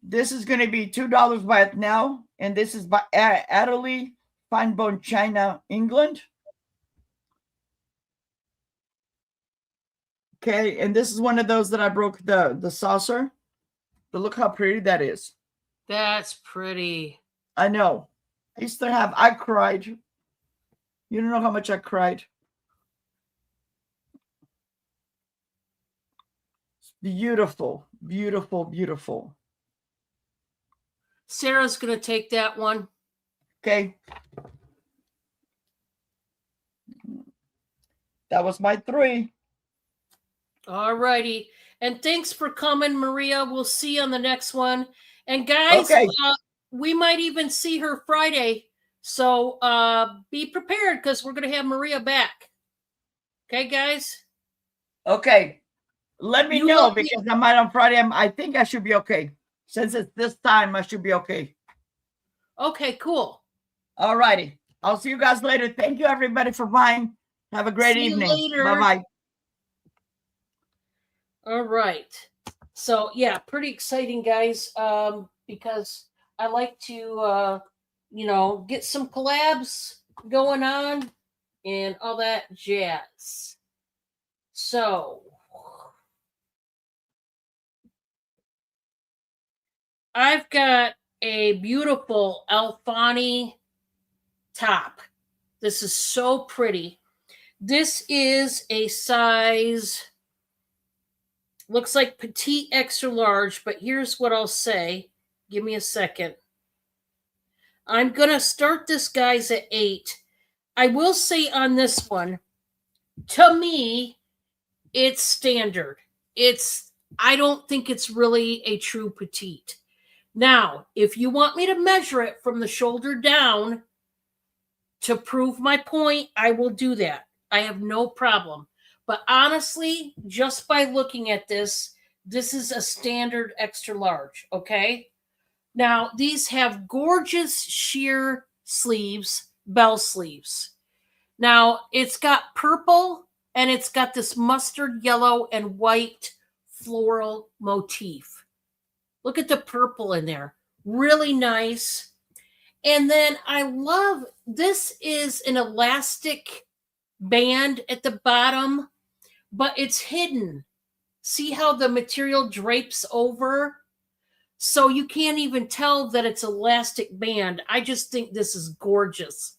this is going to be $2 by it now. And this is by Adderley Finebone China, England. Okay. And this is one of those that I broke the saucer. But look how pretty that is. That's pretty. I know. I cried. You don't know how much I cried. Beautiful, beautiful, beautiful. Sarah's going to take that one. Okay. That was my 3. All righty. And thanks for coming, Maria. We'll see you on the next one. And guys, Okay. We might even see her Friday. So be prepared because we're going to have Maria back. Okay, guys? Okay. Let me know because I might on Friday. I think I should be okay. Since it's this time, I should be okay. Okay, cool. All righty. I'll see you guys later. Thank you, everybody, for buying. Have a great evening. Bye-bye. All right. So, yeah, pretty exciting, guys, because I like to, get some collabs going on and all that jazz. So, I've got a beautiful Alfani top. This is so pretty. This is a size, looks like petite extra large, but here's what I'll say. Give me a second. I'm going to start this, guys, at 8. I will say on this one, to me, it's standard. I don't think it's really a true petite. Now, if you want me to measure it from the shoulder down to prove my point, I will do that. I have no problem. But honestly, just by looking at this is a standard extra large, okay? Now, these have gorgeous sheer sleeves, bell sleeves. Now, it's got purple and it's got this mustard yellow and white floral motif. Look at the purple in there. Really nice. And then I love, this is an elastic band at the bottom, but it's hidden. See how the material drapes over? So you can't even tell that it's elastic band. I just think this is gorgeous.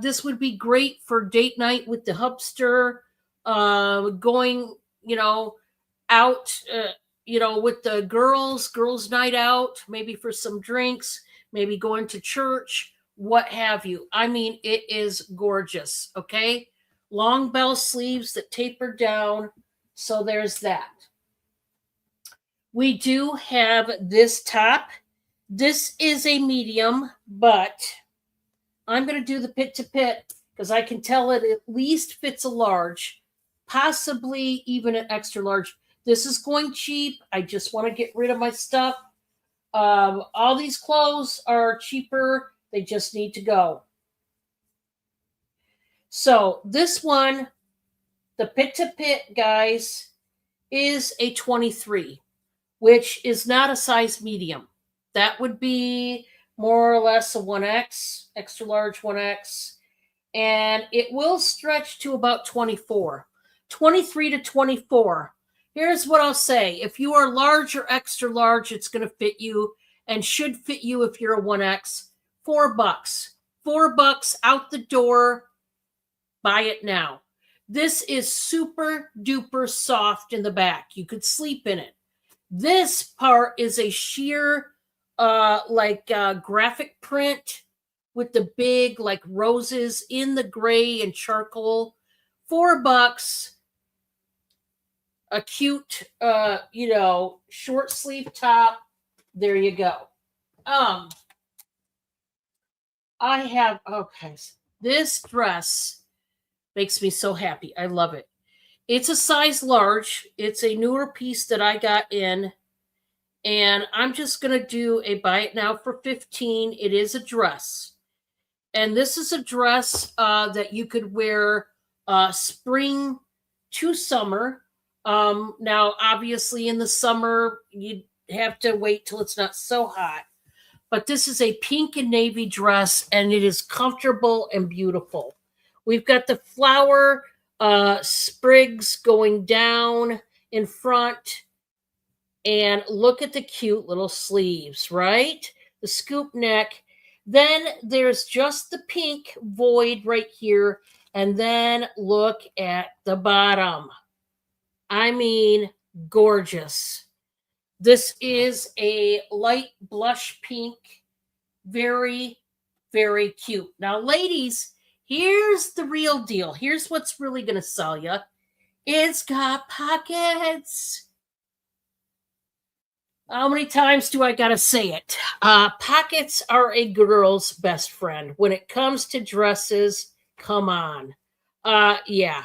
This would be great for date night with the hubster, going, out, with the girls' night out, maybe for some drinks, maybe going to church, what have you. I mean, it is gorgeous, okay? Long bell sleeves that taper down. So there's that. We do have this top. This is a medium, but I'm going to do the pit to pit because I can tell it at least fits a large, possibly even an extra large. This is going cheap. I just want to get rid of my stuff. All these clothes are cheaper. They just need to go. So this one, the pit to pit, guys, is a 23, which is not a size medium. That would be more or less a 1X, extra large 1X. And it will stretch to about 24, 23 to 24. Here's what I'll say. If you are large or extra large, it's going to fit you and should fit you if you're a 1X. $4. $4 out the door. Buy it now. This is super duper soft in the back. You could sleep in it. This part is a sheer graphic print with the big roses in the gray and charcoal. $4. A cute, short sleeve top. There you go. This dress makes me so happy. I love it. It's a size large. It's a newer piece that I got in. And I'm just going to do a buy it now for 15. It is a dress. And this is a dress that you could wear spring to summer. Now, obviously, in the summer, you have to wait till it's not so hot. But this is a pink and navy dress, and it is comfortable and beautiful. We've got the flower sprigs going down in front. And look at the cute little sleeves, right? The scoop neck. Then there's just the pink void right here. And then look at the bottom. I mean, gorgeous. This is a light blush pink. Very, very cute. Now, ladies, here's the real deal. Here's what's really going to sell you. It's got pockets. How many times do I got to say it? Pockets are a girl's best friend. When it comes to dresses, come on. Yeah.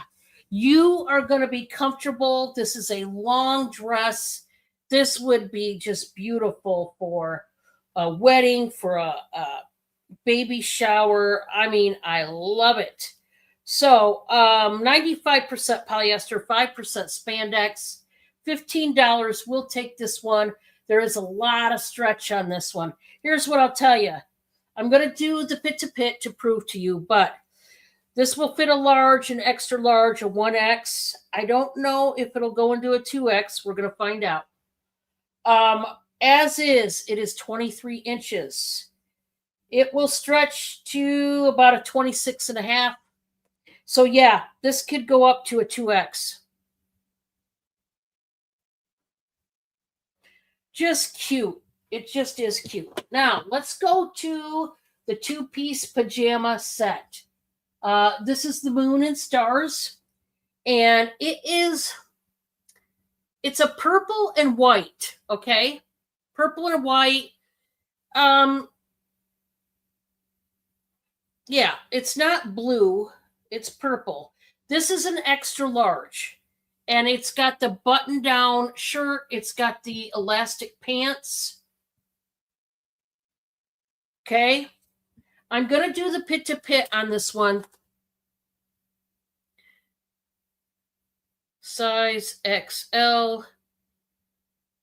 You are going to be comfortable. This is a long dress. This would be just beautiful for a wedding, for a baby shower. I mean, I love it. So 95% polyester, 5% spandex, $15. We'll take this one. There is a lot of stretch on this one. Here's what I'll tell you. I'm going to do the pit to pit to prove to you, but this will fit a large, an extra large, a 1X. I don't know if it'll go into a 2X. We're going to find out. As is, it is 23 inches. It will stretch to about a 26 and a half. So yeah, this could go up to a 2X. Just cute. It just is cute. Now, let's go to the two-piece pajama set. This is the Moon and Stars. And it's a purple and white, okay? Purple and white. Yeah, it's not blue. It's purple. This is an extra large. And it's got the button-down shirt. It's got the elastic pants. Okay. I'm going to do the pit to pit on this one. Size XL.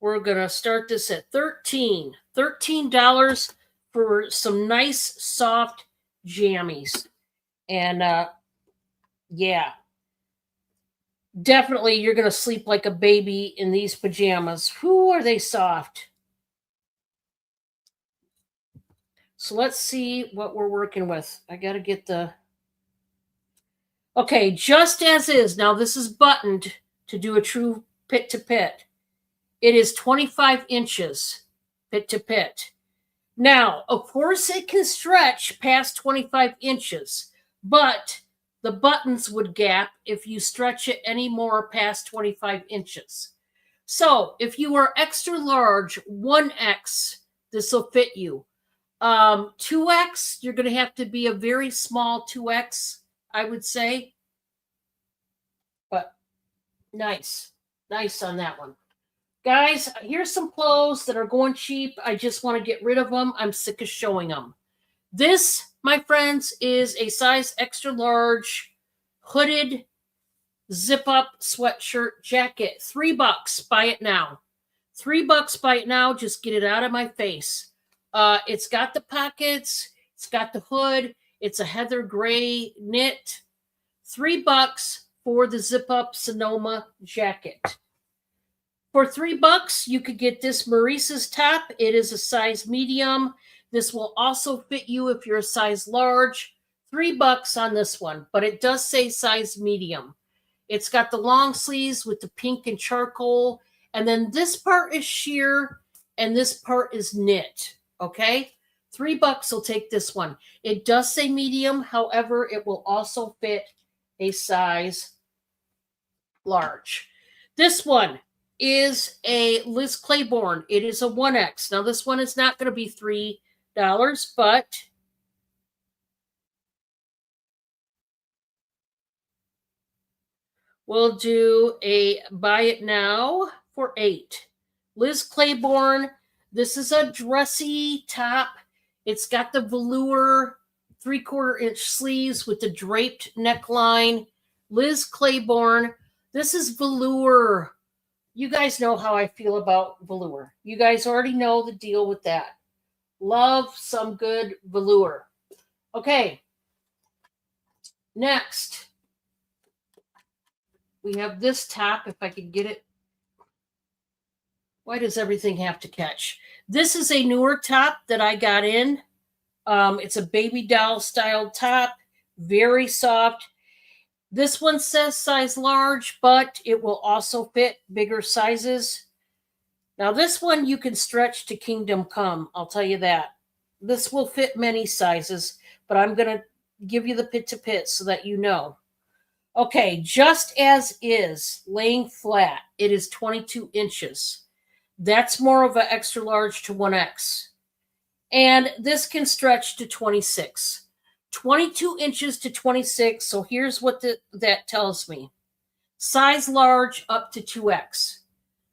We're going to start this at $13 for some nice, soft jammies. And yeah. Definitely, you're going to sleep like a baby in these pajamas. Whew, are they soft? So let's see what we're working with. I got to get the... Okay, just as is. Now, this is buttoned to do a true pit to pit. It is 25 inches pit to pit. Now, of course, it can stretch past 25 inches, but the buttons would gap if you stretch it any more past 25 inches. So if you are extra large, 1X, this will fit you. 2X, you're going to have to be a very small 2X, I would say. But nice. Nice on that one. Guys, here's some clothes that are going cheap. I just want to get rid of them. I'm sick of showing them. This, my friends, is a size extra large hooded zip-up sweatshirt jacket. $3. Buy it now. $3. Buy it now. Just get it out of my face. It's got the pockets. It's got the hood. It's a heather gray knit. $3 for the zip-up Sonoma jacket. For $3, you could get this Maurice's top. It is a size medium. This will also fit you if you're a size large. $3 on this one, but it does say size medium. It's got the long sleeves with the pink and charcoal. And then this part is sheer and this part is knit. Okay? $3 will take this one. It does say medium. However, it will also fit a size large. This one is a Liz Claiborne. It is a 1X. Now, this one is not going to be $3, but We'll do a buy it now for $8. Liz Claiborne, this is a dressy top. It's got the velour 3/4 inch sleeves with the draped neckline. Liz Claiborne, this is velour. You guys know how I feel about velour. You guys already know the deal with that. Love some good velour. Okay. Next, we have this top, if I can get it. Why does everything have to catch? This is a newer top that I got in. It's a baby doll style top, very soft. This one says size large, but it will also fit bigger sizes. Now, this one you can stretch to kingdom come. I'll tell you that. This will fit many sizes, but I'm going to give you the pit to pit so that you know. Okay, just as is, laying flat, it is 22 inches. That's more of an extra large to 1X. And this can stretch to 26. 22 inches to 26. So here's what that tells me. Size large up to 2X.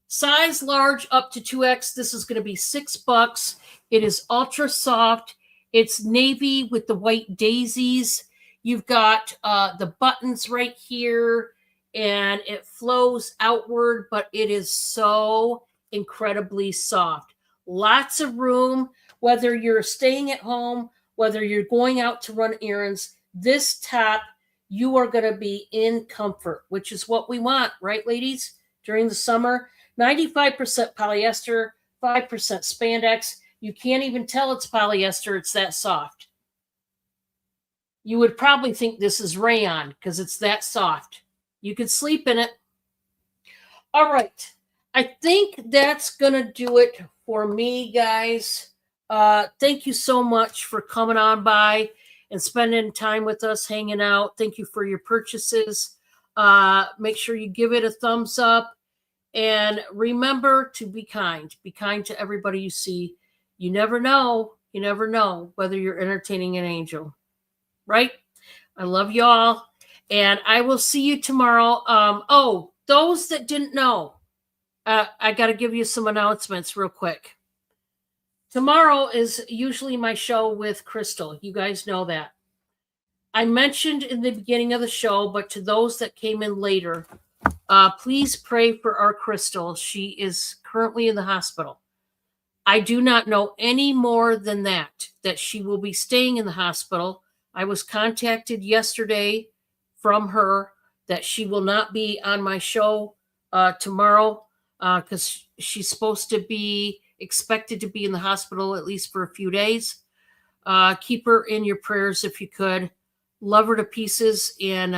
Size large up to 2X. This is going to be $6. It is ultra soft. It's navy with the white daisies. You've got the buttons right here, and it flows outward, but it is so incredibly soft. Lots of room, whether you're staying at home, whether you're going out to run errands. This top, you are going to be in comfort, which is what we want, right, ladies? During the summer, 95% polyester, 5% spandex. You can't even tell it's polyester. It's that soft. You would probably think this is rayon because it's that soft. You could sleep in it. All right. I think that's going to do it for me, guys. Thank you so much for coming on by and spending time with us, hanging out. Thank you for your purchases. Make sure you give it a thumbs up. And remember to be kind. Be kind to everybody you see. You never know. You never know whether you're entertaining an angel. Right? I love y'all. And I will see you tomorrow. Those that didn't know, I got to give you some announcements real quick. Tomorrow is usually my show with Crystal. You guys know that. I mentioned in the beginning of the show, but to those that came in later, please pray for our Crystal. She is currently in the hospital. I do not know any more than that she will be staying in the hospital. I was contacted yesterday from her that she will not be on my show tomorrow because she's supposed to be expected to be in the hospital at least for a few days. Keep her in your prayers if you could. Love her to pieces. And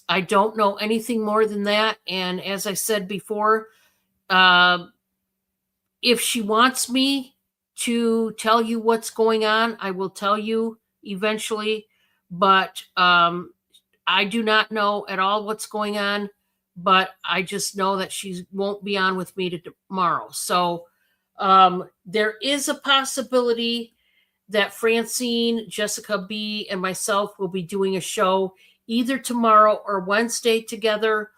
I don't know anything more than that. And as I said before, if she wants me to tell you what's going on, I will tell you eventually. But I do not know at all what's going on. But I just know that she won't be on with me tomorrow. So there is a possibility that Francine, Jessica B., and myself will be doing a show either tomorrow or Wednesday together.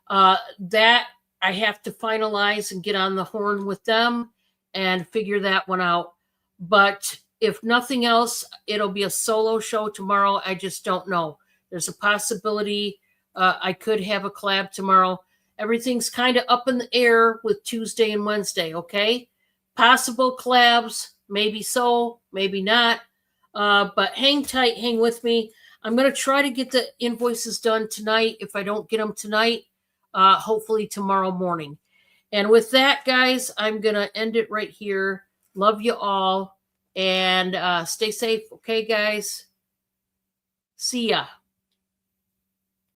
That I have to finalize and get on the horn with them and figure that one out. But if nothing else, it'll be a solo show tomorrow. I just don't know. There's a possibility I could have a collab tomorrow. Everything's kind of up in the air with Tuesday and Wednesday, okay? Possible collabs, maybe so, maybe not. But hang tight, hang with me. I'm going to try to get the invoices done tonight. If I don't get them tonight, hopefully tomorrow morning. And with that, guys, I'm going to end it right here. Love you all. And stay safe, okay, guys? See ya.